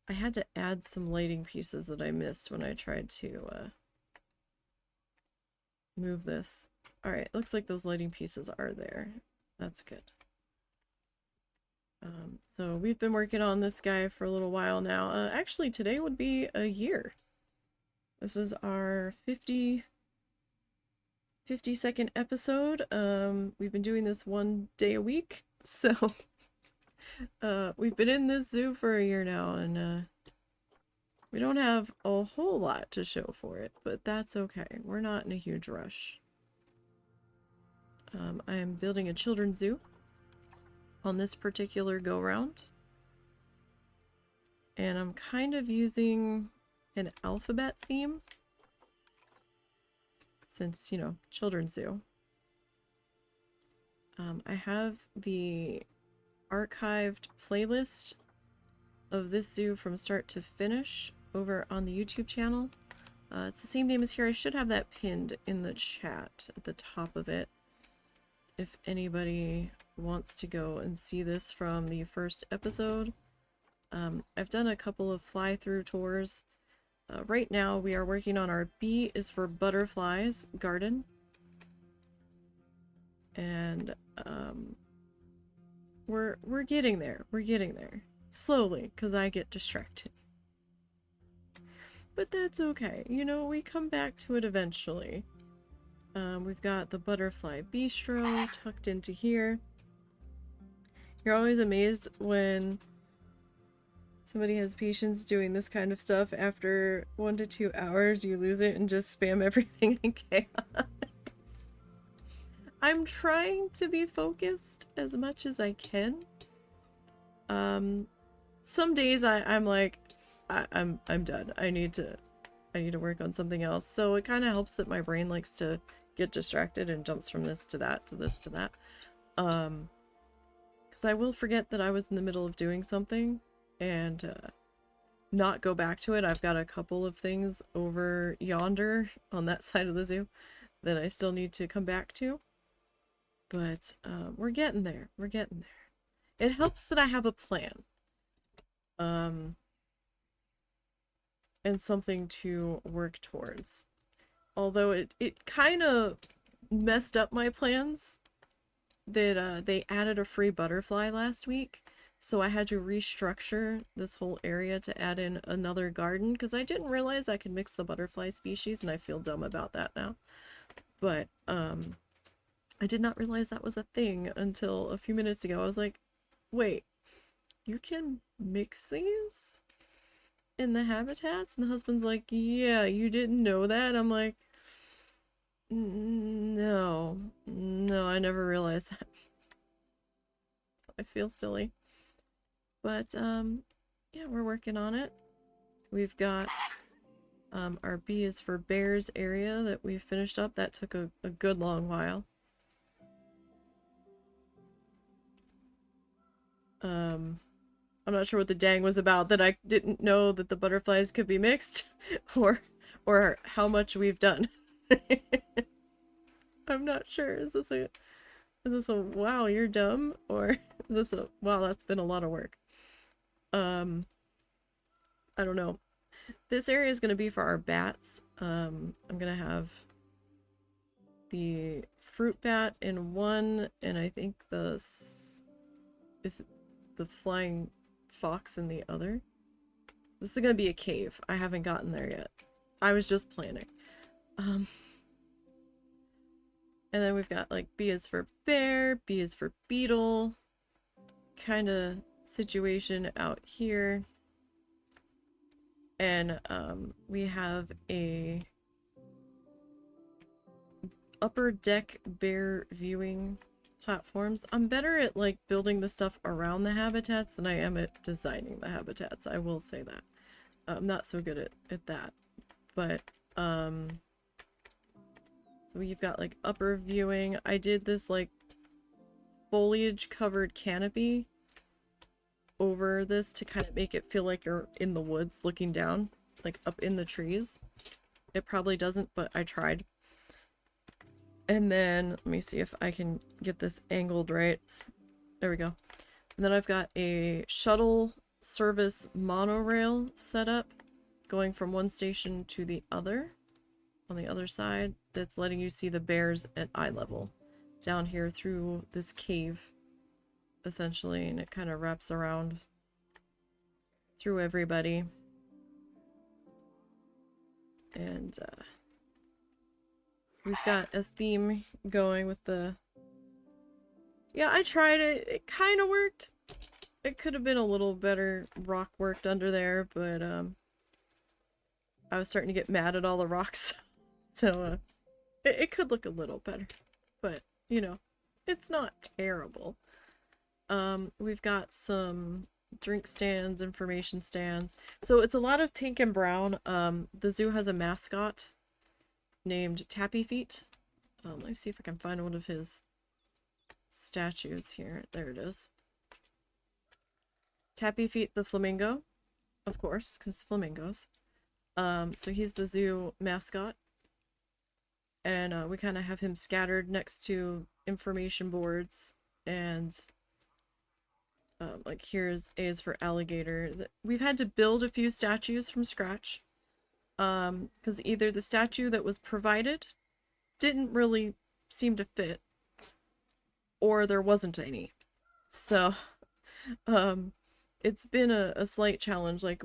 I had to add some lighting pieces that I missed when I tried to move this. Alright, looks like those lighting pieces are there. That's good. So we've been working on this guy for a little while now. Actually, today would be a year. This is our 52nd episode. We've been doing this 1 day a week, so we've been in this zoo for a year now, and we don't have a whole lot to show for it, but that's okay. We're not in a huge rush. I am building a children's zoo on this particular go-round. And I'm kind of using an alphabet theme. Since, you know, children's zoo. I have the archived playlist of this zoo from start to finish over on the YouTube channel. It's the same name as here. I should have that pinned in the chat at the top of it. If anybody wants to go and see this from the first episode. I've done a couple of fly-through tours. Right now we are working on our B is for butterflies garden. And we're getting there. We're getting there. Slowly, because I get distracted. But that's okay. You know, we come back to it eventually. We've got the butterfly bistro tucked into here. You're always amazed when somebody has patience doing this kind of stuff. After 1 to 2 hours, you lose it and just spam everything in chaos. I'm trying to be focused as much as I can. Some days I'm like, I'm done. I need to work on something else. So it kind of helps that my brain likes to get distracted and jumps from this to that to this to that. Because I will forget that I was in the middle of doing something and not go back to it. I've got a couple of things over yonder on that side of the zoo that I still need to come back to. But we're getting there. We're getting there. It helps that I have a plan. And something to work towards. Although it kind of messed up my plans that they added a free butterfly last week. So I had to restructure this whole area to add in another garden because I didn't realize I could mix the butterfly species, and I feel dumb about that now. But I did not realize that was a thing until a few minutes ago. I was like, wait, you can mix these in the habitats? And the husband's like, yeah, you didn't know that? I'm like, no, I never realized that. I feel silly. But, yeah, we're working on it. We've got our B is for bears area that we finished up. That took a good long while. I'm not sure what the dang was about, that I didn't know that the butterflies could be mixed, or how much we've done. I'm not sure. Is this a wow, you're dumb? Or is this a wow, that's been a lot of work? I don't know. This area is going to be for our bats. I'm going to have the fruit bat in one, and I think is it the flying fox in the other. This is going to be a cave. I haven't gotten there yet. I was just planning. And then we've got like B is for bear, B is for beetle kind of situation out here. And we have a upper deck bear viewing platforms. I'm better at like building the stuff around the habitats than I am at designing the habitats. I will say that. I'm not so good at that. But so we've got like upper viewing. I did this like foliage covered canopy over this to kind of make it feel like you're in the woods looking down, like up in the trees. It probably doesn't, but I tried. And then let me see if I can get this angled right. There we go. And then I've got a shuttle service monorail set up going from one station to the other on the other side, that's letting you see the bears at eye level down here through this cave essentially, and it kind of wraps around through everybody. And we've got a theme going with the... Yeah, I tried it. It kind of worked. It could have been a little better rock worked under there, but I was starting to get mad at all the rocks. So it could look a little better, but you know, it's not terrible. We've got some drink stands, information stands. So it's a lot of pink and brown. The zoo has a mascot named Tappy Feet. Let me see if I can find one of his statues here. There it is. Tappy Feet the flamingo, of course, because flamingos. So he's the zoo mascot. And we kind of have him scattered next to information boards. And like here's A is for alligator. We've had to build a few statues from scratch. Because either the statue that was provided didn't really seem to fit, or there wasn't any. So, it's been a slight challenge. Like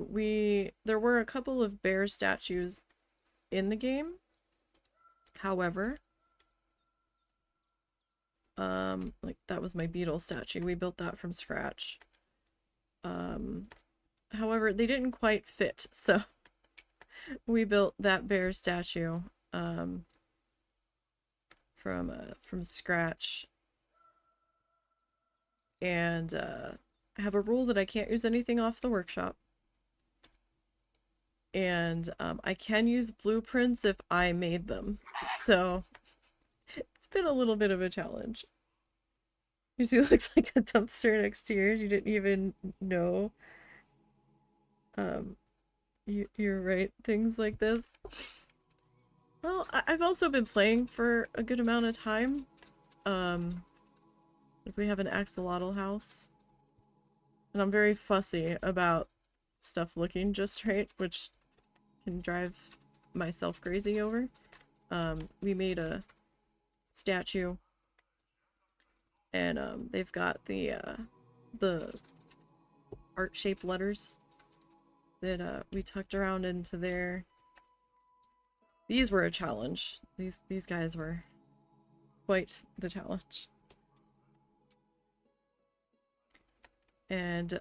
there were a couple of bear statues in the game. However, like that was my beetle statue. We built that from scratch. However, they didn't quite fit, so we built that bear statue, from scratch. And I have a rule that I can't use anything off the workshop. And I can use blueprints if I made them. So it's been a little bit of a challenge. You see, it looks like a dumpster next to yours. You didn't even know. You're right. Things like this. Well, I've also been playing for a good amount of time. Like we have an axolotl house. And I'm very fussy about stuff looking just right, which can drive myself crazy over. We made a statue, and they've got the heart-shaped letters that we tucked around into there. These were a challenge. These guys were quite the challenge. And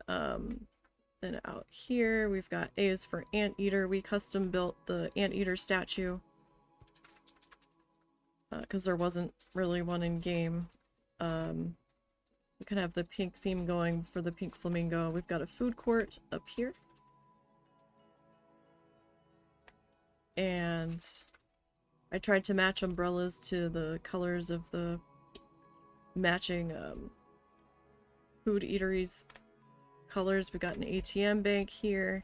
then out here we've got A is for anteater. We custom built the anteater statue because there wasn't really one in game. We can have the pink theme going for the pink flamingo. We've got a food court up here. And I tried to match umbrellas to the colors of the matching food eateries colors. We've got an ATM bank here.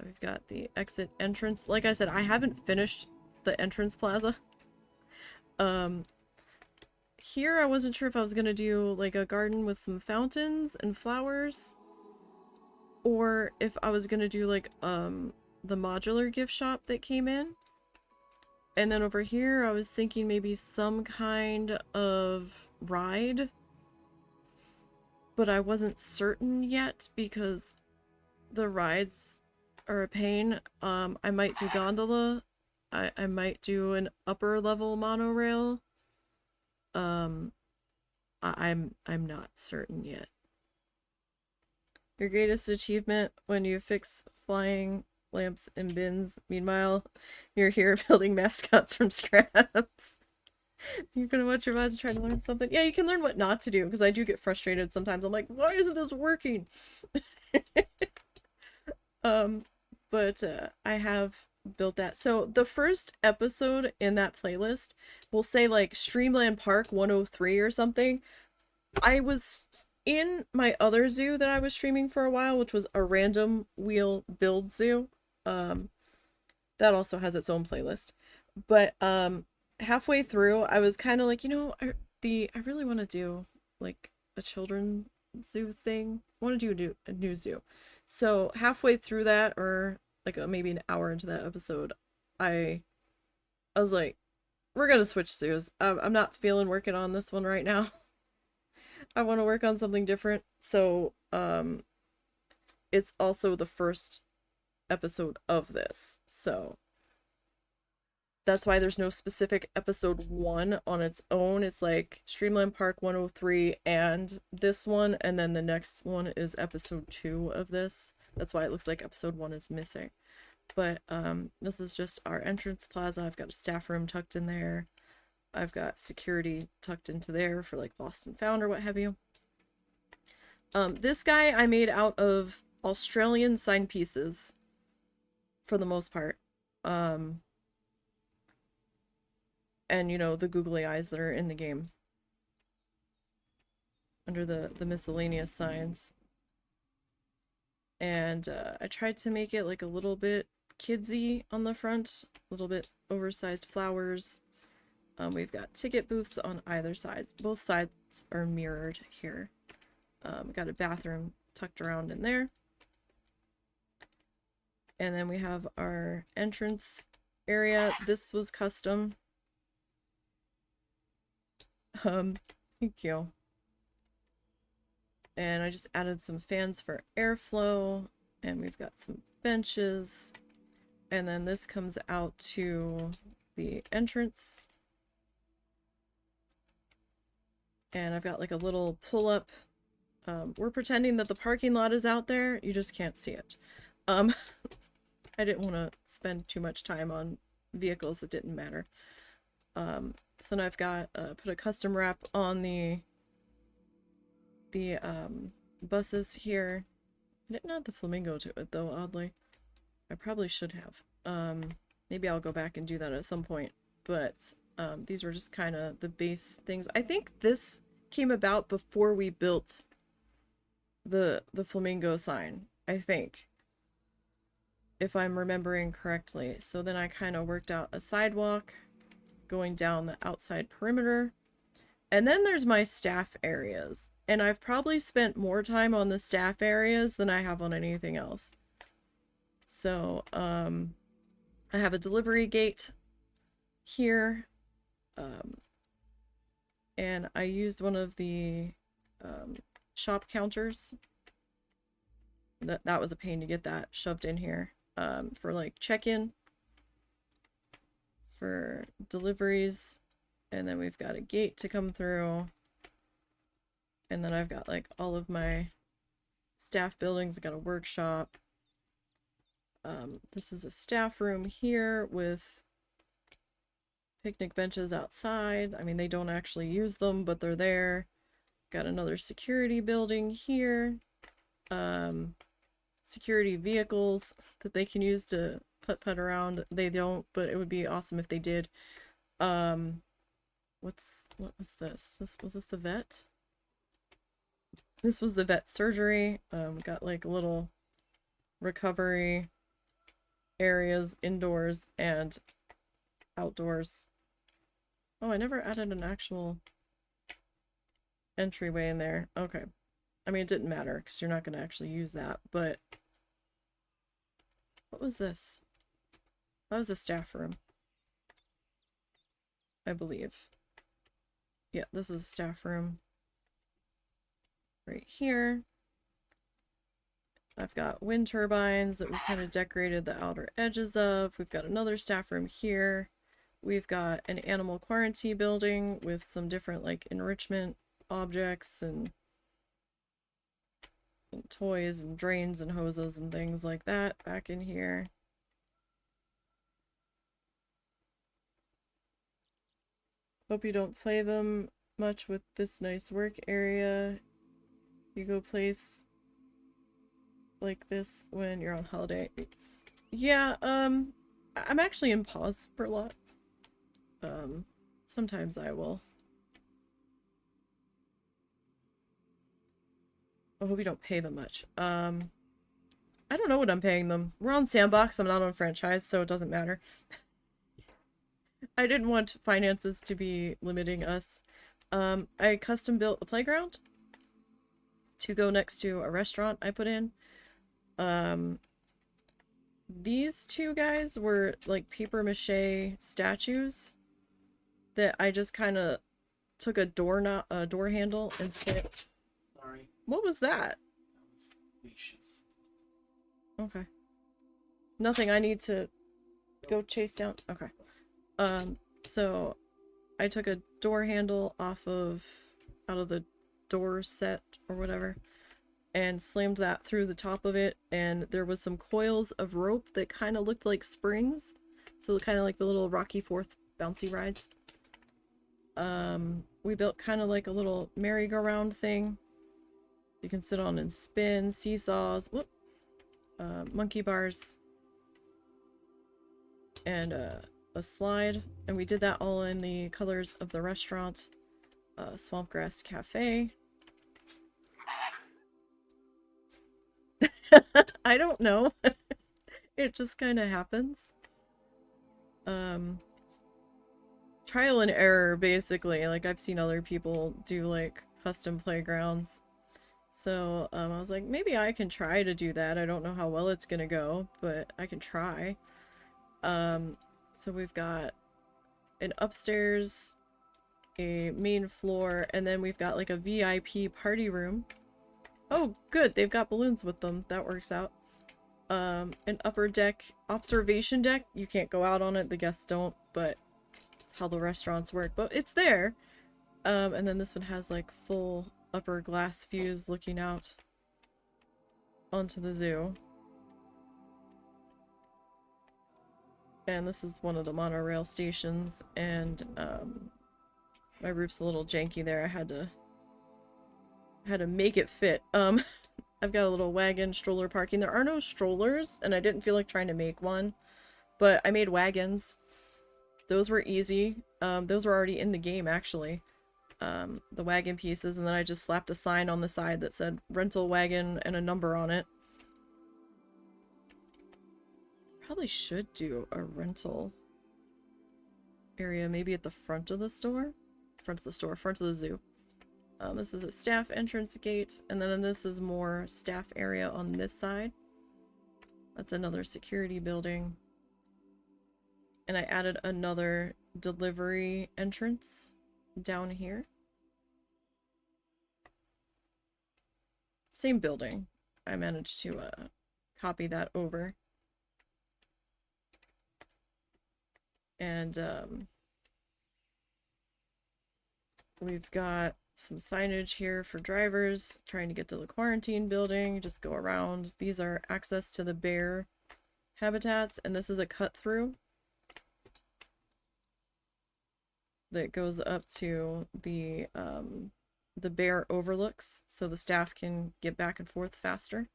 We've got the exit entrance. Like I said, I haven't finished the entrance plaza. Here I wasn't sure if I was gonna do like a garden with some fountains and flowers, or if I was gonna do like the modular gift shop that came in. And then over here I was thinking maybe some kind of ride, but I wasn't certain yet because the rides are a pain. I might do gondola. I might do an upper level monorail. I'm not certain yet. Your greatest achievement when you fix flying lamps and bins. Meanwhile, you're here building mascots from scraps. You're gonna watch your VODs and try to learn something. Yeah, you can learn what not to do, because I do get frustrated sometimes. I'm like, why isn't this working? But I have built that. So the first episode in that playlist will say like Streamland Park 103 or something. I was in my other zoo that I was streaming for a while, which was a random wheel build zoo. That also has its own playlist. But halfway through I was kind of like, you know, I really want to do like a children's zoo thing. I want to do a new zoo. So halfway through that, or like maybe an hour into that episode, I was like, we're gonna switch zoos. I'm not feeling working on this one right now. I want to work on something different. So it's also the first episode of this, so that's why there's no specific episode 1 on its own. It's like Streamland Park 103 and this one, and then the next one is episode 2 of this. That's why it looks like episode 1 is missing. But this is just our entrance plaza. I've got a staff room tucked in there. I've got security tucked into there for like lost and found or what have you. This guy I made out of Australian sign pieces for the most part. And you know, the googly eyes that are in the game under the miscellaneous signs. And I tried to make it like a little bit kidsy on the front, a little bit oversized flowers. We've got ticket booths on either side. Both sides are mirrored here. Got a bathroom tucked around in there. And then we have our entrance area. This was custom. Thank you. And I just added some fans for airflow, and we've got some benches. And then this comes out to the entrance. And I've got like a little pull-up. We're pretending that the parking lot is out there. You just can't see it. I didn't want to spend too much time on vehicles that didn't matter. So now I've got put a custom wrap on the buses here. I didn't add the flamingo to it though, oddly. I probably should have. Maybe I'll go back and do that at some point. But these were just kind of the base things. I think this came about before we built the flamingo sign, I think, if I'm remembering correctly. So then I kind of worked out a sidewalk going down the outside perimeter. And then there's my staff areas. And I've probably spent more time on the staff areas than I have on anything else. So, I have a delivery gate here. And I used one of the shop counters. That was a pain to get that shoved in here. For like check-in, for deliveries, and then we've got a gate to come through, and then I've got like all of my staff buildings. I got a workshop. This is a staff room here with picnic benches outside. I mean, they don't actually use them, but they're there. Got another security building here. Security vehicles that they can use to putt around. They don't, but it would be awesome if they did. What was this? Was this the vet? This was the vet surgery. Got like little recovery areas indoors and outdoors. Oh, I never added an actual entryway in there. Okay. I mean, it didn't matter because you're not going to actually use that, but what was this? That was a staff room, I believe. Yeah, this is a staff room right here. I've got wind turbines that we've kind of decorated the outer edges of. We've got another staff room here. We've got an animal quarantine building with some different like enrichment objects and toys and drains and hoses and things like that back in here. Hope you don't play them much with this nice work area. You go place like this when you're on holiday. Yeah, I'm actually in pause for a lot. Sometimes I will. I hope you don't pay them much. I don't know what I'm paying them. We're on Sandbox, I'm not on franchise, so it doesn't matter. I didn't want finances to be limiting us. I custom built a playground to go next to a restaurant I put in. These two guys were like paper mache statues that I just kind of took a door handle and said, Sorry. what was that? That was leashes. Okay. Nothing I need to go chase down. Okay. So I took a door handle out of the door set or whatever and slammed that through the top of it, and there was some coils of rope that kind of looked like springs. So kind of like the little Rocky Fourth bouncy rides. We built kind of like a little merry-go-round thing you can sit on and spin, seesaws, monkey bars, and a slide. And we did that all in the colors of the restaurant, Swampgrass Cafe. I don't know. It just kind of happens. Trial and error, basically. Like, I've seen other people do, like, custom playgrounds. So, I was like, maybe I can try to do that. I don't know how well it's gonna go, but I can try. So we've got an upstairs, a main floor, and then we've got, like, a VIP party room. Oh, good, they've got balloons with them. That works out. An upper deck observation deck. You can't go out on it, the guests don't, but it's how the restaurants work. But it's there. And then this one has like full upper glass views looking out onto the zoo. And this is one of the monorail stations, and my roof's a little janky there. I had to make it fit. I've got a little wagon stroller parking. There are no strollers, and I didn't feel like trying to make one, but I made wagons. Those were easy. Those were already in the game, actually. The wagon pieces, and then I just slapped a sign on the side that said rental wagon and a number on it. Probably should do a rental area, maybe at the front of the store? Front of the zoo. This is a staff entrance gate, and then this is more staff area on this side. That's another security building. And I added another delivery entrance down here. Same building. I managed to copy that over. And we've got some signage here for drivers trying to get to the quarantine building. Just go around. These are access to the bear habitats, and this is a cut through that goes up to the bear overlooks, so the staff can get back and forth faster.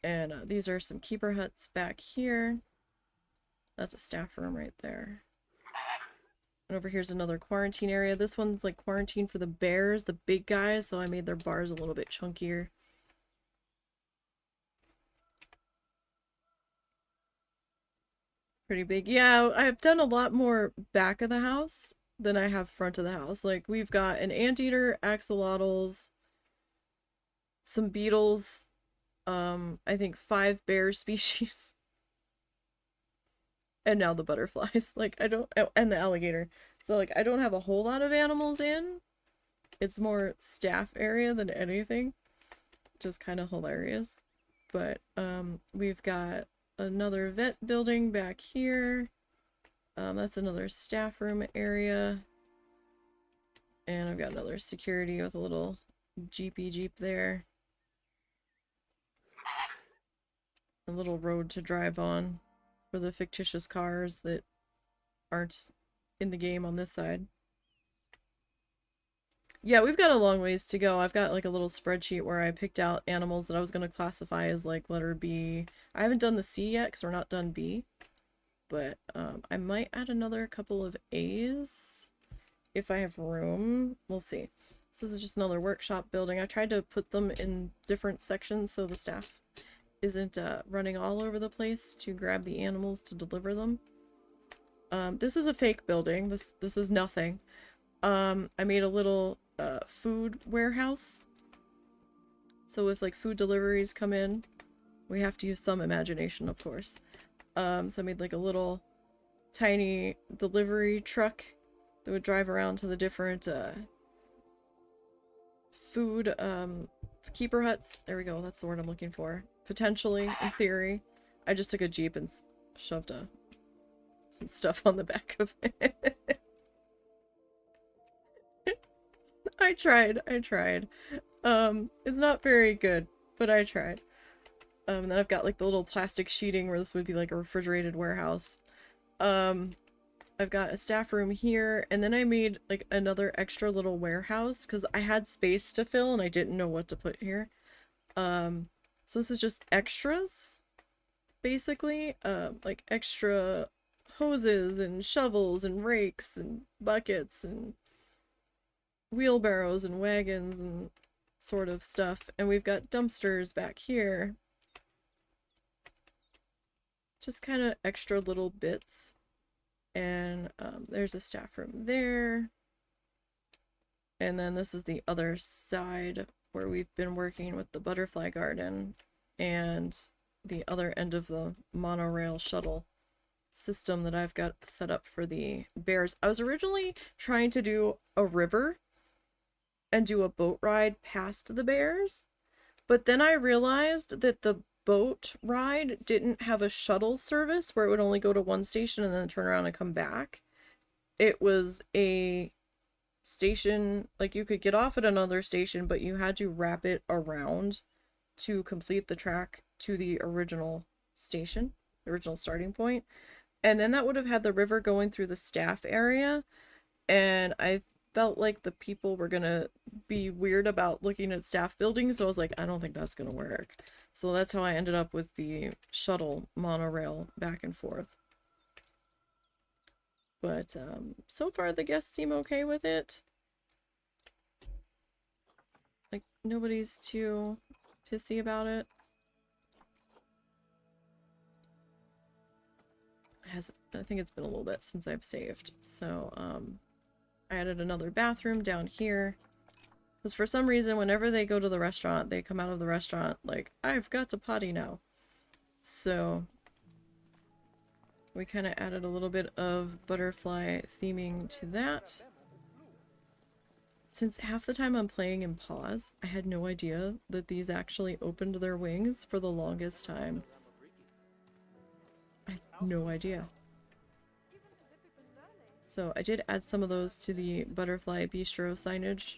And these are some keeper huts back here. That's a staff room right there. And over here's another quarantine area. This one's like quarantine for the bears, the big guys, so I made their bars a little bit chunkier. Pretty big. Yeah, I've done a lot more back of the house than I have front of the house. Like, we've got an anteater, axolotls, some beetles, I think 5 bear species. And now the butterflies. Like, I don't... Oh, and the alligator. So, like, I don't have a whole lot of animals in. It's more staff area than anything. Just kind of hilarious. But, we've got another vet building back here. That's another staff room area. And I've got another security with a little jeepy jeep there. A little road to drive on for the fictitious cars that aren't in the game on this side. Yeah, we've got a long ways to go. I've got like a little spreadsheet where I picked out animals that I was going to classify as like letter B. I haven't done the C yet because we're not done B. But I might add another couple of A's if I have room. We'll see. This is just another workshop building. I tried to put them in different sections so the staff isn't running all over the place to grab the animals to deliver them. This is a fake building. This is nothing. I made a little food warehouse. So if like food deliveries come in, we have to use some imagination, of course. So I made like a little tiny delivery truck that would drive around to the different food keeper huts. There we go, that's the word I'm looking for. Potentially, in theory. I just took a Jeep and shoved some stuff on the back of it. I tried. It's not very good, but I tried. And then I've got like the little plastic sheeting where this would be like a refrigerated warehouse. I've got a staff room here, and then I made like another extra little warehouse because I had space to fill and I didn't know what to put here. So this is just extras, basically. Like extra hoses and shovels and rakes and buckets and wheelbarrows and wagons and sort of stuff. And we've got dumpsters back here just kind of extra little bits. And there's a staff room there. And then this is the other side where we've been working with the butterfly garden and the other end of the monorail shuttle system that I've got set up for the bears. I was originally trying to do a river and do a boat ride past the bears, but then I realized that the boat ride didn't have a shuttle service where it would only go to one station and then turn around and come back. It was a station, like you could get off at another station, but you had to wrap it around to complete the track to the original station, the original starting point. And then that would have had the river going through the staff area, and I felt like the people were gonna be weird about looking at staff buildings, so I was like, I don't think that's gonna work. So that's how I ended up with the shuttle monorail back and forth. But so far the guests seem okay with it. Like, nobody's too pissy about it. I think it's been a little bit since I've saved. So I added another bathroom down here. Because for some reason, whenever they go to the restaurant, they come out of the restaurant like, I've got to potty now. So we kind of added a little bit of butterfly theming to that. Since half the time I'm playing in pause, I had no idea that these actually opened their wings for the longest time. I had no idea. So I did add some of those to the butterfly bistro signage.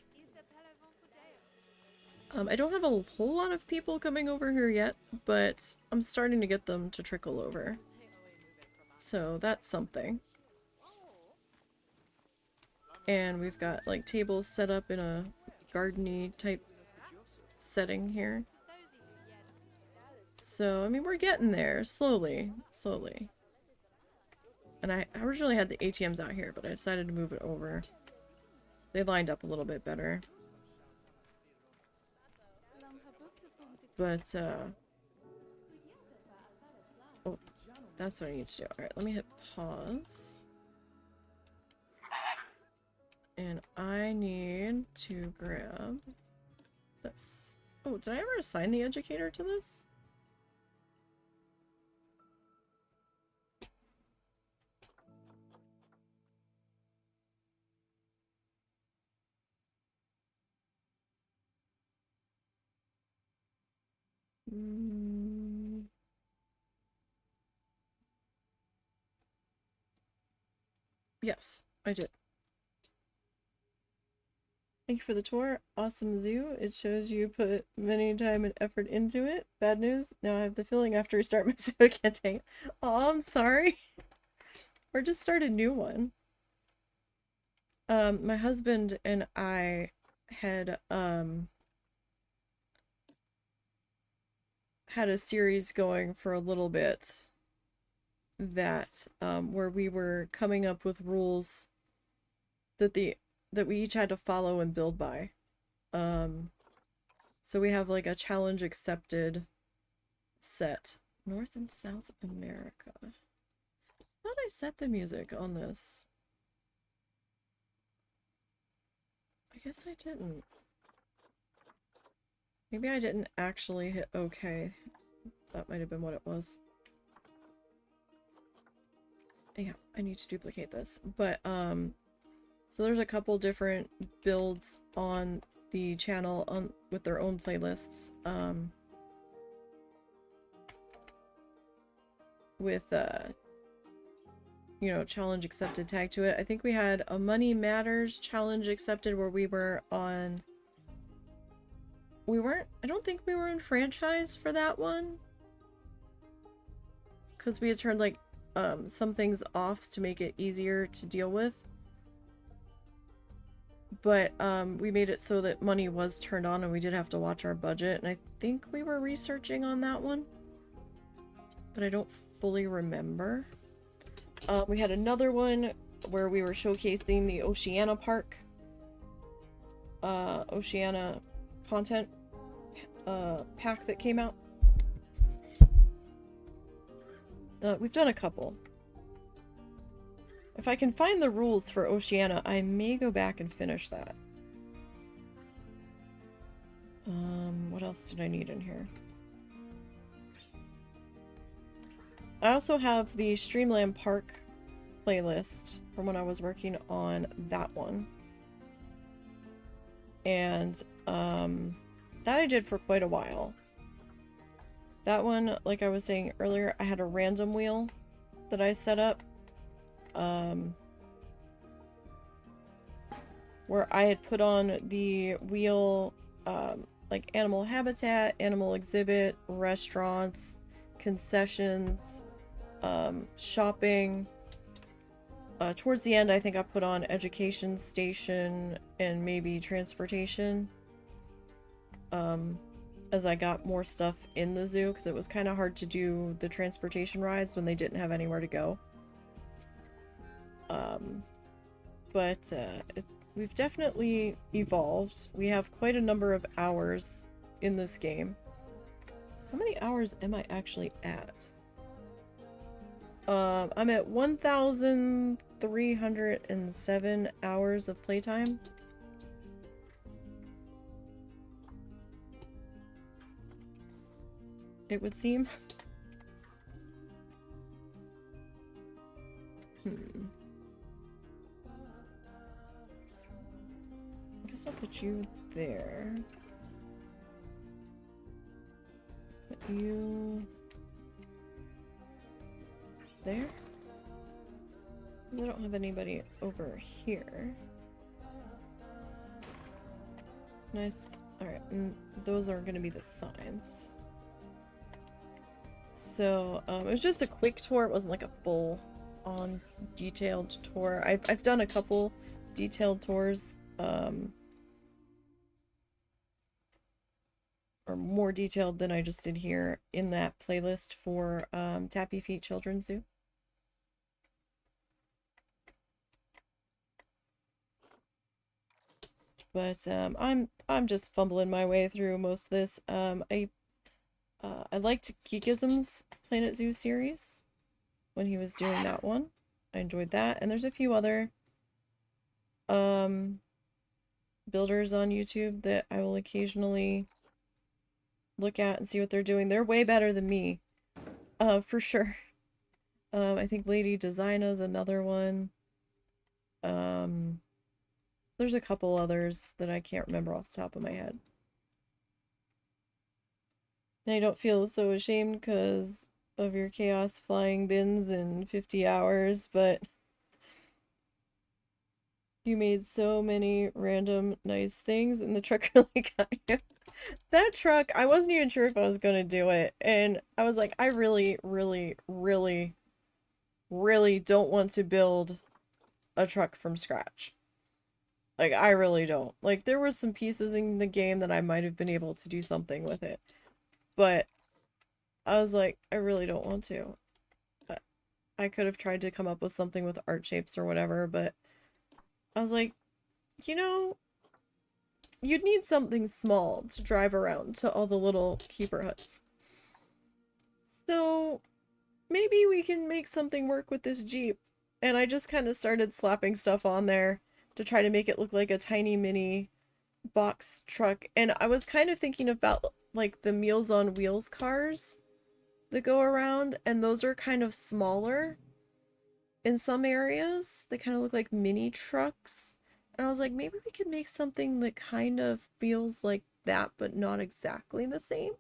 I don't have a whole lot of people coming over here yet, but I'm starting to get them to trickle over. So that's something. And we've got like tables set up in a garden-y type setting here. So, I mean, we're getting there slowly, slowly. And I originally had the ATMs out here, but I decided to move it over. They lined up a little bit better. But, oh, that's what I need to do. Alright, let me hit pause. And I need to grab this. Oh, did I ever assign the educator to this? Yes, I did. Thank you for the tour. Awesome zoo. It shows you put many time and effort into it. Bad news. Now I have the feeling after I start my zoo I can't take it. Oh, I'm sorry. Or just start a new one. My husband and I had had a series going for a little bit that where we were coming up with rules that we each had to follow and build by. So we have like a challenge accepted set. North and South America. I thought I set the music on this. I guess I didn't. Maybe I didn't actually hit OK. That might have been what it was. Yeah, I need to duplicate this. But, so there's a couple different builds on the channel with their own playlists. With, you know, challenge accepted tag to it. I think we had a Money Matters challenge accepted where we were on... I don't think we were in franchise for that one. Because we had turned, like, some things off to make it easier to deal with. But we made it so that money was turned on and we did have to watch our budget. And I think we were researching on that one. But I don't fully remember. We had another one where we were showcasing the Oceana Park. Oceana content pack that came out. We've done a couple. If I can find the rules for Oceania, I may go back and finish that. What else did I need in here? I also have the Streamland Park playlist from when I was working on that one. And, that I did for quite a while. That one, like I was saying earlier, I had a random wheel that I set up. Where I had put on the wheel, like animal habitat, animal exhibit, restaurants, concessions, shopping. Towards the end, I think I put on education station and maybe transportation. As I got more stuff in the zoo, because it was kind of hard to do the transportation rides when they didn't have anywhere to go. We've definitely evolved. We have quite a number of hours in this game. How many hours am I actually at? I'm at 1,307 hours of playtime. It would seem. I guess I'll put you there. Put you there. I don't have anybody over here. Nice. Alright, and those are gonna be the signs. So, it was just a quick tour. It wasn't like a full-on detailed tour. I've done a couple detailed tours, or more detailed than I just did here in that playlist for Tappy Feet Children's Zoo. But I'm just fumbling my way through most of this. I liked Geekism's Planet Zoo series when he was doing that one. I enjoyed that. And there's a few other builders on YouTube that I will occasionally look at and see what they're doing. They're way better than me. For sure. I think Lady Designa is another one. There's a couple others that I can't remember off the top of my head. And I don't feel so ashamed because of your chaos flying bins in 50 hours, but you made so many random nice things and the truck really got you. That truck, I wasn't even sure if I was gonna do it, and I was like, I really, really, really, really don't want to build a truck from scratch. Like, I really don't. Like, there were some pieces in the game that I might have been able to do something with it. But I was like, I really don't want to. I could have tried to come up with something with art shapes or whatever, but I was like, you know, you'd need something small to drive around to all the little keeper huts. So maybe we can make something work with this Jeep. And I just kind of started slapping stuff on there to try to make it look like a tiny mini box truck. And I was kind of thinking about like the Meals on Wheels cars that go around, and those are kind of smaller in some areas. They kind of look like mini trucks. And I was like, maybe we could make something that kind of feels like that, but not exactly the same.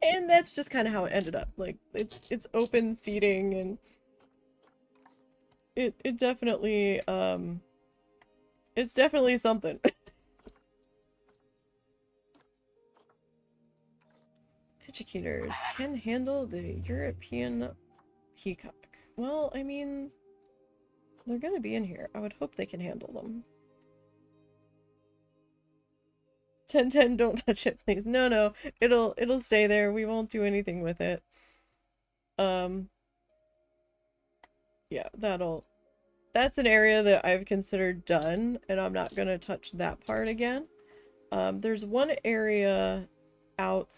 And that's just kind of how it ended up. Like, it's open seating, and it definitely, it's definitely something. Educators can handle the European peacock. Well, I mean, they're gonna be in here. I would hope they can handle them. 1010, don't touch it, please. No, it'll stay there. We won't do anything with it. Yeah, that's an area that I've considered done, and I'm not gonna touch that part again. There's one area out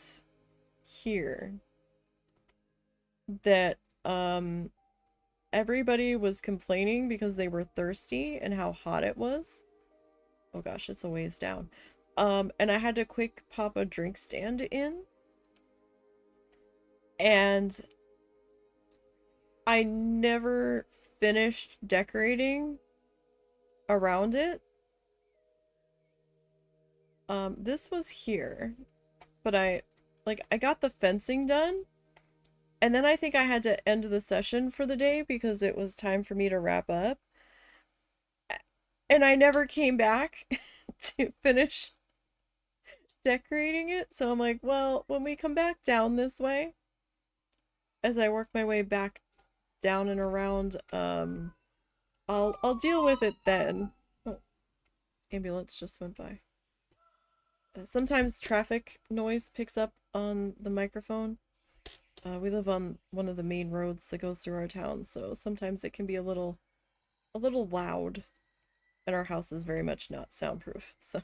here that everybody was complaining because they were thirsty and how hot it was. Oh gosh, it's a ways down. And I had to quick pop a drink stand in. And I never finished decorating around it. This was here, but I got the fencing done, and then I think I had to end the session for the day because it was time for me to wrap up. And I never came back to finish decorating it. So I'm like, well, when we come back down this way, as I work my way back down and around, I'll deal with it then. Oh, ambulance just went by. Sometimes traffic noise picks up on the microphone. We live on one of the main roads that goes through our town, so sometimes it can be a little loud, and our house is very much not soundproof, so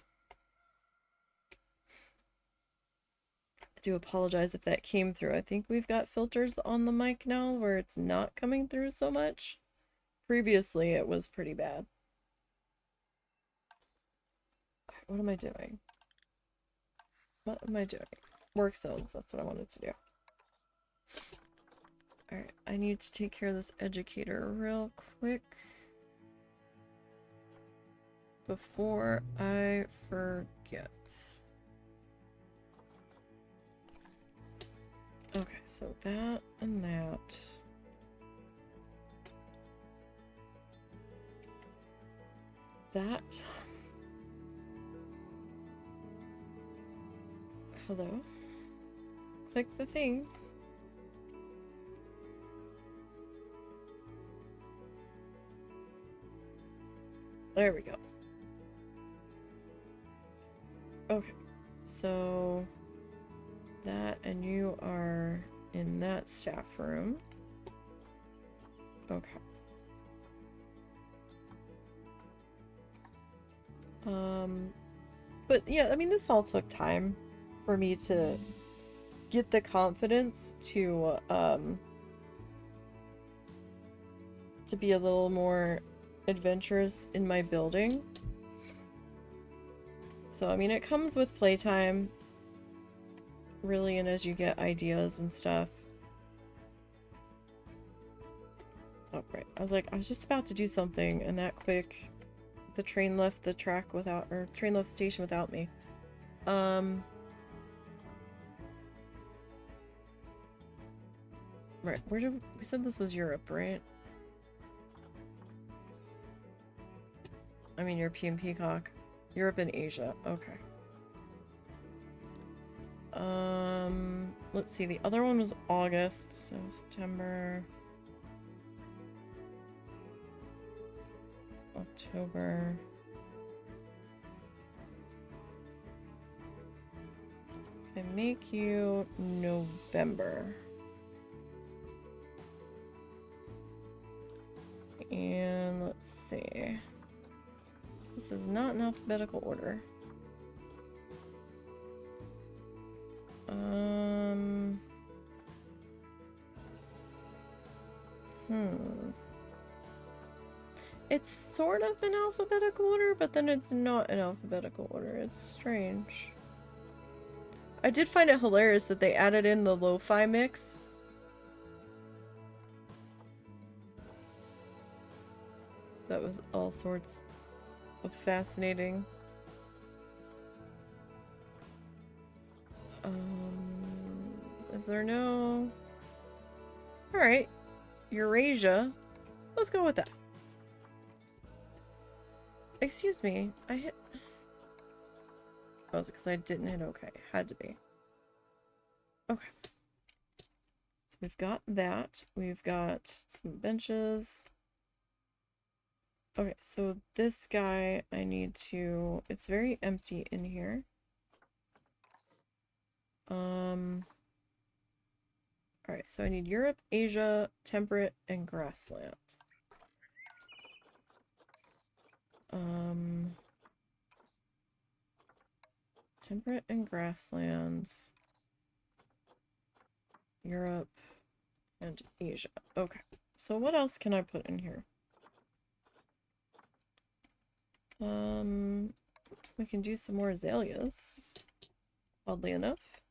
I do apologize if that came through. I think we've got filters on the mic now where it's not coming through so much. Previously, it was pretty bad. What am I doing? What am I doing? Work zones, that's what I wanted to do. Alright, I need to take care of this educator real quick before I forget. Okay, so that and that. That. Hello? Click the thing. There we go. Okay, so that, and you are in that staff room. Okay. But yeah, I mean, this all took time for me to get the confidence to be a little more adventurous in my building. So, I mean, it comes with playtime, really, and as you get ideas and stuff. Oh, right. I was just about to do something, and that quick, the train left the track without, or train left the station without me. Right, where did, we said this was Europe, right? I mean, European Peacock. Europe and Asia, okay. Let's see, the other one was August, so September, October. I make you November. And let's see. This is not in alphabetical order. It's sort of in alphabetical order, but then it's not in alphabetical order. It's strange. I did find it hilarious that they added in the lo-fi mix. That was all sorts of fascinating. Is there no... Alright. Eurasia. Let's go with that. Excuse me. I hit... Oh, is it because I didn't hit OK? Had to be. Okay. So we've got that. We've got some benches. Okay, so this guy, I need to... It's very empty in here. Alright, so I need Europe, Asia, temperate, and grassland. Temperate and grassland. Europe, And Asia. Okay. So what else can I put in here? We can do some more azaleas. Oddly enough.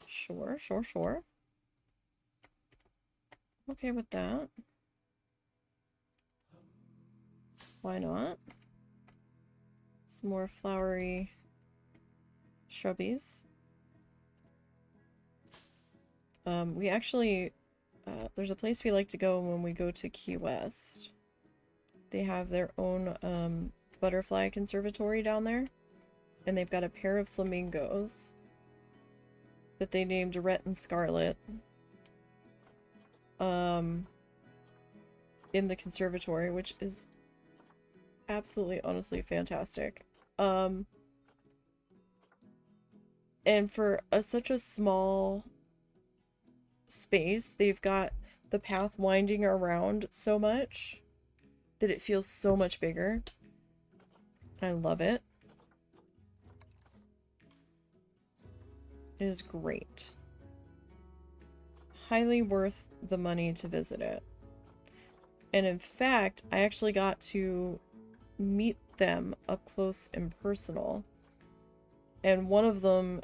Sure, sure, sure. Okay with that. Why not? Some more flowery shrubbies. We actually, there's a place we like to go when we go to Key West. They have their own butterfly conservatory down there, and they've got a pair of flamingos that they named Rhett and Scarlet in the conservatory, which is absolutely honestly fantastic. And for such a small space, they've got the path winding around so much that it feels so much bigger. I love it. It is great. Highly worth the money to visit it. And in fact, I actually got to meet them up close and personal. And one of them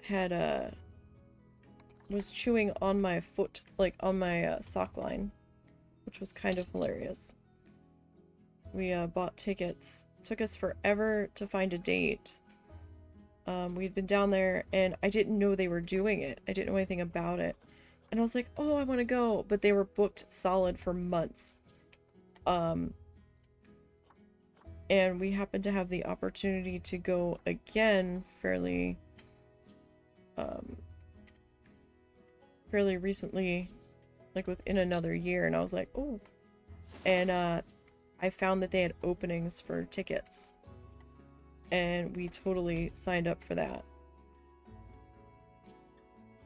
had was chewing on my foot, like on my sock line, which was kind of hilarious. We bought tickets. Took us forever to find a date. We'd been down there and I didn't know they were doing it. I didn't know anything about it. And I was like, oh, I want to go. But they were booked solid for months. And we happened to have the opportunity to go again fairly recently, like within another year, and I was like, oh. And I found that they had openings for tickets, and we totally signed up for that.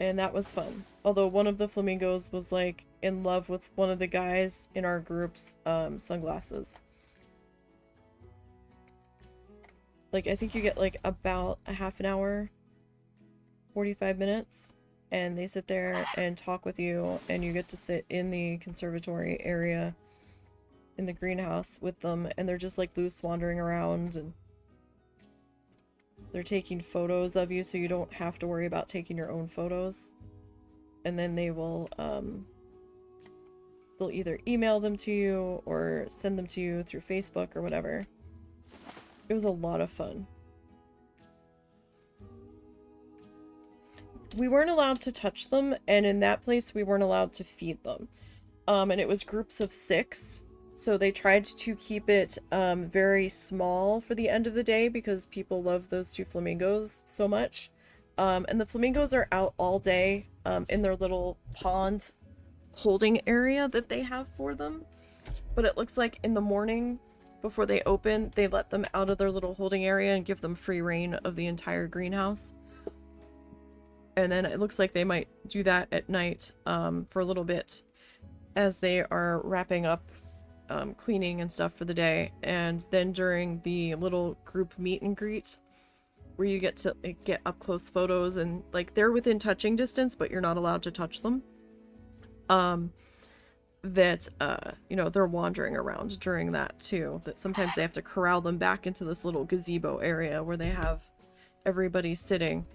And that was fun. Although one of the flamingos was like in love with one of the guys in our group's sunglasses. Like, I think you get like about a half an hour, 45 minutes, and they sit there and talk with you, and you get to sit in the conservatory area in the greenhouse with them, and they're just like loose wandering around, and they're taking photos of you so you don't have to worry about taking your own photos. And then they will they'll either email them to you or send them to you through Facebook or whatever. It was a lot of fun. We weren't allowed to touch them, and in that place we weren't allowed to feed them. And it was groups of 6, so they tried to keep it very small for the end of the day because people love those 2 flamingos so much. And the flamingos are out all day in their little pond holding area that they have for them. But it looks like in the morning, before they open, they let them out of their little holding area and give them free reign of the entire greenhouse. And then it looks like they might do that at night for a little bit as they are wrapping up cleaning and stuff for the day. And then during the little group meet and greet, where you get to get up close photos, and like they're within touching distance, but you're not allowed to touch them. That you know, they're wandering around during that too. That sometimes they have to corral them back into this little gazebo area where they have everybody sitting.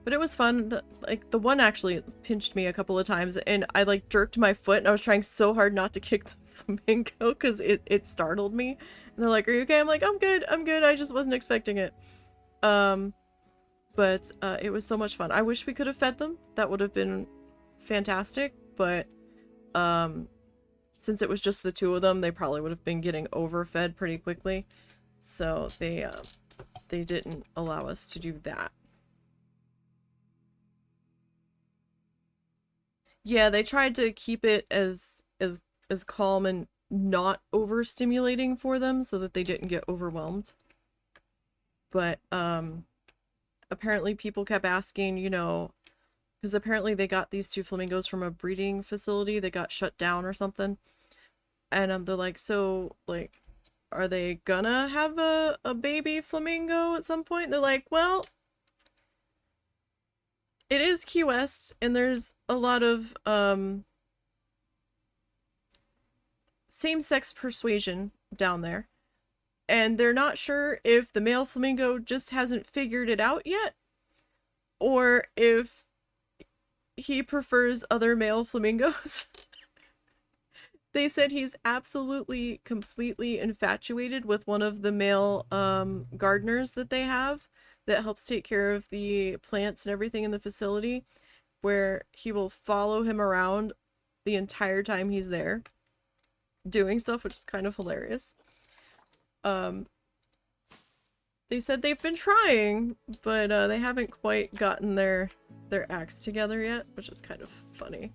But it was fun. The one actually pinched me a couple of times, and I like jerked my foot, and I was trying so hard not to kick the flamingo because it startled me. And they're like, "Are you okay?" I'm like, "I'm good. I'm good. I just wasn't expecting it." But it was so much fun. I wish we could have fed them. That would have been fantastic. But since it was just the 2 of them, they probably would have been getting overfed pretty quickly. So they didn't allow us to do that. Yeah, they tried to keep it as calm and not overstimulating for them so that they didn't get overwhelmed. But apparently people kept asking, you know, because apparently they got these 2 flamingos from a breeding facility that got shut down or something. And they're like, so, like, are they gonna have a baby flamingo at some point? And they're like, well, is Key West, and there's a lot of same-sex persuasion down there. And they're not sure if the male flamingo just hasn't figured it out yet, or if he prefers other male flamingos. They said he's absolutely, completely infatuated with one of the male gardeners that they have that helps take care of the plants and everything in the facility, where he will follow him around the entire time he's there doing stuff, which is kind of hilarious. They said they've been trying, but they haven't quite gotten their acts together yet, which is kind of funny.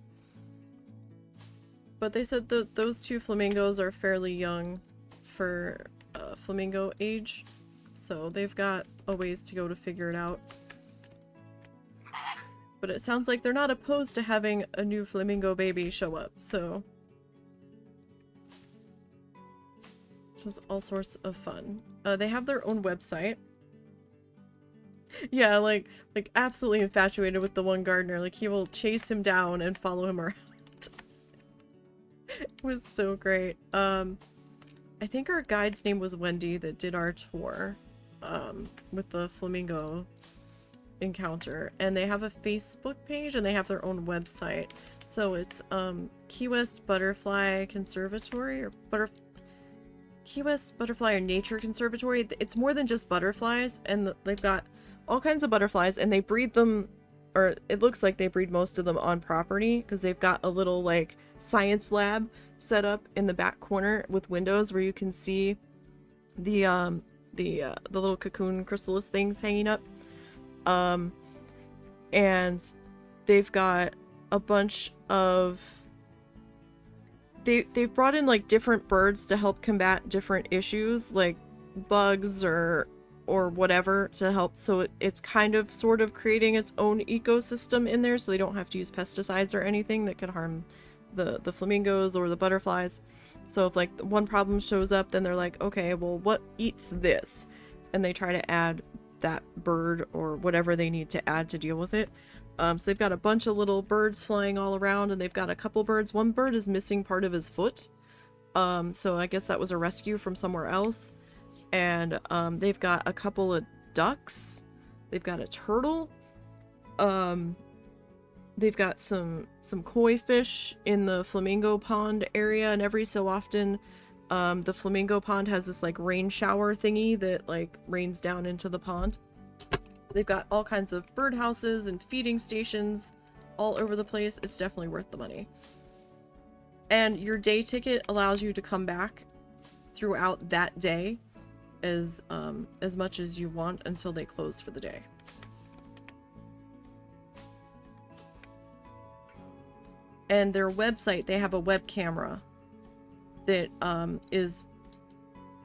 But they said that those two flamingos are fairly young for flamingo age, so they've got a ways to go to figure it out. But it sounds like they're not opposed to having a new flamingo baby show up, so... which is all sorts of fun. They have their own website. Yeah, like absolutely infatuated with the one gardener. Like, he will chase him down and follow him around. It was so great. I think our guide's name was Wendy that did our tour with the flamingo encounter. And they have a Facebook page and they have their own website. So it's Key West Butterfly Conservatory or Key West Butterfly or Nature Conservatory. It's more than just butterflies, and they've got all kinds of butterflies, and they breed them, or it looks like they breed most of them on property, because they've got a little like science lab set up in the back corner with windows where you can see the little cocoon chrysalis things hanging up. And they've got a bunch of they've brought in like different birds to help combat different issues like bugs or whatever to help, so it's kind of sort of creating its own ecosystem in there, so they don't have to use pesticides or anything that could harm the flamingos or the butterflies. So if like one problem shows up, then they're like, okay, well, what eats this? And they try to add that bird or whatever they need to add to deal with it. So they've got a bunch of little birds flying all around, and they've got a couple birds. One bird is missing part of his foot. So I guess that was a rescue from somewhere else. And they've got a couple of ducks. They've got a turtle. They've got some koi fish in the flamingo pond area, and every so often the flamingo pond has this like rain shower thingy that like rains down into the pond. They've got all kinds of birdhouses and feeding stations all over the place. It's definitely worth the money. And your day ticket allows you to come back throughout that day as much as you want until they close for the day. And their website, they have a web camera that is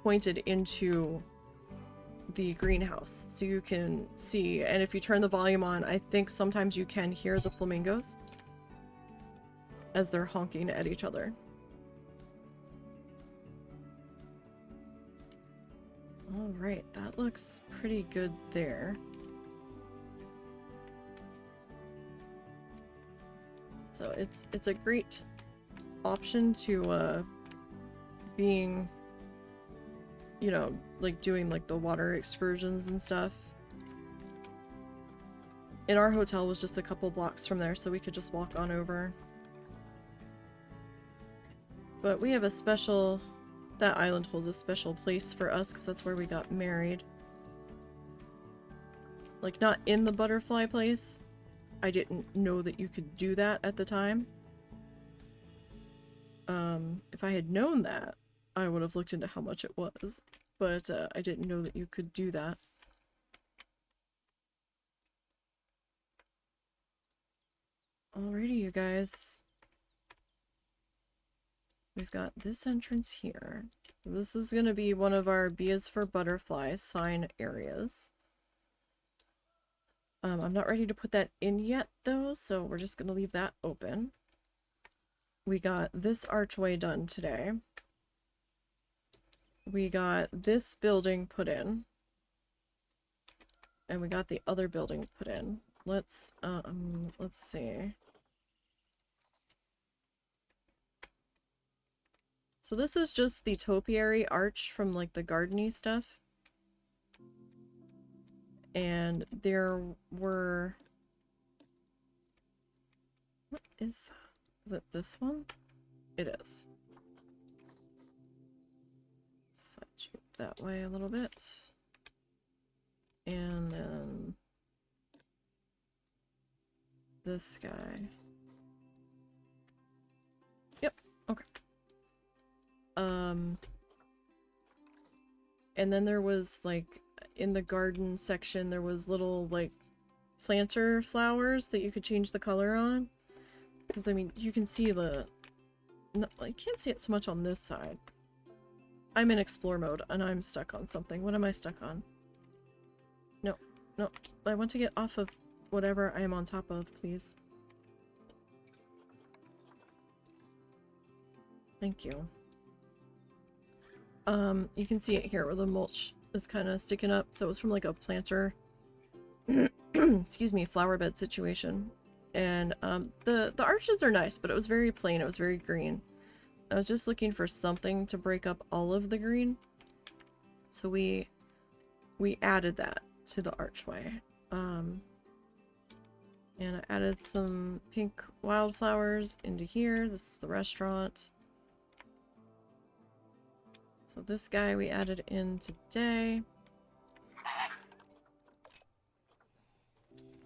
pointed into the greenhouse, so you can see, and if you turn the volume on, I think sometimes you can hear the flamingos as they're honking at each other. All right, that looks pretty good there. So it's a great option to being, you know, like doing like the water excursions and stuff. And our hotel was just a couple blocks from there, so we could just walk on over. But we have a special, that island holds a special place for us because that's where we got married. Like, not in the butterfly place. I didn't know that you could do that at the time. If I had known that, I would have looked into how much it was. But I didn't know that you could do that. Alrighty, you guys. We've got this entrance here. This is going to be one of our B is for butterfly sign areas. I'm not ready to put that in yet, though, so we're just going to leave that open. We got this archway done today. We got this building put in. And we got the other building put in. let's see. So this is just the topiary arch from like the gardeny stuff. And there were... What is that? Is it this one? It is. Side shape that way a little bit. And then this guy. Yep, okay. And then there was like in the garden section there was little like planter flowers that you could change the color on. Because I mean you can see the... No, I can't see it so much on this side. I'm in explore mode and I'm stuck on something. What am I stuck on? No, no. I want to get off of whatever I am on top of, please. Thank you. You can see it here where the mulch is kind of sticking up. So it was from like a planter, excuse me, flower bed situation. And the arches are nice, but it was very plain. It was very green. I was just looking for something to break up all of the green. So we added that to the archway. And I added some pink wildflowers into here. This is the restaurant. So this guy we added in today.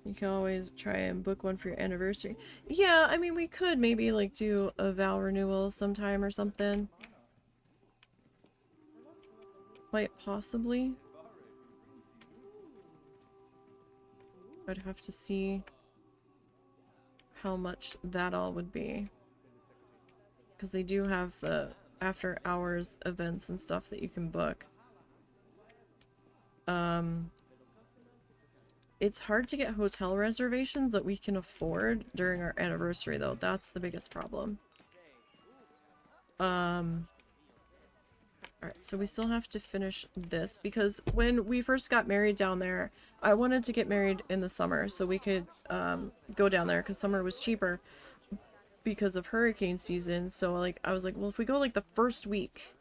You can always try and book one for your anniversary. Yeah, I mean, we could maybe like do a vow renewal sometime or something. Quite possibly. I'd have to see how much that all would be. Because they do have the after hours events and stuff that you can book. It's hard to get hotel reservations that we can afford during our anniversary though. That's the biggest problem. Alright, so we still have to finish this because when we first got married down there, I wanted to get married in the summer so we could go down there because summer was cheaper because of hurricane season. So like I was like, well, if we go like the first week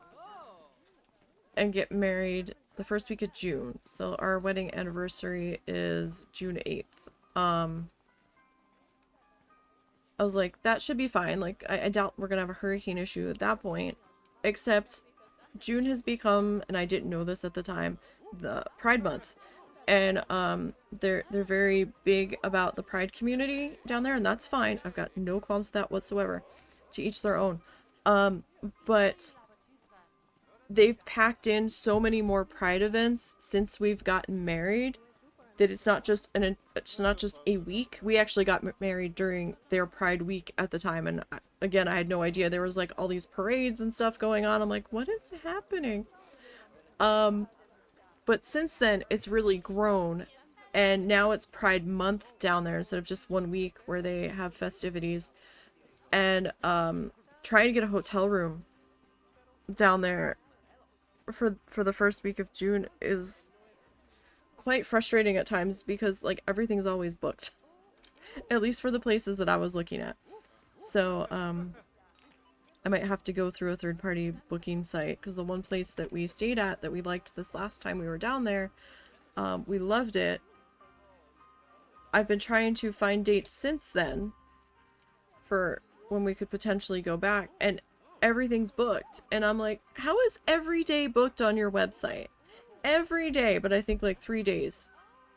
and get married the first week of June. So our wedding anniversary is June 8th. I was like, that should be fine. Like I doubt we're gonna have a hurricane issue at that point. Except June has become, and I didn't know this at the time, the Pride Month. And they're very big about the Pride community down there, and that's fine. I've got no qualms with that whatsoever. To each their own. But they've packed in so many more Pride events since we've gotten married that it's not just a week. We actually got married during their Pride week at the time, and again, I had no idea. There was like all these parades and stuff going on. I'm like, what is happening? But since then, it's really grown, and now it's Pride Month down there instead of just 1 week where they have festivities. And trying to get a hotel room down there for the first week of June is quite frustrating at times because like everything's always booked, at least for the places that I was looking at. So I might have to go through a third-party booking site because the one place that we stayed at that we liked this last time we were down there, we loved it. I've been trying to find dates since then for when we could potentially go back, and everything's booked. And I'm like, how is every day booked on your website? Every day, but I think like 3 days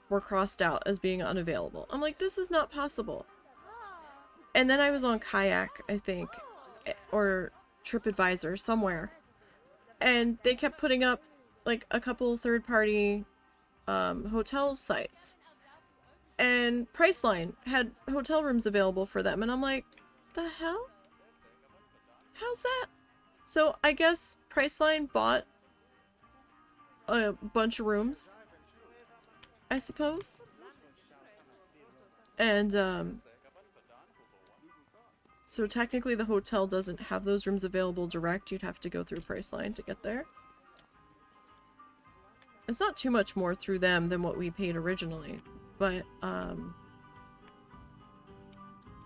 were crossed out as being unavailable. I'm like, this is not possible. And then I was on Kayak, I think, or TripAdvisor somewhere, and they kept putting up like a couple third-party hotel sites, and Priceline had hotel rooms available for them, and I'm like, the hell? How's that? So I guess Priceline bought a bunch of rooms, I suppose, and so technically the hotel doesn't have those rooms available direct. You'd have to go through Priceline to get there. It's not too much more through them than what we paid originally, but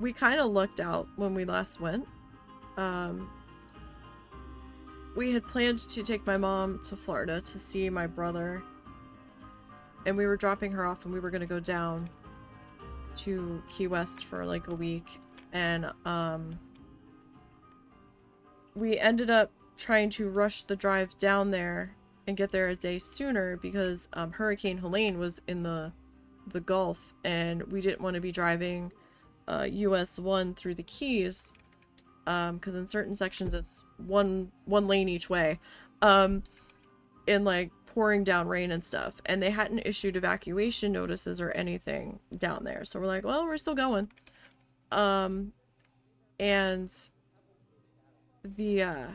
we kind of lucked out when we last went. We had planned to take my mom to Florida to see my brother, and we were dropping her off and we were going to go down to Key West for like a week, and we ended up trying to rush the drive down there and get there a day sooner because Hurricane Helene was in the Gulf, and we didn't want to be driving US 1 through the Keys, because in certain sections it's one lane each way, in like pouring down rain and stuff, and they hadn't issued evacuation notices or anything down there, so we're like, well, we're still going. And the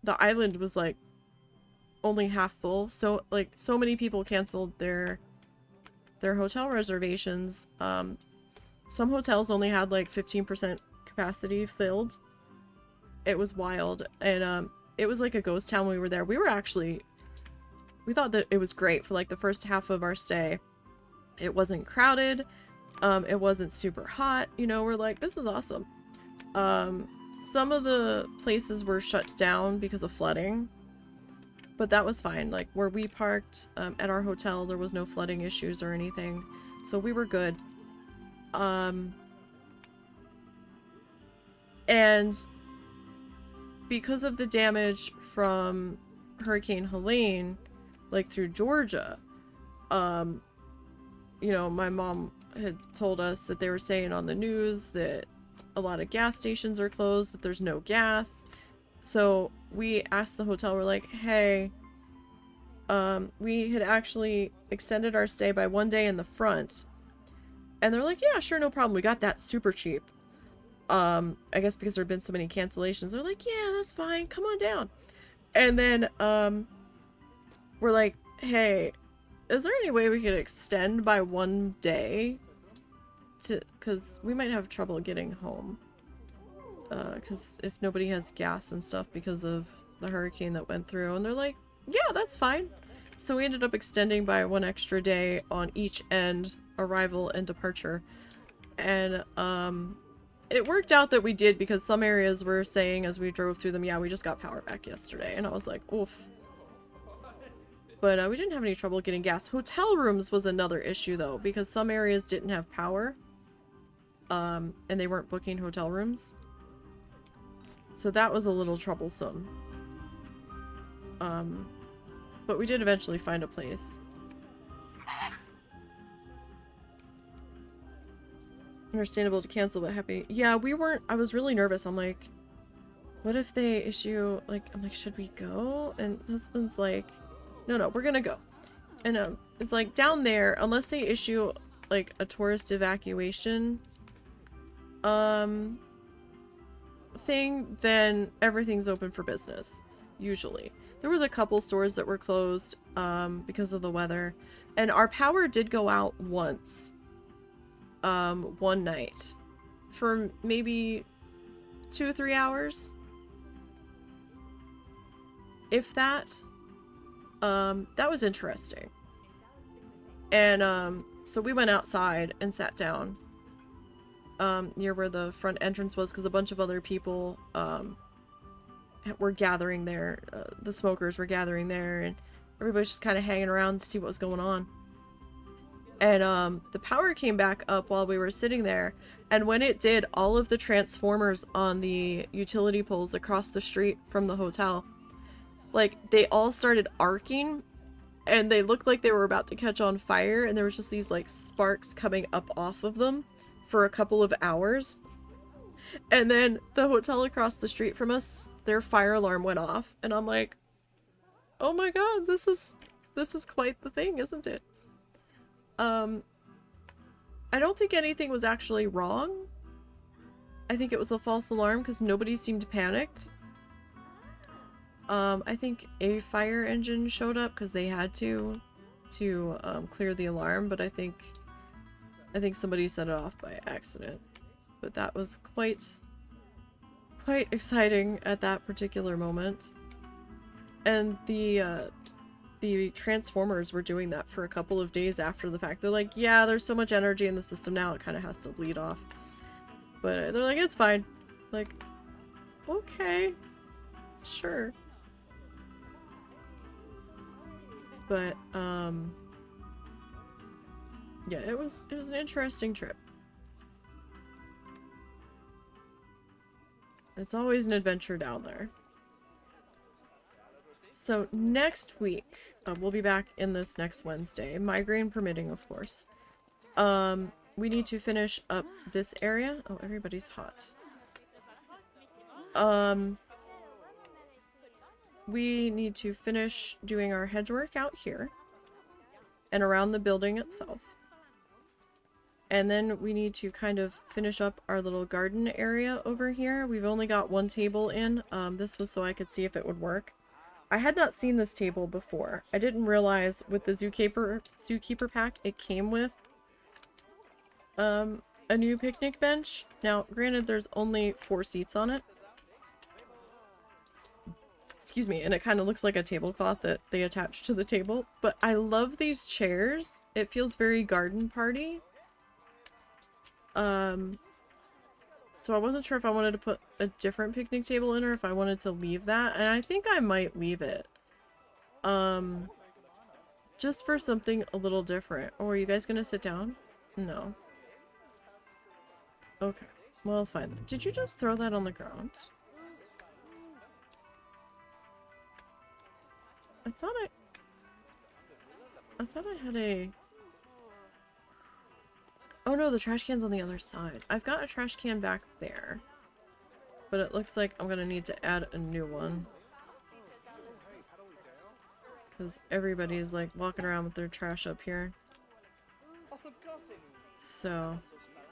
island was like only half full, so like so many people canceled their hotel reservations. Some hotels only had like 15% capacity filled. It was wild, and it was like a ghost town when we were there. We thought that it was great for like the first half of our stay. It wasn't crowded, it wasn't super hot, you know, we're like, this is awesome. Some of the places were shut down because of flooding, but that was fine. Like where we parked at our hotel, there was no flooding issues or anything, so we were good. And because of the damage from Hurricane Helene, like through Georgia, you know, my mom had told us that they were saying on the news that a lot of gas stations are closed, that there's no gas. So we asked the hotel, we're like, hey, we had actually extended our stay by 1 day in the front, and they're like, yeah, sure, no problem, we got that super cheap. I guess because there had been so many cancellations, they're like, yeah, that's fine, come on down. And then we're like, hey, is there any way we could extend by 1 day because we might have trouble getting home, because if nobody has gas and stuff because of the hurricane that went through. And they're like, yeah, that's fine. So we ended up extending by 1 extra day on each end, arrival and departure. And it worked out that we did, because some areas were saying as we drove through them, yeah, we just got power back yesterday. And I was like, oof. But we didn't have any trouble getting gas. Hotel rooms was another issue though, because some areas didn't have power, and they weren't booking hotel rooms, so that was a little troublesome. But we did eventually find a place. Understandable to cancel, but happy. Yeah, we weren't. I was really nervous. I'm like, what if they issue, like, I'm like, should we go? And husband's like, no, we're gonna go. And it's like, down there, unless they issue like a tourist evacuation thing, then everything's open for business usually. There was a couple stores that were closed because of the weather, and our power did go out once, one night for maybe 2 or 3 hours, if that. That was interesting. And so we went outside and sat down near where the front entrance was, because a bunch of other people were gathering there. The smokers were gathering there, and everybody's just kind of hanging around to see what was going on. And the power came back up while we were sitting there, and when it did, all of the transformers on the utility poles across the street from the hotel, like, they all started arcing, and they looked like they were about to catch on fire, and there was just these like sparks coming up off of them for a couple of hours. And then the hotel across the street from us, their fire alarm went off, and I'm like, oh my god, this is quite the thing, isn't it? I don't think anything was actually wrong. I think it was a false alarm because nobody seemed panicked. I think a fire engine showed up because they had to clear the alarm, but I think somebody set it off by accident. But that was quite exciting at that particular moment. And the transformers were doing that for a couple of days after the fact. They're like, yeah, there's so much energy in the system now, it kind of has to bleed off. But they're like, it's fine. Like, okay, sure. But, yeah, it was an interesting trip. It's always an adventure down there. So next week, we'll be back in this next Wednesday, migraine permitting, of course. We need to finish up this area. Oh, everybody's hot. We need to finish doing our hedge work out here and around the building itself. And then we need to kind of finish up our little garden area over here. We've only got one table in. This was so I could see if it would work. I had not seen this table before. I didn't realize with the zookeeper pack it came with a new picnic bench. Now, granted, there's only 4 seats on it. Excuse me, and it kind of looks like a tablecloth that they attach to the table. But I love these chairs. It feels very garden party. So I wasn't sure if I wanted to put a different picnic table in or if I wanted to leave that. And I think I might leave it. Just for something a little different. Or are you guys gonna sit down? No. Okay. Well, fine then. Did you just throw that on the ground? I thought I had a... Oh no, the trash can's on the other side. I've got a trash can back there. But it looks like I'm gonna need to add a new one. Because everybody's like walking around with their trash up here. So,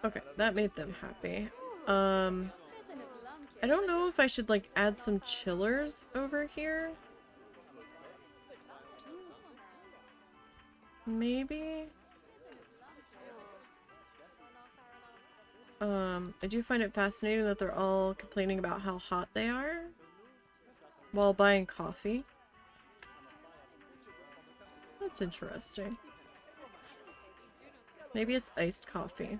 okay, that made them happy. I don't know if I should like add some chillers over here. Maybe. I do find it fascinating that they're all complaining about how hot they are while buying coffee. That's interesting. Maybe it's iced coffee.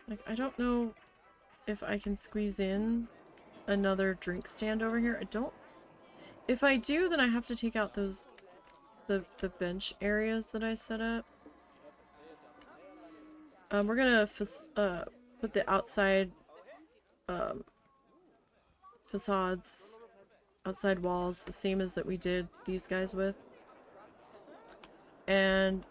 Like, I don't know if I can squeeze in another drink stand over here. I don't... If I do, then I have to take out those... the bench areas that I set up. We're gonna put the outside facades, outside walls, the same as that we did these guys with. And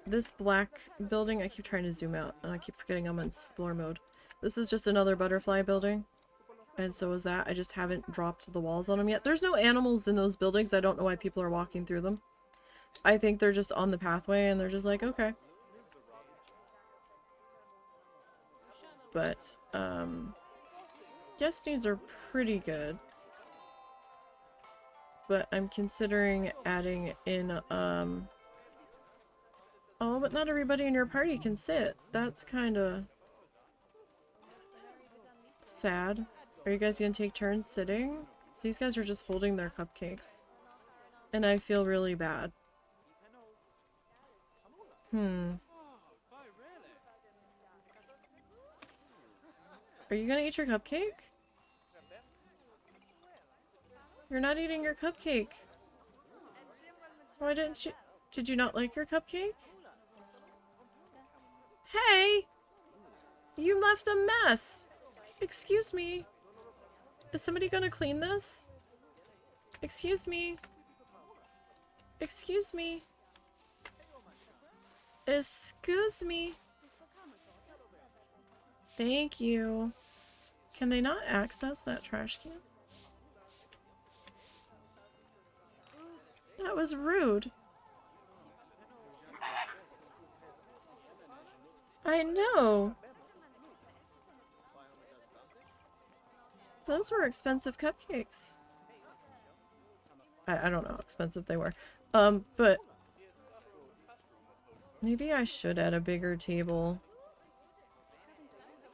this black building, I keep trying to zoom out, and I keep forgetting I'm in explore mode. This is just another butterfly building, and so is that. I just haven't dropped the walls on them yet. There's no animals in those buildings. I don't know why people are walking through them. I think they're just on the pathway, and they're just like, okay. But, guest needs are pretty good. But I'm considering adding in, oh, but not everybody in your party can sit. That's kinda sad. Are you guys gonna take turns sitting? So these guys are just holding their cupcakes. And I feel really bad. Are you gonna eat your cupcake? You're not eating your cupcake. Why didn't you... Did you not like your cupcake? Hey! You left a mess! Excuse me. Is somebody gonna clean this? Excuse me. Excuse me. Excuse me. Thank you. Can they not access that trash can? That was rude. I know. Those were expensive cupcakes. I don't know how expensive they were. But maybe I should add a bigger table.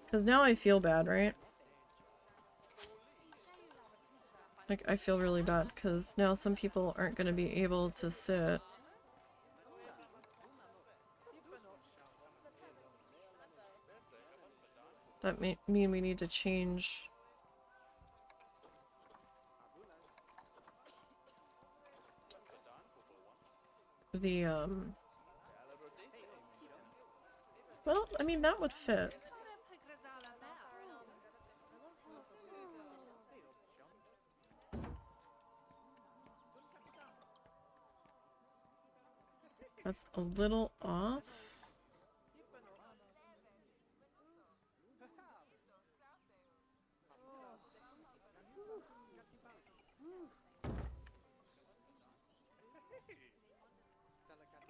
Because now I feel bad, right? Like, I feel really bad because now some people aren't going to be able to sit. That may mean we need to change the, well, I mean, that would fit. That's a little off.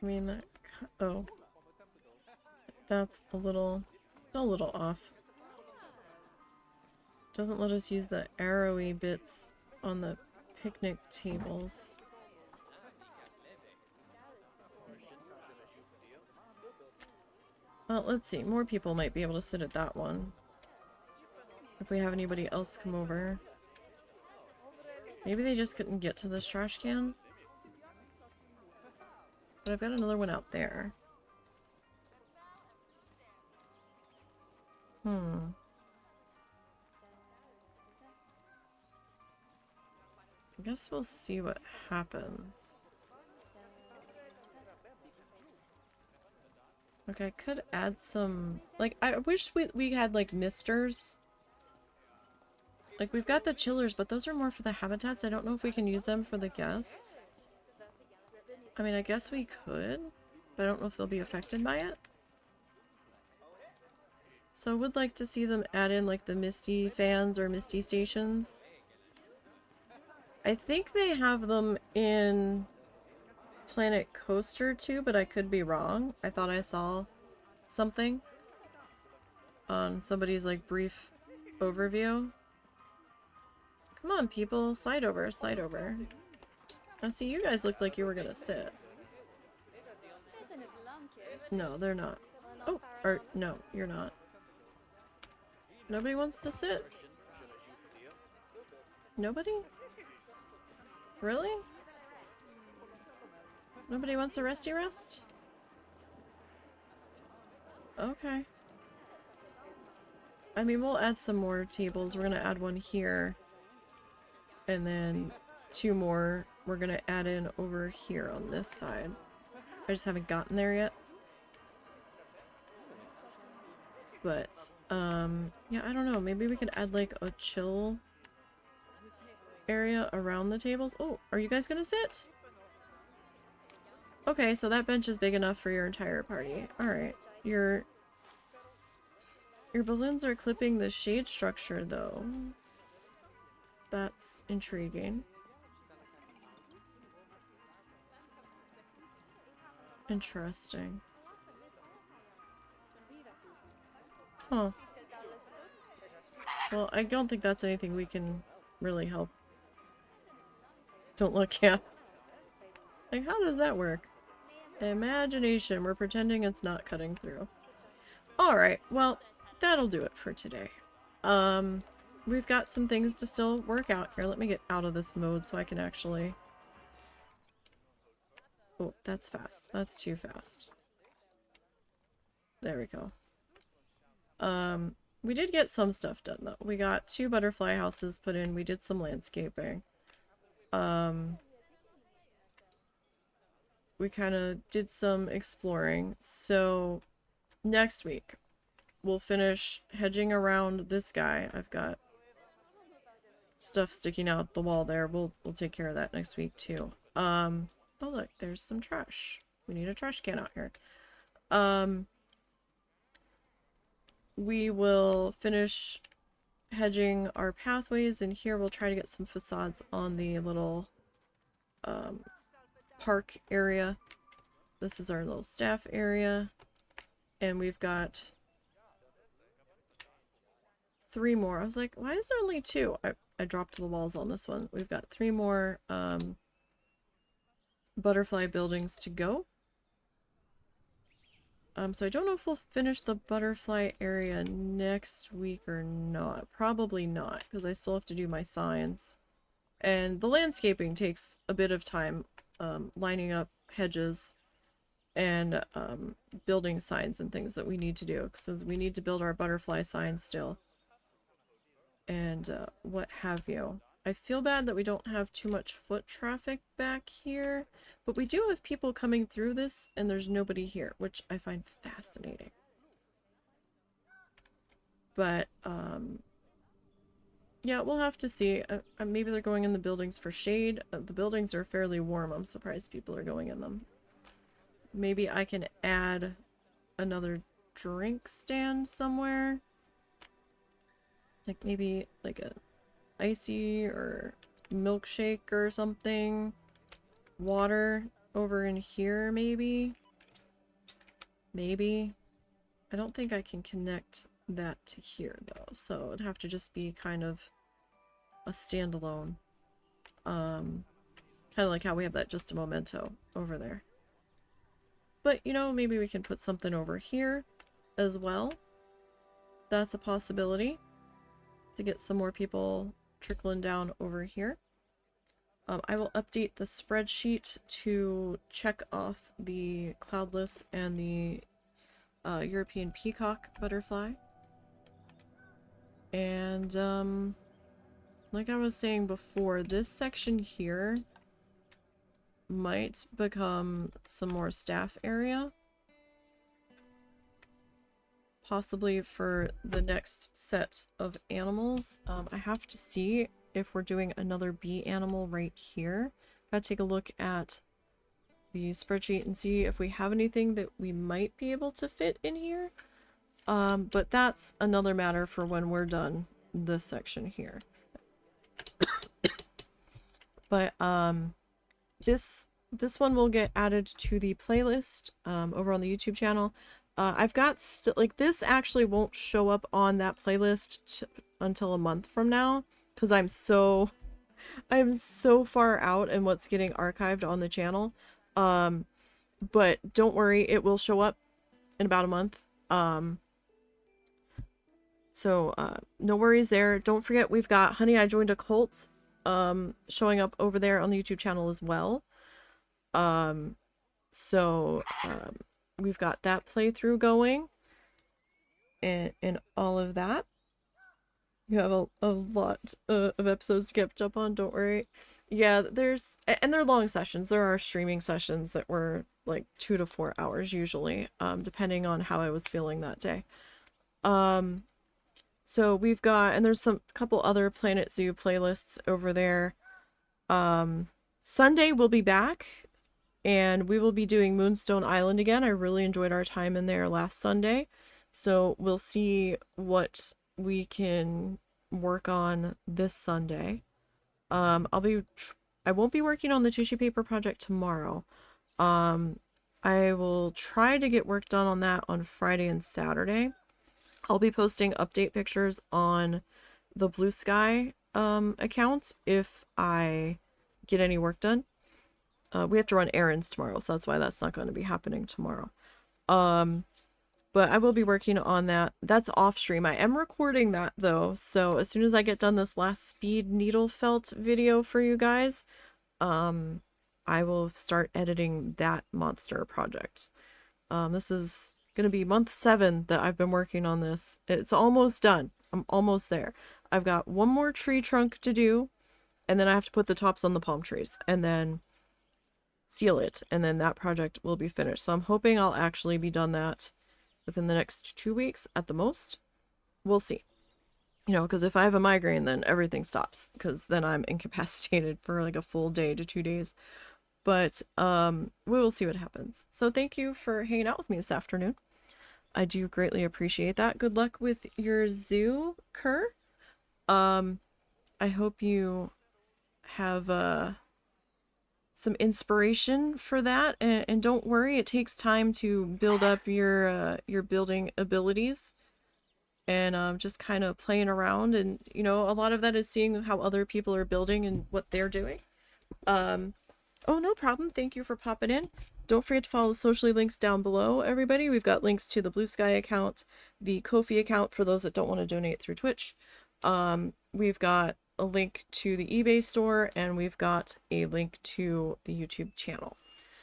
I mean, that, oh, that's a little, still a little off. Doesn't let us use the arrowy bits on the picnic tables. Well, let's see. More people might be able to sit at that one. If we have anybody else come over. Maybe they just couldn't get to this trash can. But I've got another one out there. I guess we'll see what happens. Okay, I could add some... Like, I wish we had, like, misters. Like, we've got the chillers, but those are more for the habitats. I don't know if we can use them for the guests. I mean, I guess we could, but I don't know if they'll be affected by it. So I would like to see them add in, like, the Misty fans or Misty stations. I think they have them in Planet Coaster too, but I could be wrong. I thought I saw something on somebody's, like, brief overview. Come on, people. Slide over, slide over. I see you guys looked like you were gonna sit. No, they're not. Oh, or no, you're not. Nobody wants to sit? Nobody? Really? Nobody wants a resty rest? Okay. I mean, we'll add some more tables. We're gonna add one here. And then 2 more we're gonna add in over here on this side. I just haven't gotten there yet. But, yeah, I don't know. Maybe we could add, like, a chill area around the tables. Oh, are you guys gonna sit? Okay, so that bench is big enough for your entire party. Alright. Your balloons are clipping the shade structure, though. That's intriguing. Interesting. Huh. Well, I don't think that's anything we can really help. Don't look, yeah. Like, how does that work? Imagination. We're pretending it's not cutting through. Alright, well, that'll do it for today. We've got some things to still work out here. Let me get out of this mode so I can actually... Oh, that's fast. That's too fast. There we go. We did get some stuff done, though. We got 2 butterfly houses put in. We did some landscaping. We kind of did some exploring. So, next week, we'll finish hedging around this guy. I've got stuff sticking out the wall there. We'll take care of that next week, too. Oh, look, there's some trash. We need a trash can out here. We will finish hedging our pathways, and here we'll try to get some facades on the little park area. This is our little staff area, and we've got 3 more. I was like, why is there only 2? I dropped the walls on this one. We've got 3 more butterfly buildings to go. So I don't know if we'll finish the butterfly area next week or not. Probably not, because I still have to do my signs. And the landscaping takes a bit of time, lining up hedges and building signs and things that we need to do, because we need to build our butterfly sign still, and what have you. I feel bad that we don't have too much foot traffic back here, but we do have people coming through this and there's nobody here, which I find fascinating. But yeah, we'll have to see. Maybe they're going in the buildings for shade. The buildings are fairly warm. I'm surprised people are going in them. Maybe I can add another drink stand somewhere. Like maybe like a icy or milkshake or something. Water over in here maybe. Maybe. I don't think I can connect that to here though, so it'd have to just be kind of a standalone. Kind of like how we have that just a memento over there. But you know, maybe we can put something over here as well. That's a possibility to get some more people trickling down over here. I will update the spreadsheet to check off the cloudless and the European peacock butterfly. And like I was saying before, this section here might become some more staff area. Possibly for the next set of animals. I have to see if we're doing another bee animal right here. Gotta take a look at the spreadsheet and see if we have anything that we might be able to fit in here. But that's another matter for when we're done this section here. But this one will get added to the playlist over on the YouTube channel. I've got like this actually won't show up on that playlist until a month from now, because I'm so far out in what's getting archived on the channel. But don't worry, it will show up in about a month. So no worries there. Don't forget, we've got Honey, I Joined a Cult showing up over there on the YouTube channel as well. We've got that playthrough going and all of that. You have a lot of episodes to catch up on, don't worry. Yeah, and they're long sessions. There are streaming sessions that were like 2 to 4 hours usually, depending on how I was feeling that day. So we've got, and there's some couple other Planet Zoo playlists over there. Sunday we'll be back and we will be doing Moonstone Island again. I really enjoyed our time in there last Sunday. So we'll see what we can work on this Sunday. I won't be working on the tissue paper project tomorrow. I will try to get work done on that on Friday and Saturday. I'll be posting update pictures on the Blue Sky account if I get any work done. We have to run errands tomorrow, so that's why that's not going to be happening tomorrow. But I will be working on that. That's off stream. I am recording that though, so as soon as I get done this last speed needle felt video for you guys, I will start editing that monster project. This is gonna be month 7 that I've been working on this. It's almost done. I'm almost there. I've got one more tree trunk to do, and then I have to put the tops on the palm trees and then seal it, and then that project will be finished. So I'm hoping I'll actually be done that within the next 2 weeks at the most. We'll see. You know, because if I have a migraine, then everything stops, because then I'm incapacitated for like a full day to 2 days. But we will see what happens. So thank you for hanging out with me this afternoon. I do greatly appreciate that. Good luck with your zoo, Kerr. I hope you have some inspiration for that, and don't worry, it takes time to build up your building abilities, and just kind of playing around, and you know, a lot of that is seeing how other people are building and what they're doing. Oh, no problem. Thank you for popping in. Don't forget to follow the socially links down below, everybody. We've got links to the Blue Sky account, the Ko-fi account for those that don't want to donate through Twitch. We've got a link to the eBay store, and we've got a link to the YouTube channel.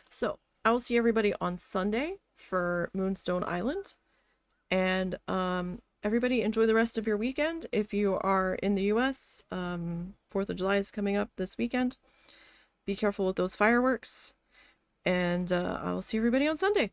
So I will see everybody on Sunday for Moonstone Island. And everybody enjoy the rest of your weekend. If you are in the US, 4th of July is coming up this weekend. Be careful with those fireworks. And I will see everybody on Sunday.